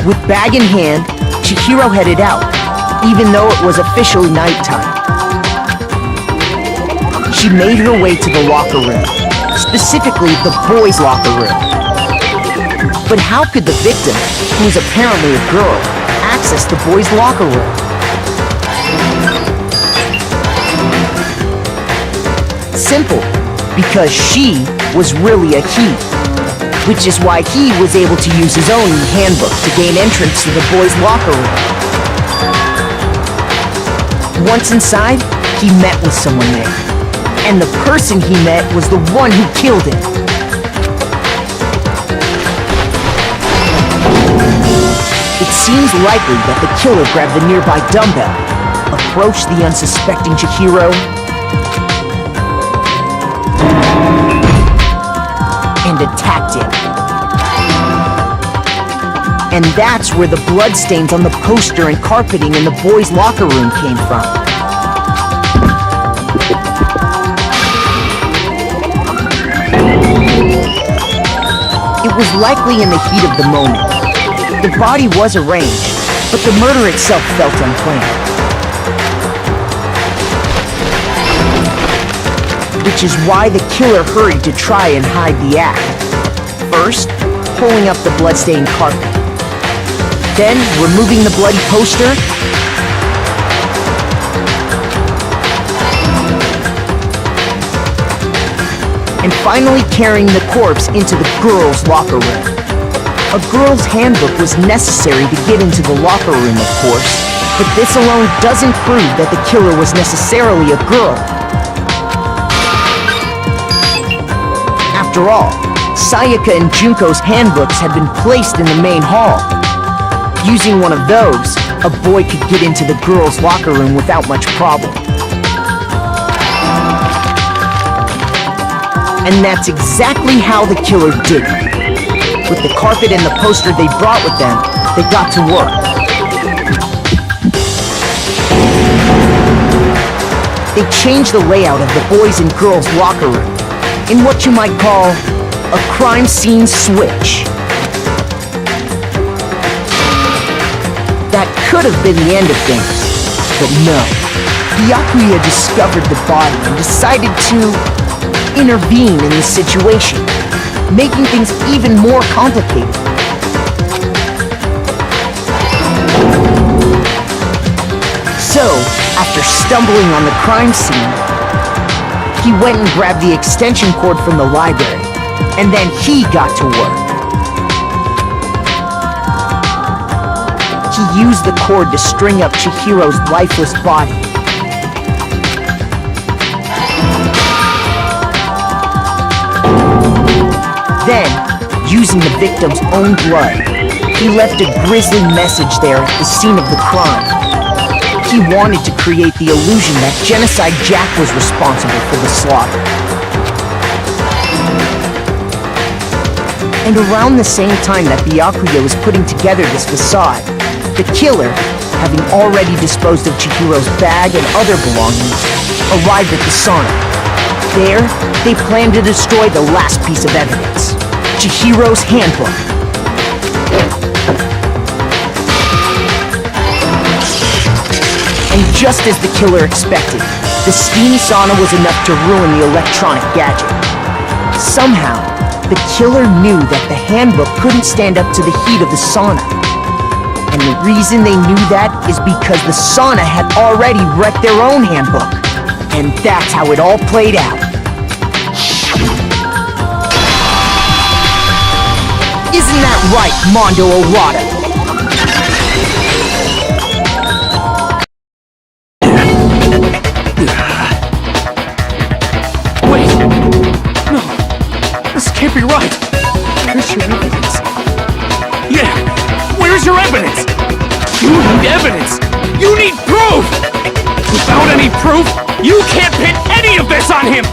With bag in hand, Chihiro headed out, even though it was officially nighttime. She made her way to the locker room, specifically the boys' locker room. But how could the victim, who is apparently a girl, access the boys' locker room? Simple, because she was really a he, which is why he was able to use his own handbook to gain entrance to the boys' locker room. Once inside, he met with someone there, and the person he met was the one who killed him. It seems likely that the killer grabbed the nearby dumbbell, approached the unsuspecting Chihiro, and attacked him. And that's where the bloodstains on the poster and carpeting in the boys' locker room came from. It was likely in the heat of the moment. The body was arranged, but the murder itself felt unplanned. Which is why the killer hurried to try and hide the act. First, pulling up the bloodstained carpet. Then, removing the bloody poster. And finally carrying the corpse into the girls' locker room. A girl's handbook was necessary to get into the locker room, of course, but this alone doesn't prove that the killer was necessarily a girl. After all, Sayaka and Junko's handbooks had been placed in the main hall. Using one of those, a boy could get into the girls' locker room without much problem. And that's exactly how the killer did it. With the carpet and the poster they brought with them, they got to work. They changed the layout of the boys' and girls' locker room in what you might call a crime scene switch. That could have been the end of things, but no. Byakuya discovered the body and decided to intervene in the situation, making things even more complicated. So, after stumbling on the crime scene, he went and grabbed the extension cord from the library, and then he got to work. He used the cord to string up Chihiro's lifeless body. Then, using the victim's own blood, he left a grisly message there at the scene of the crime. He wanted to create the illusion that Genocide Jack was responsible for the slaughter. And around the same time that Byakuya was putting together this facade, the killer, having already disposed of Chihiro's bag and other belongings, arrived at the sauna. There, they planned to destroy the last piece of evidence, Chihiro's handbook. And just as the killer expected, the steam sauna was enough to ruin the electronic gadget. Somehow, the killer knew that the handbook couldn't stand up to the heat of the sauna. And the reason they knew that is because the sauna had already wrecked their own handbook. And that's how it all played out. Isn't that right, Mondo Owada? Wait! No! This can't be right! Where's your evidence? Where's your evidence? You need evidence! You need proof! Without any proof, you can't pin any of this on him!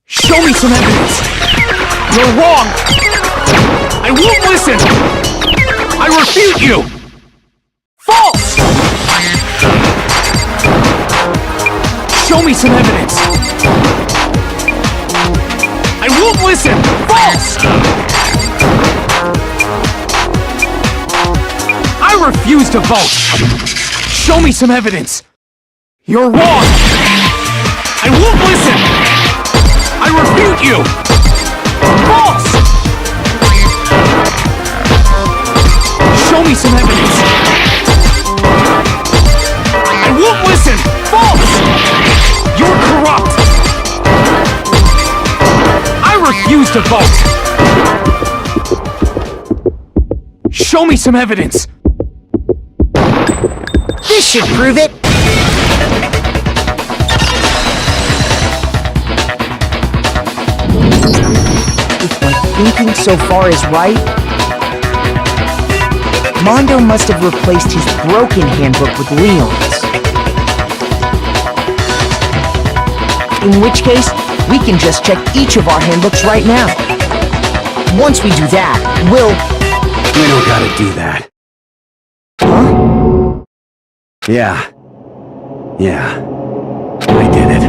Show me some evidence! You're wrong! I won't listen! I refute you! False! Show me some evidence! I won't listen! False! I refuse to vote! Show me some evidence! You're wrong! I won't listen! I refute you! False! Show me some evidence! I won't listen! False! You're corrupt! I refuse to vote! Show me some evidence! This should prove it! Thinking so far is right, Mondo must have replaced his broken handbook with Leon's. In which case, we can just check each of our handbooks right now. Once we do that, we'll... We don't gotta do that. Huh? Yeah. I did it.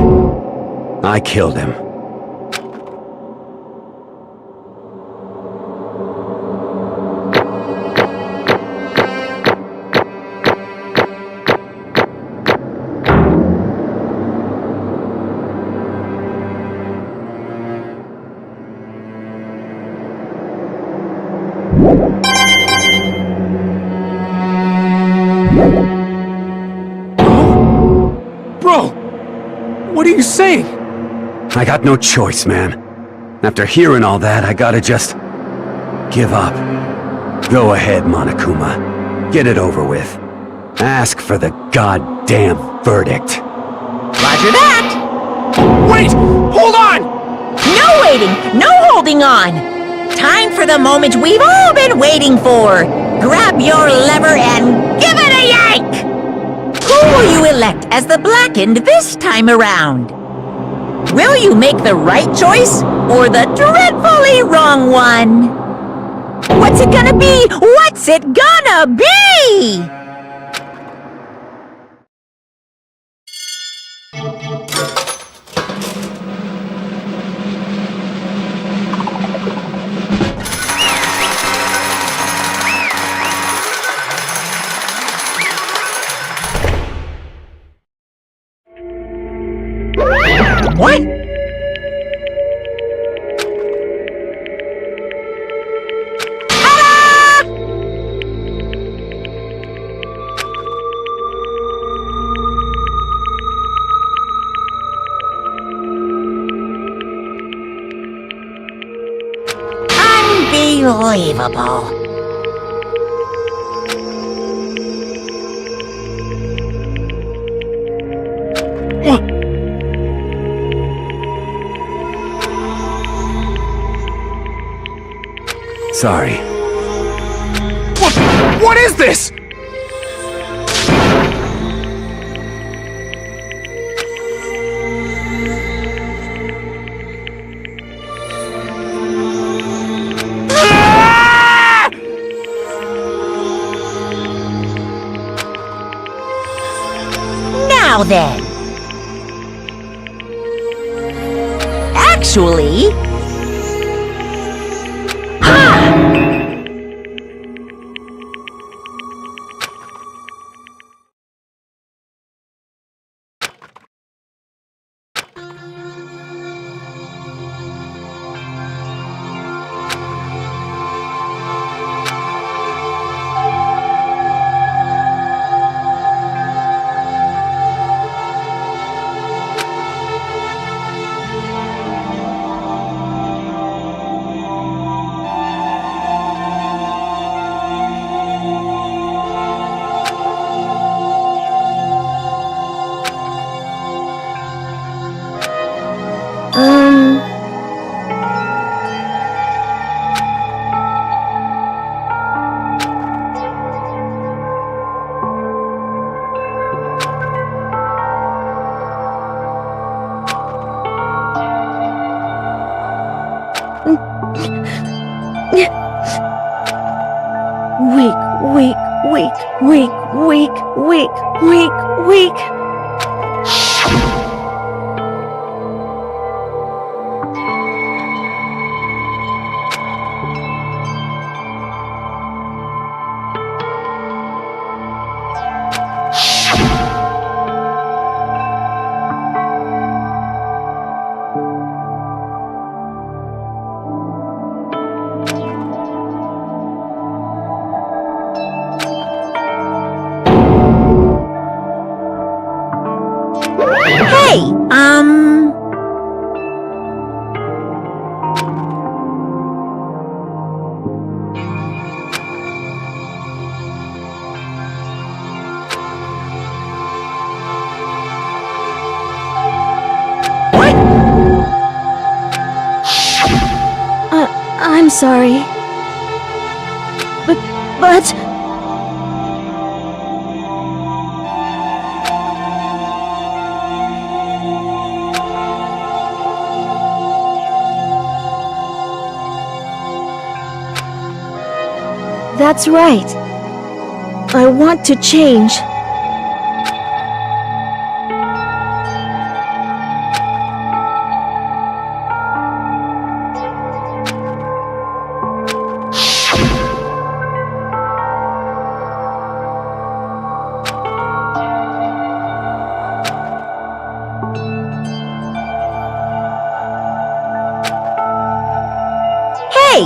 I killed him. Bro! What are you saying? I got no choice, man. After hearing all that, I gotta just... give up. Go ahead, Monokuma. Get it over with. Ask for the goddamn verdict. Roger that! Wait! Hold on! No waiting! No holding on! Time for the moment we've all been waiting for! Grab your lever and give it a yank! Who will you elect as the Blackened this time around? Will you make the right choice or the dreadfully wrong one? What's it gonna be? What's it gonna be? What? Unbelievable. Sorry. What is this? Now then. Actually... Weak. Hey, What? I'm sorry. But... That's right. I want to change. Hey,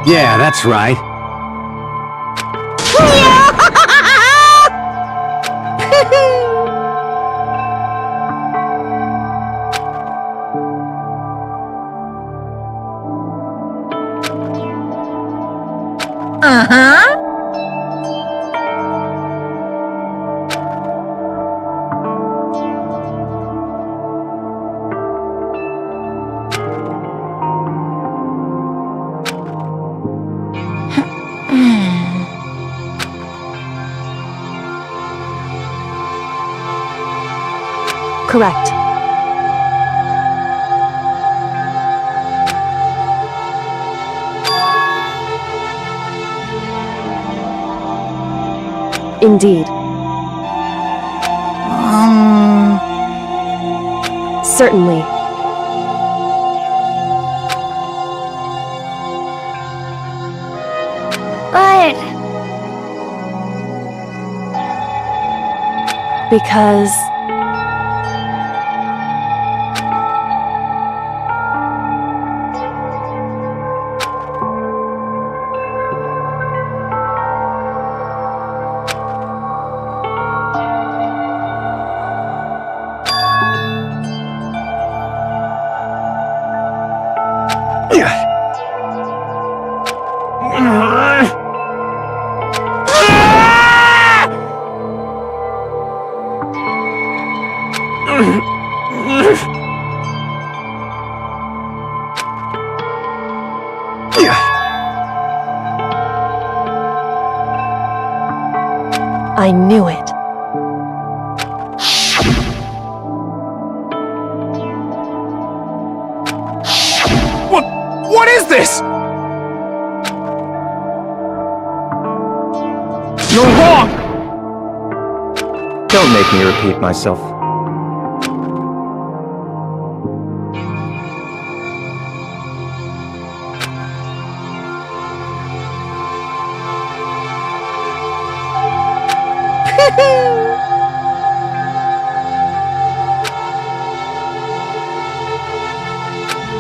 Yeah, that's right. Uh-huh. Correct. Indeed. Certainly. But... Because... I knew it. What is this? You're wrong! Don't make me repeat myself.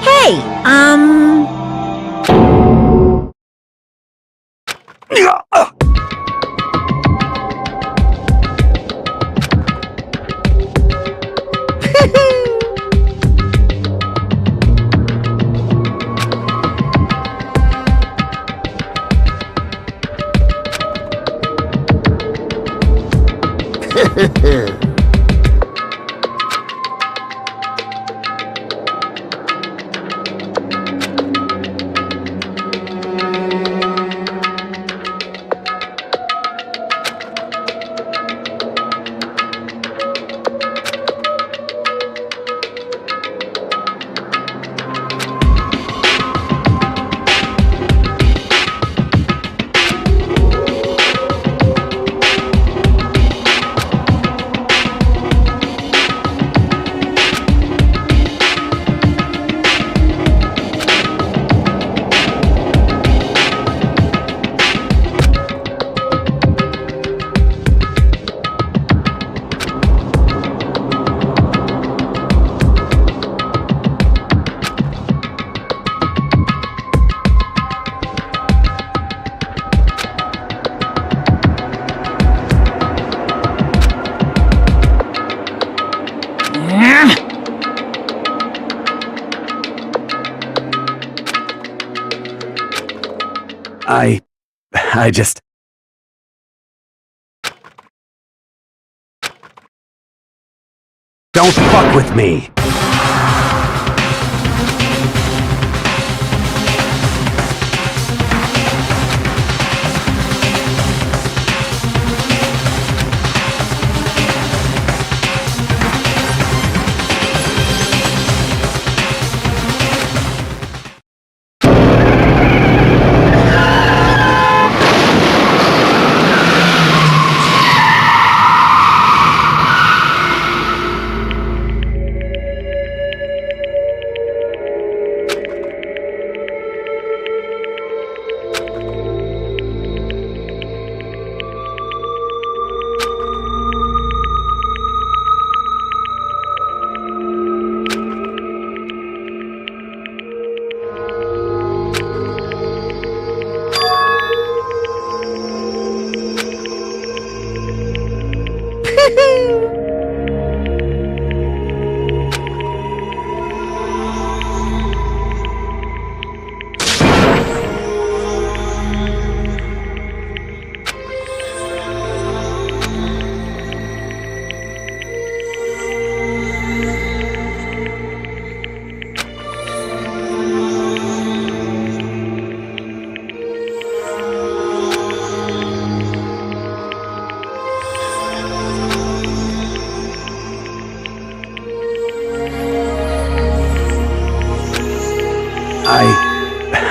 Hey, I just... Don't fuck with me!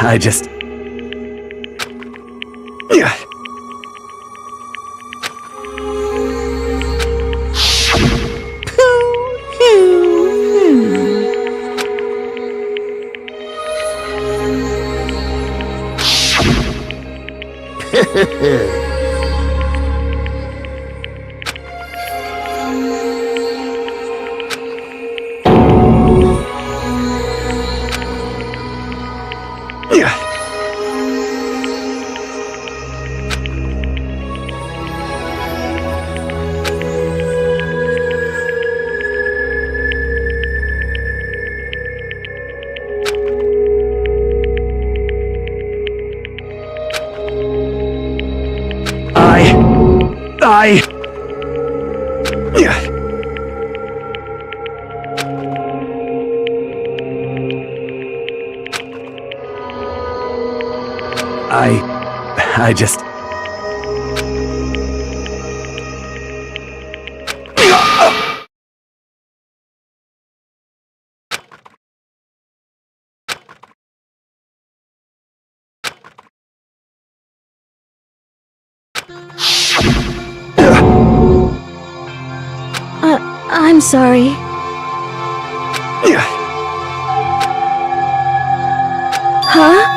I just... I just... I'm sorry. Huh?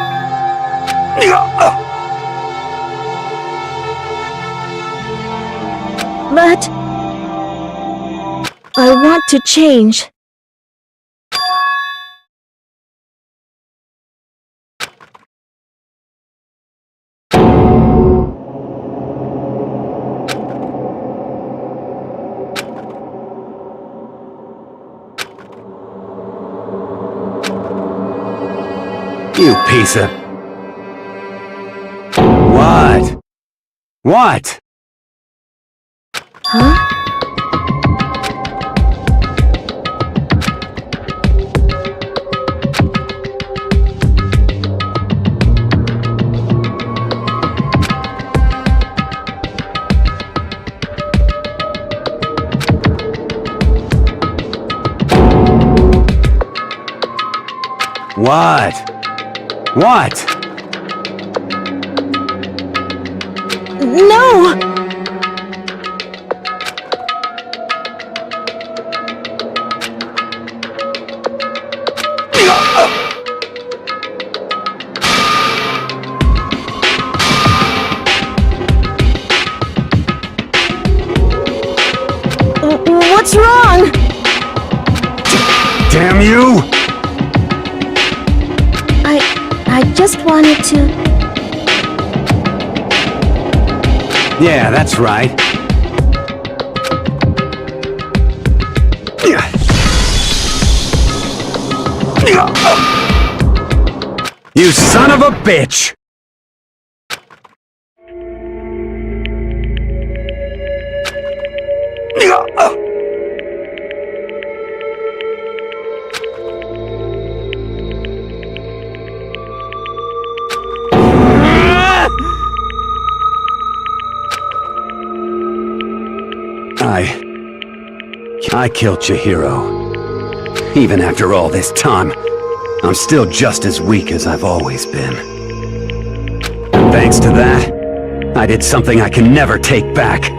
But I want to change. You piece of... What? What? Huh? What? What? No! What's wrong? Damn you! I just wanted to... Yeah, that's right. You son of a bitch! I killed Chihiro. Even after all this time, I'm still just as weak as I've always been. And thanks to that, I did something I can never take back.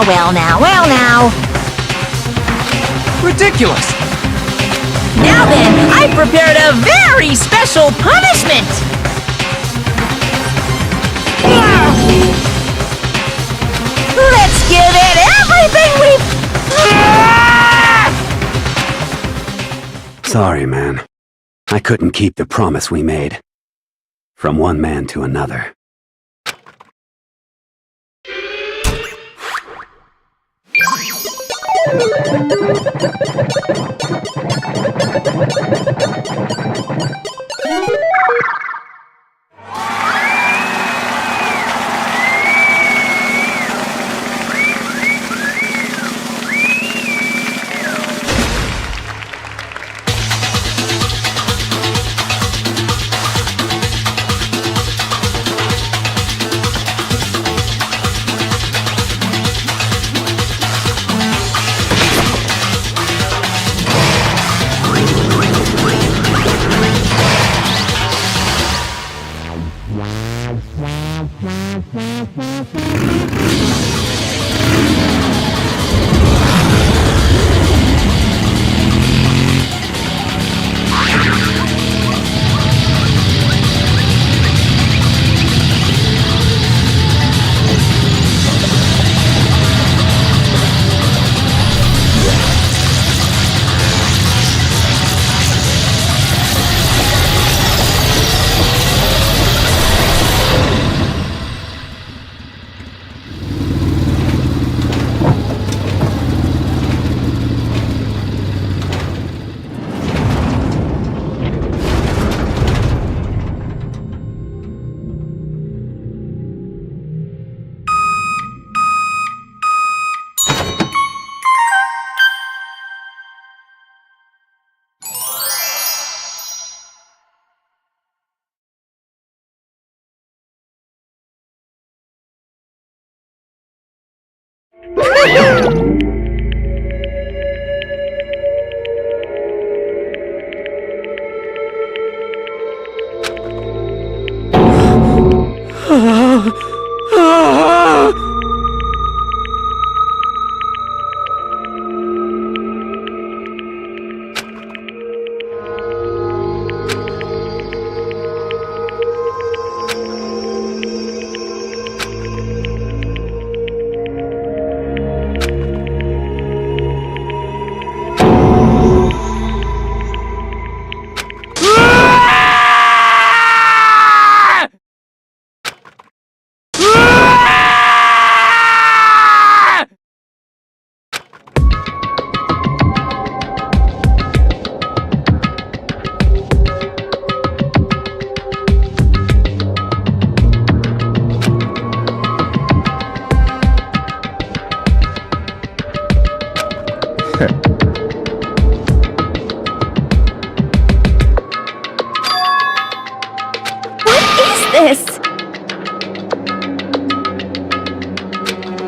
Well now. Ridiculous! Now then, I prepared a very special punishment! Let's give it everything we've... Sorry, man. I couldn't keep the promise we made. From one man to another.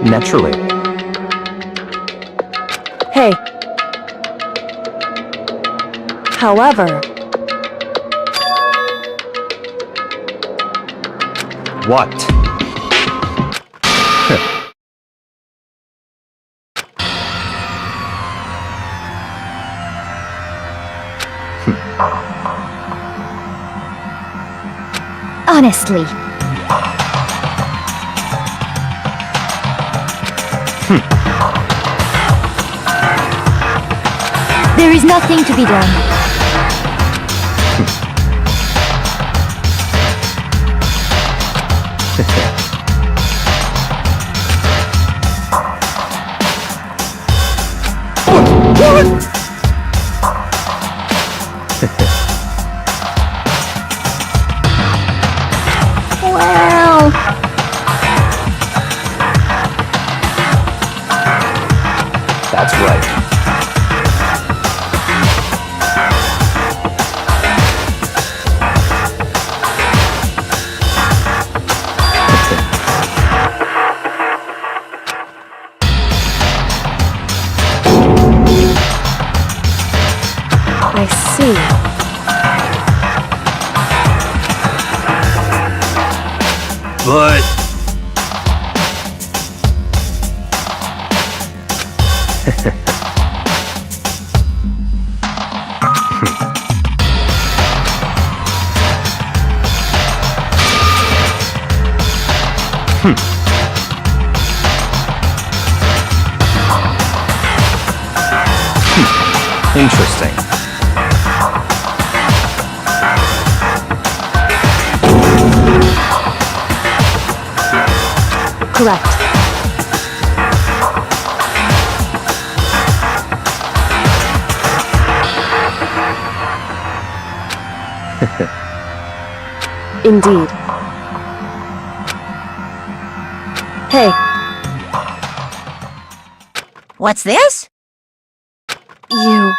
Naturally. Hey. However, What? Honestly. There is nothing to be done. Well, That's right. I see. But Interesting. Correct. Indeed. Hey, What's this? you.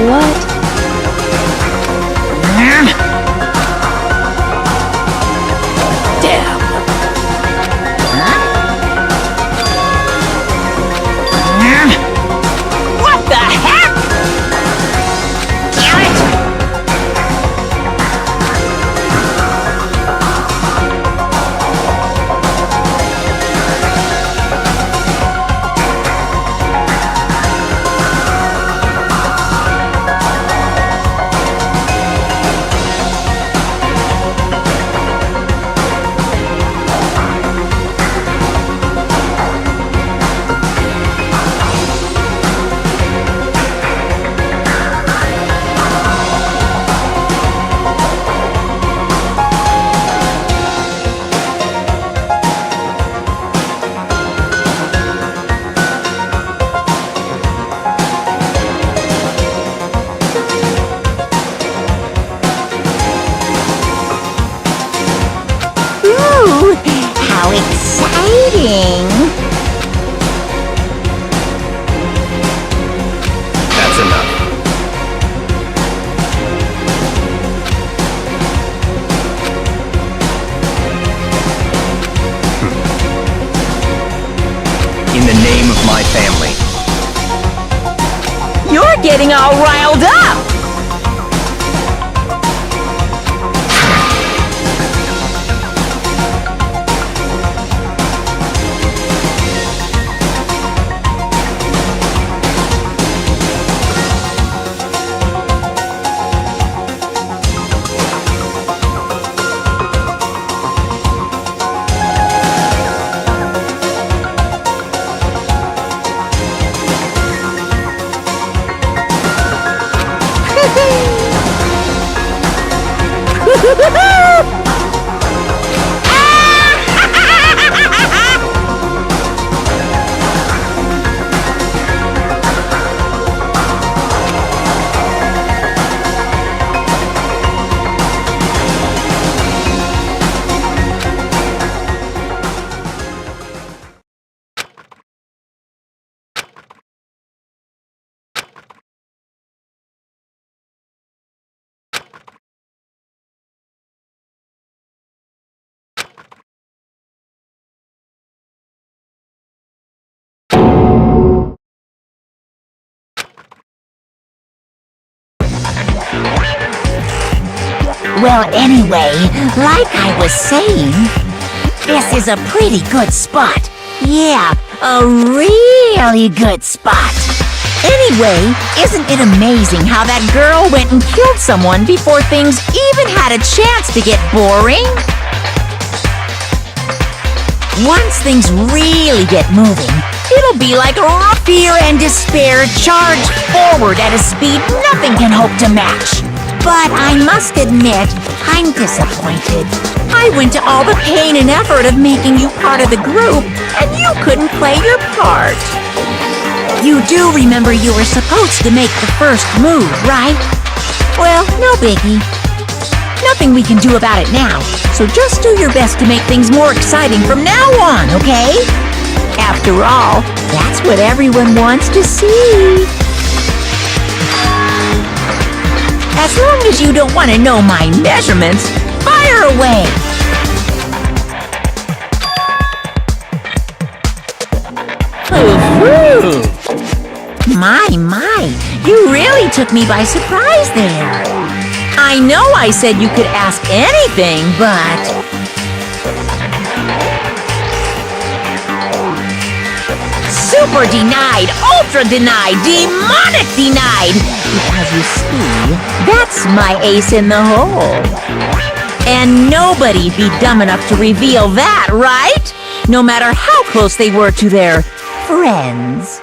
What? Damn. What the heck? Damn it! Ooh, how exciting! That's enough. In the name of my family. You're getting all riled up! Well, anyway, like I was saying, this is a pretty good spot. Yeah, a really good spot. Anyway, isn't it amazing how that girl went and killed someone before things even had a chance to get boring? Once things really get moving, it'll be like fear and despair charge forward at a speed nothing can hope to match. But I must admit, I'm disappointed. I went to all the pain and effort of making you part of the group, and you couldn't play your part. You do remember you were supposed to make the first move, right? Well, no biggie. Nothing we can do about it now, so just do your best to make things more exciting from now on, okay? After all, that's what everyone wants to see. As long as you don't want to know my measurements, fire away! Ooh. My, you really took me by surprise there. I know I said you could ask anything, but... Super denied, ultra denied, demonic denied! Because you see, that's my ace in the hole. And nobody'd be dumb enough to reveal that, right? No matter how close they were to their friends.